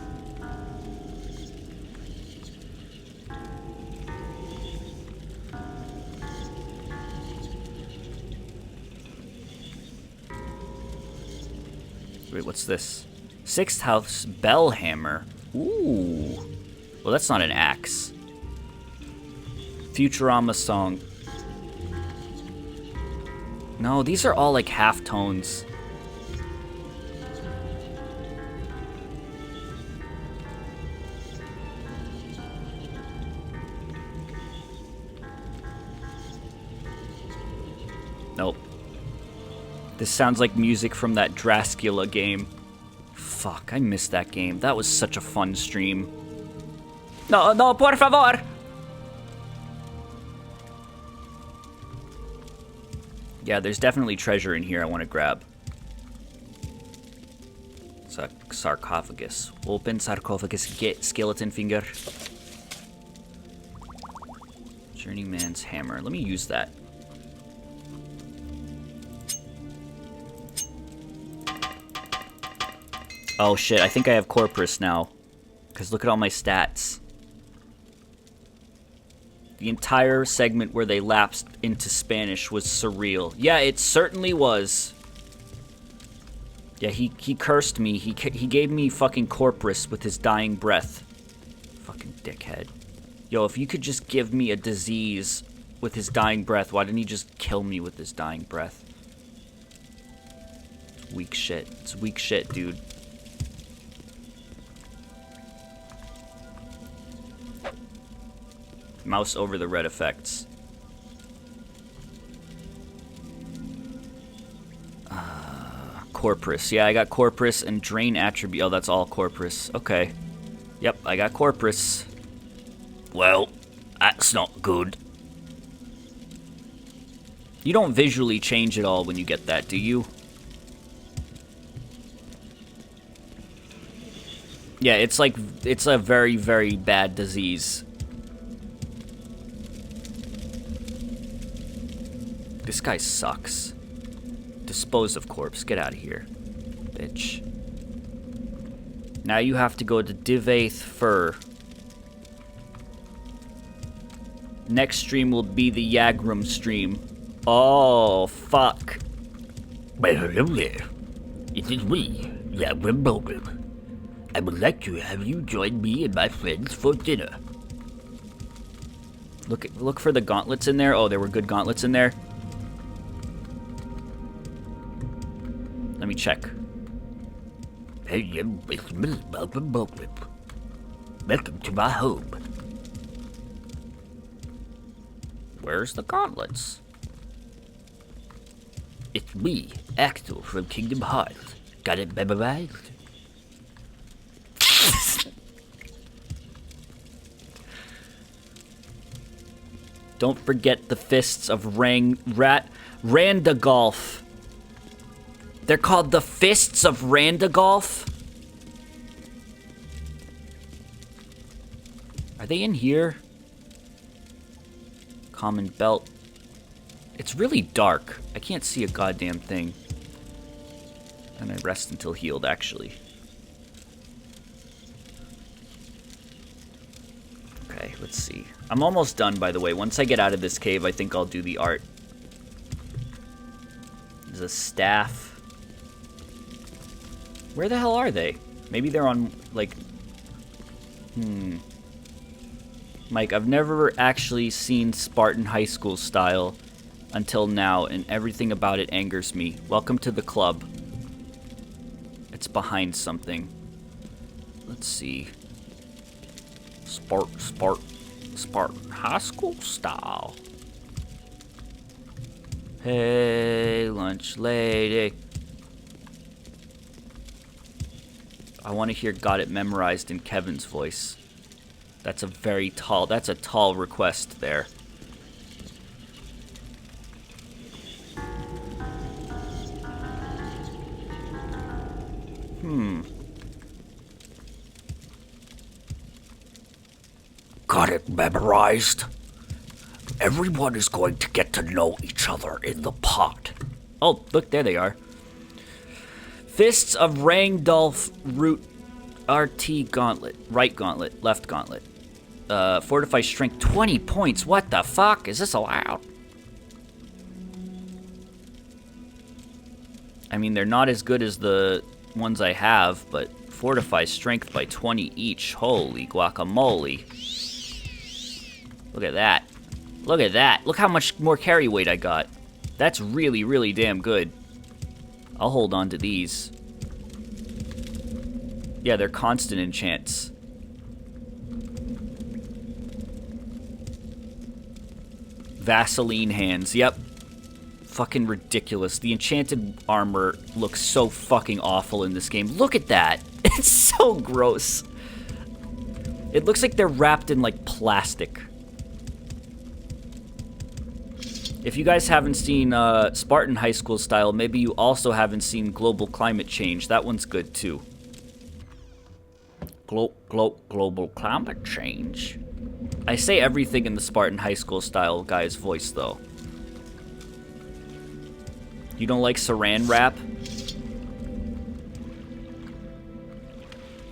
Wait, what's this? Sixth House Bell Hammer. Ooh. Well, that's not an axe. Futurama song. No, these are all like half tones. Nope. This sounds like music from that Drascula game. Fuck, I missed that game. That was such a fun stream. No, no, por favor! Yeah, there's definitely treasure in here I want to grab. It's a sarcophagus. Open sarcophagus, get skeleton finger. Journeyman's hammer. Let me use that. Oh shit, I think I have Corpus now. Because look at all my stats. The entire segment where they lapsed into Spanish was surreal. Yeah, it certainly was. Yeah, he cursed me. He gave me fucking Corpus with his dying breath. Fucking dickhead. Yo, if you could just give me a disease with his dying breath. Why didn't he just kill me with his dying breath? It's weak shit. It's weak shit, dude. Mouse over the red effects. Corpus. Yeah, I got Corpus and Drain attribute. Oh, that's all Corpus. Okay. Yep, I got Corpus. Well, that's not good. You don't visually change at all when you get that, do you? Yeah, it's like, it's a very, very bad disease. This guy sucks. Dispose of corpse. Get out of here, bitch. Now you have to go to Divaith Fur. Next stream will be the Yagrum stream. Oh, fuck. Well, hello there. It is we, Yagrum Bogrum. I would like to have you join me and my friends for dinner. Look for the gauntlets in there. Oh, there were good gauntlets in there. Let me check. Welcome to my home. Where's the gauntlets? It's me, Axel from Kingdom Hearts. Got it memorized? Don't forget the fists of Randagolf. They're called the Fists of Randagolf? Are they in here? Common belt. It's really dark. I can't see a goddamn thing. And I rest until healed, actually. Okay, let's see. I'm almost done, by the way. Once I get out of this cave, I think I'll do the art. There's a staff. Where the hell are they? Maybe they're on, like... Mike, I've never actually seen Spartan High School style until now, and everything about it angers me. Welcome to the club. It's behind something. Let's see. Spartan High School style. Hey, lunch lady. I want to hear Got It memorized in Kevin's voice. That's a tall request there. Got it memorized? Everyone is going to get to know each other in the pot. Oh, look, there they are. Fists of Rangdolf Root RT Gauntlet. Right gauntlet, left gauntlet. Fortify strength 20 points. What the fuck? Is this allowed? I mean, they're not as good as the ones I have, but fortify strength by 20 each. Holy guacamole. Look at that. Look at that. Look how much more carry weight I got. That's really, really damn good. I'll hold on to these. Yeah, they're constant enchants. Vaseline hands. Yep. Fucking ridiculous. The enchanted armor looks so fucking awful in this game. Look at that. It's so gross. It looks like they're wrapped in, like, plastic. If you guys haven't seen Spartan High School style, maybe you also haven't seen Global Climate Change. That one's good, too. Global Climate Change. I say everything in the Spartan High School style guy's voice, though. You don't like Saran wrap?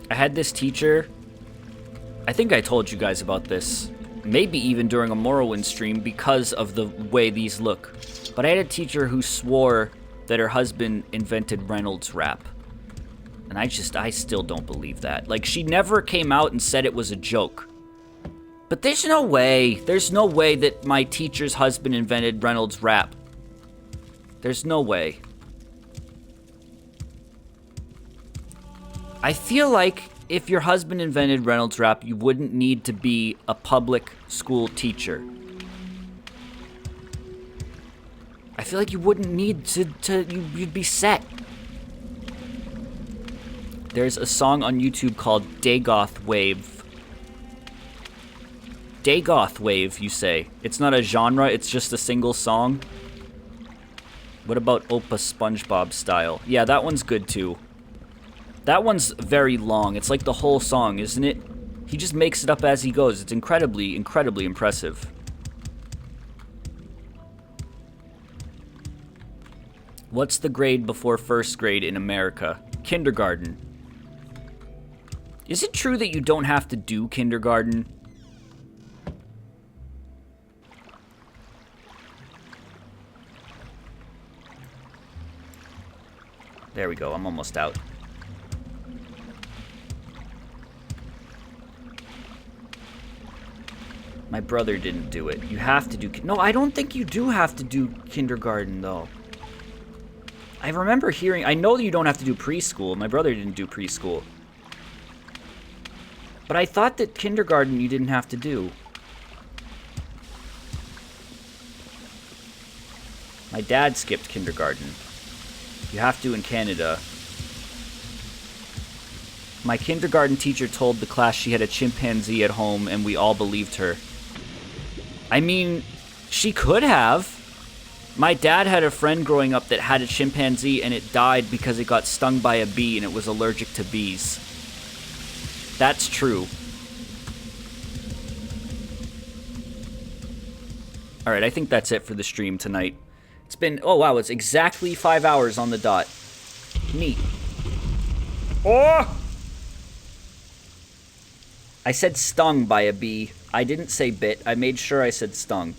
I had this teacher. I think I told you guys about this. Maybe even during a Morrowind stream because of the way these look. But I had a teacher who swore that her husband invented Reynolds wrap. And I still don't believe that. Like, she never came out and said it was a joke. But there's no way. There's no way that my teacher's husband invented Reynolds Wrap. There's no way. I feel like if your husband invented Reynolds Wrap, you wouldn't need to be a public school teacher. I feel like you wouldn't need you'd be set. There's a song on YouTube called Dagoth Wave. Dagoth Wave, you say? It's not a genre, it's just a single song? What about Opa SpongeBob Style? Yeah, that one's good too. That one's very long. It's like the whole song, isn't it? He just makes it up as he goes. It's incredibly, incredibly impressive. What's the grade before first grade in America? Kindergarten. Is it true that you don't have to do kindergarten? There we go, I'm almost out. My brother didn't do it. You have to do... No, I don't think you do have to do kindergarten, though. I remember hearing... I know that you don't have to do preschool. My brother didn't do preschool. But I thought that kindergarten you didn't have to do. My dad skipped kindergarten. You have to in Canada. My kindergarten teacher told the class she had a chimpanzee at home, and we all believed her. I mean, she could have. My dad had a friend growing up that had a chimpanzee, and it died because it got stung by a bee, and it was allergic to bees. That's true. Alright, I think that's it for the stream tonight. It's been... Oh, wow, it's exactly 5 hours on the dot. Neat. Oh! I said stung by a bee. I didn't say bit. I made sure I said stung.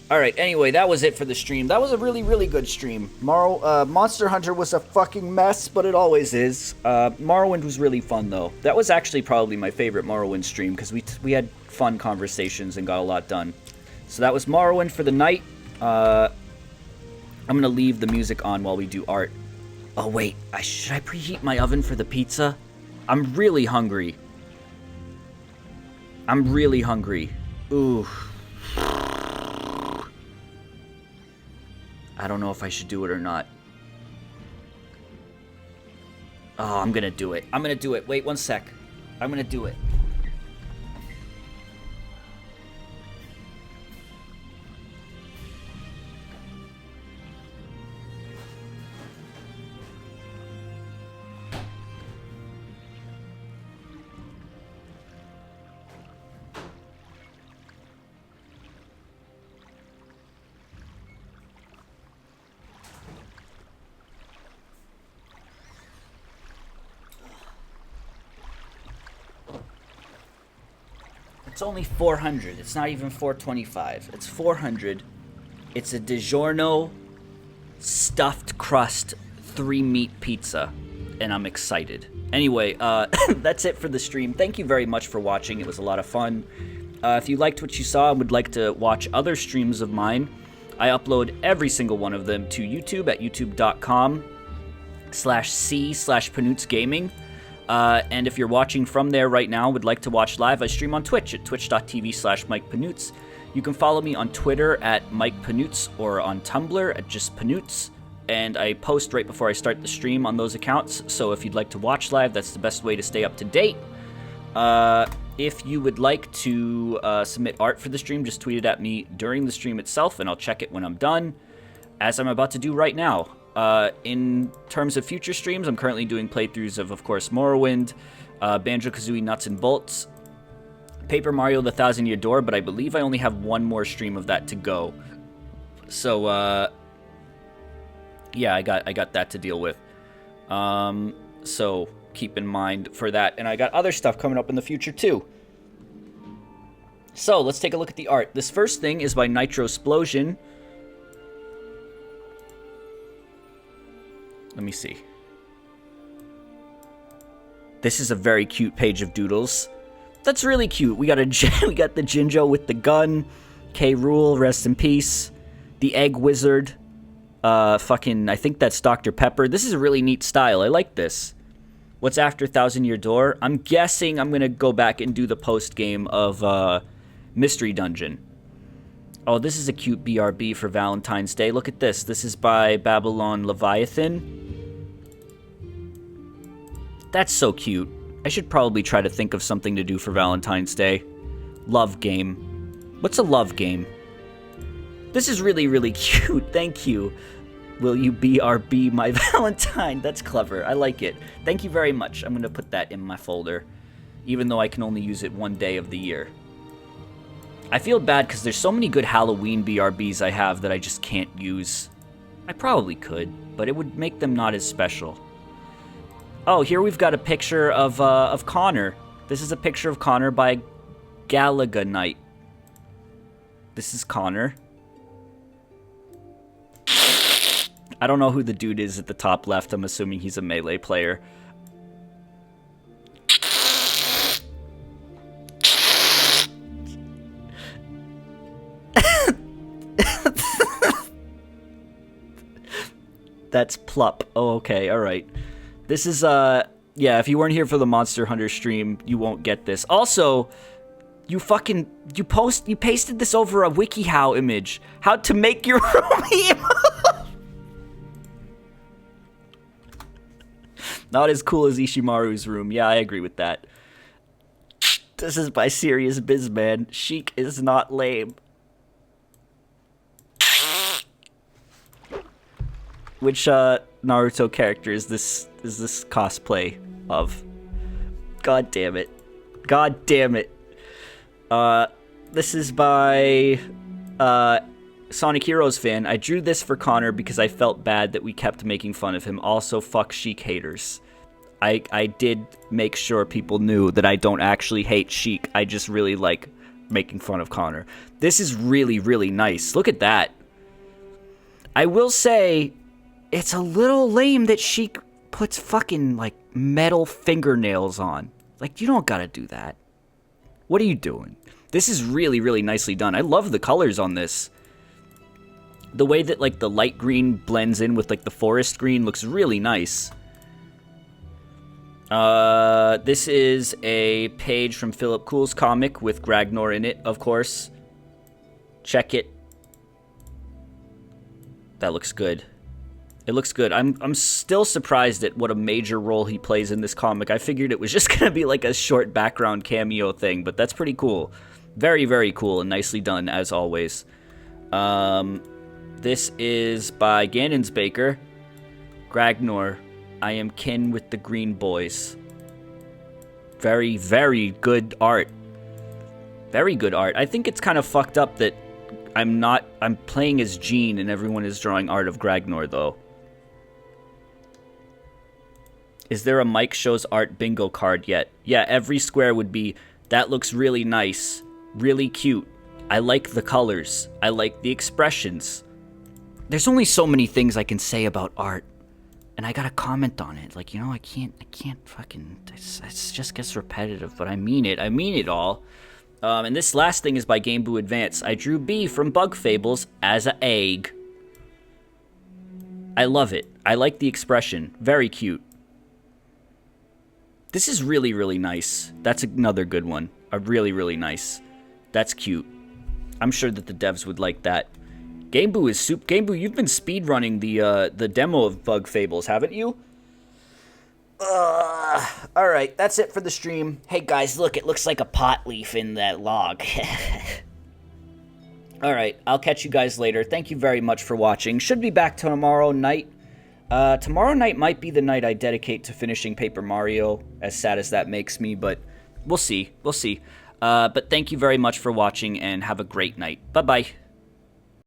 Alright, anyway, that was it for the stream. That was a really, really good stream. Monster Hunter was a fucking mess, but it always is. Morrowind was really fun, though. That was actually probably my favorite Morrowind stream, because we had fun conversations and got a lot done. So that was Morrowind for the night. I'm gonna leave the music on while we do art. Oh, wait. Should I preheat my oven for the pizza? I'm really hungry. I'm really hungry. Ooh. I don't know if I should do it or not. Oh, I'm gonna do it. I'm gonna do it. Wait 1 sec. I'm gonna do it. It's only 400. It's not even 425. It's 400. It's a DiGiorno stuffed crust 3-meat pizza, and I'm excited. Anyway, that's it for the stream. Thank you very much for watching. It was a lot of fun. If you liked what you saw and would like to watch other streams of mine, I upload every single one of them to YouTube at youtube.com/c/Panoots Gaming. And if you're watching from there right now and would like to watch live, I stream on Twitch at twitch.tv/Mike Panoots. You can follow me on Twitter at Mike Panoots or on Tumblr at just Panoots. And I post right before I start the stream on those accounts. So if you'd like to watch live, that's the best way to stay up to date. If you would like to submit art for the stream, just tweet it at me during the stream itself, and I'll check it when I'm done, as I'm about to do right now. In terms of future streams, I'm currently doing playthroughs of course, Morrowind, Banjo-Kazooie Nuts and Bolts, Paper Mario The Thousand Year Door, but I believe I only have one more stream of that to go. So, yeah, I got that to deal with. So keep in mind for that. And I got other stuff coming up in the future too. So let's take a look at the art. This first thing is by Nitrosplosion. Let me see. This is a very cute page of doodles. That's really cute. We got we got the Jinjo with the gun. K. Rool, rest in peace. The Egg Wizard. Fucking, I think that's Dr. Pepper. This is a really neat style. I like this. What's after Thousand Year Door? I'm guessing I'm gonna go back and do the post game of Mystery Dungeon. Oh, this is a cute BRB for Valentine's Day. Look at this. This is by Babylon Leviathan. That's so cute. I should probably try to think of something to do for Valentine's Day. Love game. What's a love game? This is really, really cute. Thank you. Will you BRB my Valentine? That's clever. I like it. Thank you very much. I'm going to put that in my folder, even though I can only use it one day of the year. I feel bad because there's so many good Halloween BRBs I have that I just can't use. I probably could, but it would make them not as special. Oh, here we've got a picture of Connor. This is a picture of Connor by Galaga Knight. This is Connor. I don't know who the dude is at the top left. I'm assuming he's a melee player. That's Plup. Oh, okay, alright. This is, yeah, if you weren't here for the Monster Hunter stream, you won't get this. Also, you pasted this over a WikiHow image. How to make your own emote. Not as cool as Ishimaru's room. Yeah, I agree with that. This is by Serious Bizman. Sheik is not lame. Which Naruto character is this cosplay of? God damn it. God damn it. This is by Sonic Heroes fan. I drew this for Connor because I felt bad that we kept making fun of him. Also, fuck Sheik haters. I did make sure people knew that I don't actually hate Sheik. I just really like making fun of Connor. This is really, really nice. Look at that. I will say, it's a little lame that Sheik puts fucking, like, metal fingernails on. Like, you don't gotta do that. What are you doing? This is really, really nicely done. I love the colors on this. The way that, like, the light green blends in with, like, the forest green looks really nice. This is a page from Philip Cool's comic with Gragnor in it, of course. Check it. That looks good. It looks good. I'm still surprised at what a major role he plays in this comic. I figured it was just gonna be like a short background cameo thing, but that's pretty cool. Very, very cool and nicely done, as always. This is by Ganonsbaker. Gragnor, I am kin with the Green Boys. Very, very good art. Very good art. I think it's kind of fucked up that I'm playing as Jean and everyone is drawing art of Gragnor, though. Is there a Mike Shows Art bingo card yet? Yeah, every square would be, that looks really nice, really cute. I like the colors. I like the expressions. There's only so many things I can say about art. And I gotta comment on it. Like, you know, I can't fucking, it just gets repetitive, but I mean it all. And this last thing is by Game Boo Advance. I drew B from Bug Fables as a egg. I love it. I like the expression. Very cute. This is really, really nice. That's another good one. A really, really nice. That's cute. I'm sure that the devs would like that. Game Boo is soup. Game Boo, you've been speedrunning the demo of Bug Fables, haven't you? Alright, that's it for the stream. Hey guys, look, it looks like a pot leaf in that log. Alright, I'll catch you guys later. Thank you very much for watching. Should be back tomorrow night. Tomorrow night might be the night I dedicate to finishing Paper Mario, as sad as that makes me, but we'll see. We'll see. But thank you very much for watching, and have a great night. Bye-bye.